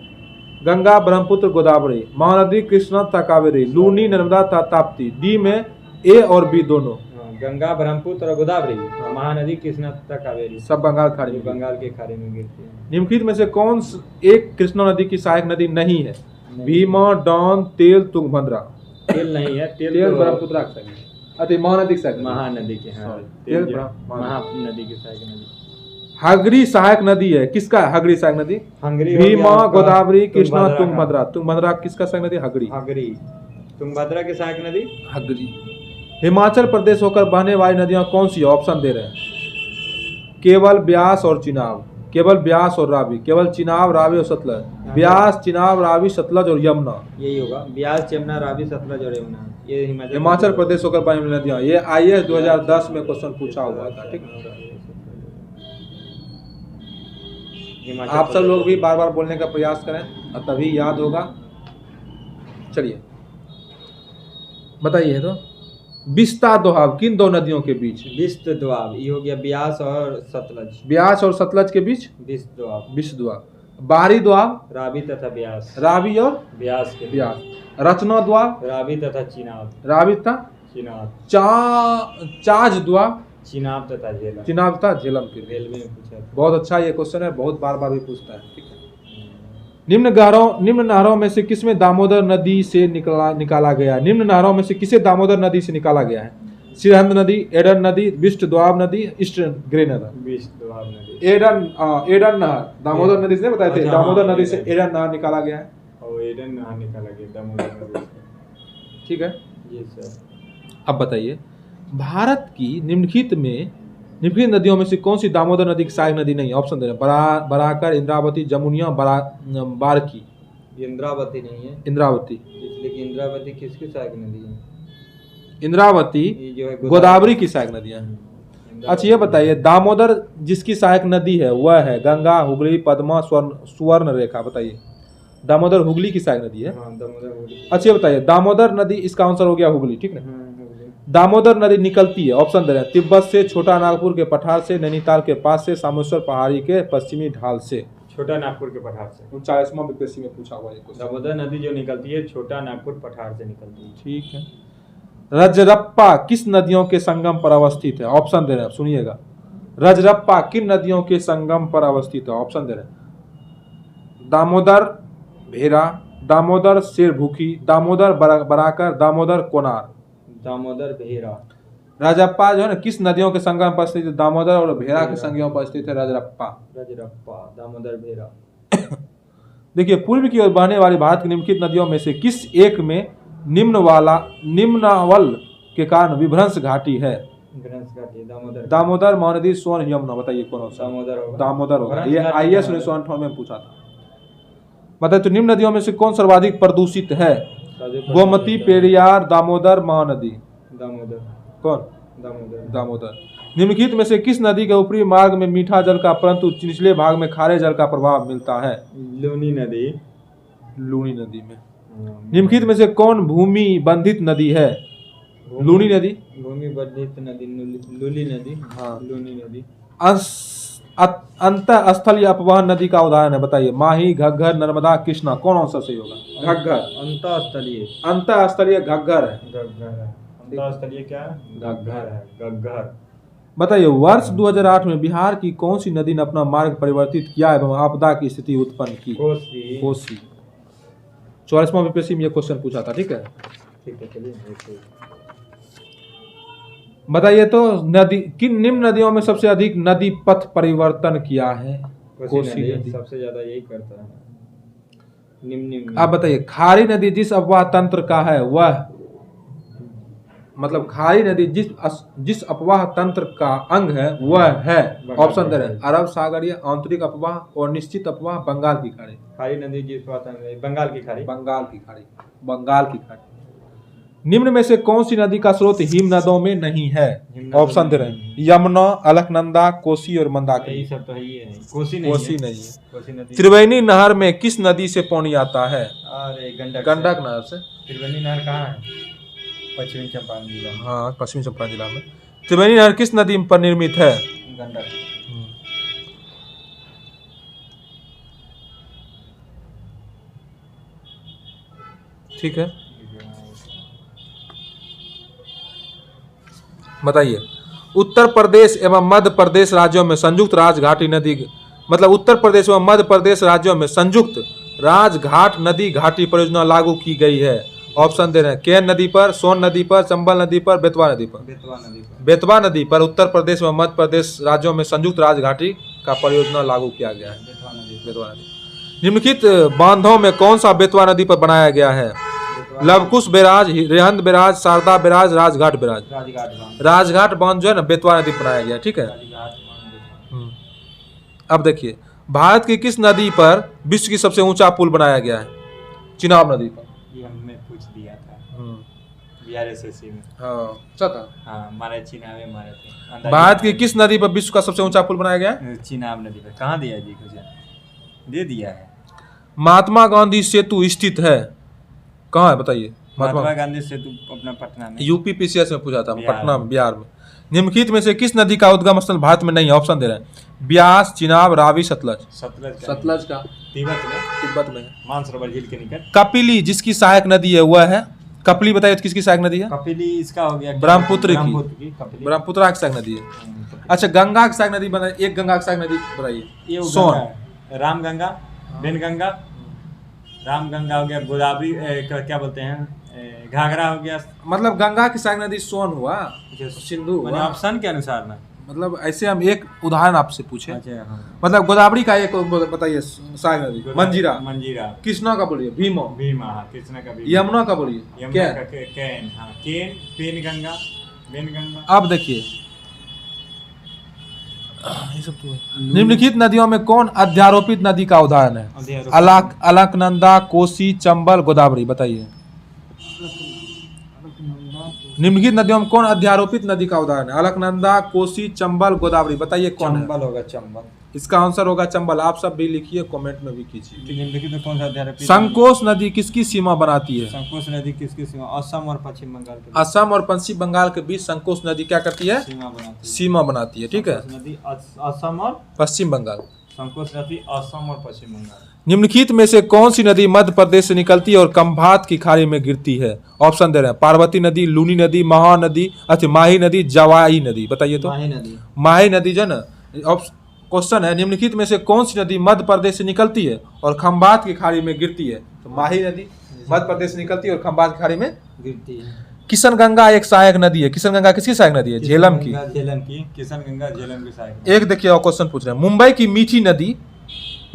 गंगा, ब्रह्मपुत्र, गोदावरी, महानदी, कृष्णा तथा कावेरी, लूनी, नर्मदा तथा ताप्ती। डी में A और B दोनों। गंगा, ब्रह्मपुत्र और गोदावरी, महानदी, कृष्णा तथा कावेरी सब बंगाल खाड़ी में, बंगाल के खाड़ी में गिरती है। निम्नलिखित में से कौन एक कृष्णा नदी की सहायक नदी नहीं है? भीमा, डॉन, तेल, तुंगभद्रा। तेल नहीं है, तेल ब्रह्मपुत्र की सहायक नदी। अच्छा, महानदी की सहायक नदी। महानदी की, हाँ, तेल महानदी की सहायक नदी। हगरी सहायक नदी है, किसका हगरी सहायक नदी? भीमा, गोदावरी, कृष्णा, तुंगभद्रा। तुंगभद्रा किसका सहायक नदी? हगरी। तुंगभद्रा की सहायक नदी हगरी। हिमाचल प्रदेश होकर बहने वाली नदियां कौन सी है? ऑप्शन दे रहे हैं, केवल, ब्यास और चिनाब, केवल ब्यास और रावी, केवल चिनाब, रावी और सतलज, ब्यास, चिनाब, रावी, सतलज और यमुना। यही होगा, ब्यास, यमुना, रावी, सतलज और यमुना। ये हिमाचल प्रदेश होकर बहने वाली नदियां। ये IAS 2010 में क्वेश्चन पूछा हुआ था। ठीक, आप सब लोग भी बार बार बोलने का प्रयास करें और तभी याद होगा। चलिए बताइए तो, बिस्ता दोआब किन दो नदियों के बीच? बिस्त दोआब, ये हो गया ब्यास और सतलज। ब्यास और सतलज के बीच बिस्त दोआब। बाहरी दोआब, रावी तथा ब्यास। रावी और ब्यास के ब्यास। रचना दोआब, रावी तथा चिनाब। रावी तथा चिनाब। चाज दोआब, चिनाब तथा झेलम। चिनाब तथा झेलम के। रेलवे में पूछा। बहुत अच्छा ये क्वेश्चन है, बहुत बार बार भी पूछता है। ठीक है। निम्न नहरों में से किसमें दामोदर नदी से निकाला गया है? निम्न नहरों में से किसे दामोदर नदी से निकाला गया है? सिरहिंद नदी, एडन नदी, बिस्ट दोआब नदी, ईस्टर्न ग्रे नदी। बिस्ट दोआब नदी। एडन नहर दामोदर नदी से बताए थे। दामोदर नदी से एडन नहर निकाला गया है। और एडन नहर निकाला गया दामोदर नदी से। ठीक है जी सर। अब बताइए, भारत की निम्नलिखित नदियों में से कौन सी दामोदर नदी की सहायक नदी नहीं है? ऑप्शन दे रहे हैं, बराकर, इंद्रावती, जमुनिया, बारकी। इंद्रावती नहीं है। इंद्रावती। इसलिए कि इंद्रावती किसकी सहायक नदी है? इंद्रावती जो है गोदावरी की सहायक नदियां हैं। अच्छा ये बताइए, दामोदर जिसकी सहायक नदी है वह है गंगा, हुगली, पद्मा, स्वर्ण रेखा। बताइए, दामोदर हुगली की सहायक नदी है। अच्छा ये बताइए, दामोदर नदी, इसका आंसर हो गया हुगली, ठीक है। दामोदर नदी निकलती है, ऑप्शन दे रहे हैं, तिब्बत से, छोटा नागपुर के पठार से, नैनीताल के पास से, सामेश्वर पहाड़ी के पश्चिमी ढाल से। छोटा नागपुर के पठार से। 39वां बीपीएससी में पूछा हुआ है क्वेश्चन। दामोदर नदी जो निकलती है छोटा नागपुर पठार से निकलती है। ठीक है। रजरप्पा किस नदियों के संगम पर अवस्थित है? ऑप्शन दे रहे हैं, सुनिएगा। रजरप्पा किन नदियों के संगम पर अवस्थित है? ऑप्शन दे रहे हैं, दामोदर भेरा, दामोदर शेरभूखी, दामोदर बराकर, दामोदर कोनार। दामोदर भेरा। रजरप्पा जो है ना किस नदियों के संगम पर स्थित है? दामोदर और भेरा के संगम पर स्थित है रजरप्पा। रजरप्पा, दामोदर भेरा। देखिए, पूर्व की ओर बहने वाली भारत की निम्नलिखित नदियों में से किस एक में निम्नावल के कारण विभ्रंश घाटी है? दामोदर। दामोदर, महानदी, सोन, यमुना। बताइए कौन सा? दामोदर होगा। दामोदर होगा। ये IAS 1958 में पूछा था। बताइए, तो निम्न नदियों में से कौन सर्वाधिक प्रदूषित है? गोमती, पेरियार, दामोदर, महानदी। दामोदर। कौन? दामोदर। दामोदर। निम्नलिखित में से किस नदी के ऊपरी मार्ग में मीठा जल का परंतु निचले भाग में खारे जल का प्रभाव मिलता है? लूनी नदी। लूनी नदी में। निम्नलिखित में से कौन भूमि बंधित नदी है? लूनी नदी। भूमि बंधित नदी लूली नदी। हाँ। लूनी नदी। अंतः स्थलीय अपवहन नदी का उदाहरण है। बताइए, माही, घग्गर, नर्मदा, कृष्णा। कौन आंसर सही होगा? घग्गर। अंतःस्थलीय। अंतःस्थलीय घग्गर है। घग्गर है। अंतःस्थलीय क्या है? घग्गर है। घग्गर। बताइए, वर्ष 2008 में बिहार की कौन सी नदी ने अपना मार्ग परिवर्तित किया एवं आपदा की स्थिति उत्पन्न की? कोसी। कोसी। 44वां बीपीएससी में यह क्वेश्चन पूछा था, ठीक है। ठीक है, चलिए। बताइए तो, नदी किन निम्न नदियों में सबसे अधिक नदी पथ परिवर्तन किया है? कोसी नदी सबसे ज्यादा यही करता है। निम्न। आप बताइए, खारी नदी जिस अपवाह तंत्र का है वह, मतलब खारी नदी जिस अपवाह तंत्र का अंग है वह है, ऑप्शन दे रहे हैं, अरब सागरीय, आंतरिक अपवाह और निश्चित अपवाह, बंगाल की खाड़ी। खारी नदी जिस बंगाल की खाड़ी। बंगाल की खाड़ी। बंगाल की खाड़ी। निम्न में से कौन सी नदी का स्रोत हिम नदों में नहीं है? ऑप्शन दे रहे हैं, यमुना, अलकनंदा, कोसी और मंदाकिनी। यही सब तो है ही है। कोसी नहीं है। कोसी नदी। त्रिवेणी नहर में किस नदी से पानी आता है? अरे गंडक नहर से। त्रिवेणी नहर कहाँ है? पश्चिमी चंपारण जिला। हाँ, पश्चिमी चंपारण जिला में। त्रिवेणी नहर किस नदी पर निर्मित है? गंडक। ठीक है। बताइए, उत्तर प्रदेश एवं मध्य प्रदेश राज्यों में संयुक्त राजघाटी नदी, मतलब उत्तर प्रदेश एवं मध्य प्रदेश राज्यों में संयुक्त राजघाट नदी घाटी परियोजना लागू की गई है। ऑप्शन दे रहे हैं, केन नदी पर, सोन नदी पर, चंबल नदी पर, बेतवा नदी पर। बेतवा नदी पर उत्तर प्रदेश एवं मध्य प्रदेश राज्यों में संयुक्त राजघाटी का परियोजना लागू किया गया है। बेतवा नदी। निम्नलिखित बांधों में कौन सा बेतवा नदी पर बनाया गया है? Lavkush barrage, Rihand barrage, Sharda barrage, Rajghat barrage. Rajghat बांध जो है ना, बेतवा नदी पर बनाया गया, ठीक है। अब देखिए, भारत की किस नदी पर विश्व की सबसे ऊंचा पुल बनाया गया है? चिनाब नदी पर। ये हमने पूछ दिया था BRSSC में। हाँ, अच्छा था। हाँ, मारे चिनाबे मारे थे। भारत की किस नदी पर विश्व का सबसे ऊंचा पुल बनाया गया है? चिनाब नदी पर। कहाँ दिया जी? कुछ दे दिया है। महात्मा गांधी सेतु स्थित है कहाँ है? बताइए। महात्मा गांधी सेतु अपना पटना में। यूपी PCS में पूछा था, पटना में, बिहार में। निम्नलिखित में से किस नदी का उद्गम स्थल भारत में नहीं है? ऑप्शन दे रहे हैं, ब्यास, चिनाब, रावी, सतलज। सतलज का तिब्बत में मानसरोवर झील के निकट। कपिली जिसकी सहायक नदी है वह है? कपिली बताइए तो किसकी सहायक नदी है? कपिली इसका हो गया ब्रह्मपुत्र की। ब्रह्मपुत्र की सहायक नदी है। अच्छा, गंगा की सहायक नदी बताइए, एक गंगा की सहायक नदी बताइए। सोन, रामगंगा, वेनगंगा। रामगंगा हो गया, गोदावरी, क्या बोलते हैं, घाघरा हो गया। मतलब गंगा की सहायक नदी सोन हुआ, सिंधु हुआ। ऑप्शन के अनुसार ना, मतलब ऐसे हम एक उदाहरण आपसे पूछे। अच्छा, हाँ। मतलब गोदावरी का एक बताइए सहायक नदी। मंजीरा। कृष्णा का बोलिए, भीमा। कृष्णा का। यमुना का बोलिए, केन। हाँ, केन, पेनगंगा, वेनगंगा। अब देखिए, ये सब तो है। निम्नलिखित नदियों में कौन अध्यारोपित नदी का उदाहरण है? अलकनंदा, कोसी, चंबल, गोदावरी। बताइए। निम्नलिखित नदियों में कौन अध्यारोपित नदी का उदाहरण है? अलकनंदा, कोसी, चंबल, गोदावरी। बताइए कौन है? चंबल होगा, चंबल। इसका आंसर होगा चंबल। आप सब भी लिखिए, कमेंट में भी कीजिए। निम्नलिखित में कौन सा अध्यारोपित? संकोश नदी किसकी सीमा बनाती है? संकोश नदी किसकी सीमा? असम और पश्चिम बंगाल के असम और पश्चिम बंगाल के बीच संकोश नदी क्या करती है? सीमा बनाती है। सीमा बनाती है, ठीक है। संकोश नदी असम और पश्चिम बंगाल। संकोश नदी असम और पश्चिम बंगाल। निम्नलिखित में से कौन सी नदी मध्य प्रदेश से निकलती है और खंभात की खाड़ी में गिरती है? ऑप्शन दे रहे हैं, पार्वती नदी, लूनी नदी, महानदी, अच्छा माही नदी, जवाई नदी। बताइए तो। माही नदी। माही नदी जो ना, क्वेश्चन है निम्नलिखित में से कौन सी नदी मध्य प्रदेश से निकलती है और खंभात की खाड़ी में गिरती है? तो माही नदी मध्य प्रदेश से निकलती है और खंभात की खाड़ी में गिरती है। किशन गंगा एक सहायक नदी है। किशन गंगा किसकी सहायक नदी है? झेलम की। झेलम की। किशन गंगा झेलम की सहायक। एक देखिए और क्वेश्चन पूछ रहे हैं, मुंबई की मीठी नदी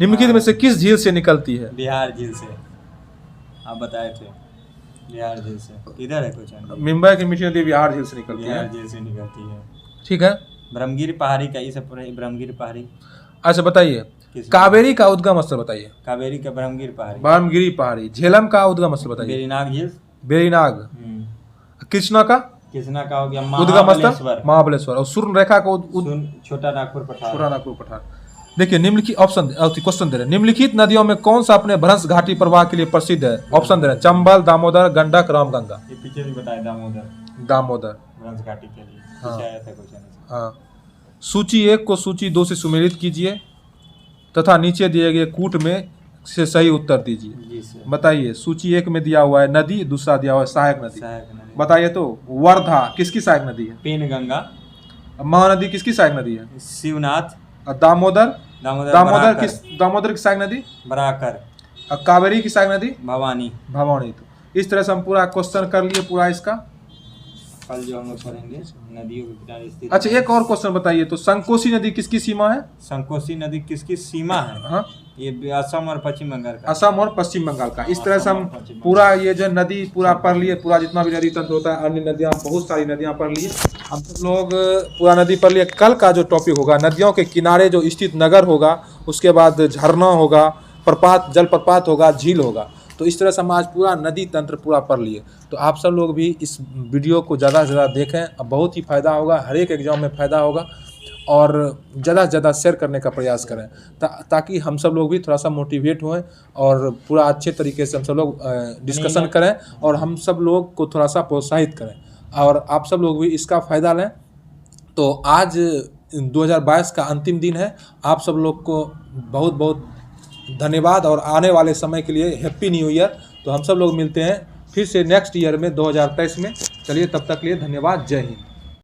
निम्नलिखित में से किस झील से निकलती है? बिहार झील से। आप बताए थे बिहार झील से। इधर है क्वेश्चन। मुंबई की मीठी नदी बिहार झील से निकलती है। बिहार झील से निकलती है। ठीक है। ब्रह्मगिरी पहाड़ी का ये सब ब्रह्मगिरी पहाड़ी। अच्छा बताइए, कावेरी का उद्गम स्थल बताइए। कावेरी का ब्रह्मगिरी पहाड़ी। ब्रह्मगिरी पहाड़ी। झेलम का उद्गम स्थल बताइए। बेरीनाग झील। बेरीनाग। कृष्णा का कृष्णा का हो गया उद्गम स्थल महाबलेश्वर। और सूर्ण रेखा का छोटा नागपुर पठार। छोटा नागपुर पठार। देखिए निम्नलिखित ऑप्शन क्वेश्चन दे रहे हैं, निम्नलिखित नदियों में कौन सा अपने भ्रंश घाटी प्रवाह के लिए प्रसिद्ध है? ऑप्शन दे रहे हैं, चंबल, दामोदर, गंडक, रामगंगा। ये पीछे भी बताया दामोदर। दामोदर भ्रंश घाटी के लिए हाँ। पीछे आया था क्वेश्चन। हाँ। सूची 1 को सूची 2 से सुमेलित कीजिए तथा नीचे दिए गए कूट में से सही उत्तर दीजिए। जी सर। बताइए, सूची 1 में दिया हुआ है नदी, दूसरा दिया हुआ है सहायक नदी। सहायक नदी। बताइए तो। वर्धा किसकी सहायक नदी है? पेनगंगा। महानदी किसकी सहायक नदी है? शिवनाथ। और दामोदर दामोदर दामोदर की सहायक नदी? बराकर। और कावेरी की सहायक नदी? भवानी। भवानी। तो इस तरह से हम पूरा क्वेश्चन कर लिए पूरा इसका। कल जो हम लोग पढ़ेंगे नदियों के किनारे स्थित। अच्छा एक और क्वेश्चन बताइए तो, संकोसी नदी किसकी सीमा है? संकोसी नदी किसकी सीमा है? हाँ, ये असम और पश्चिम बंगाल का। असम और पश्चिम बंगाल का। इस तरह से हम पूरा ये जो नदी पूरा पढ़ लिए, पूरा जितना भी नदी तंत्र होता है, अन्य नदियाँ, बहुत सारी नदियाँ पढ़ लिए हम सब लोग, पूरा नदी पढ़ लिए। कल का जो टॉपिक होगा, नदियों के किनारे जो स्थित नगर होगा, उसके बाद झरना होगा, प्रपात, जलप्रपात होगा, झील होगा। तो इस तरह से हम आज पूरा नदी तंत्र पूरा पढ़ लिए। तो आप सब लोग भी इस वीडियो को ज़्यादा से ज़्यादा देखें, अब बहुत ही फ़ायदा होगा, हर एक एग्जाम में फ़ायदा होगा। और ज़्यादा से ज़्यादा शेयर करने का प्रयास करें ताकि हम सब लोग भी थोड़ा सा मोटिवेट हों और पूरा अच्छे तरीके से हम सब लोग डिस्कशन करें और हम सब लोग को थोड़ा सा प्रोत्साहित करें और आप सब लोग भी इसका फ़ायदा लें। तो आज 2022 का अंतिम दिन है। आप सब लोग को बहुत बहुत धन्यवाद और आने वाले समय के लिए हैप्पी न्यू ईयर। तो हम सब लोग मिलते हैं फिर से नेक्स्ट ईयर में 2023 में। चलिए तब तक के लिए धन्यवाद। जय हिंद।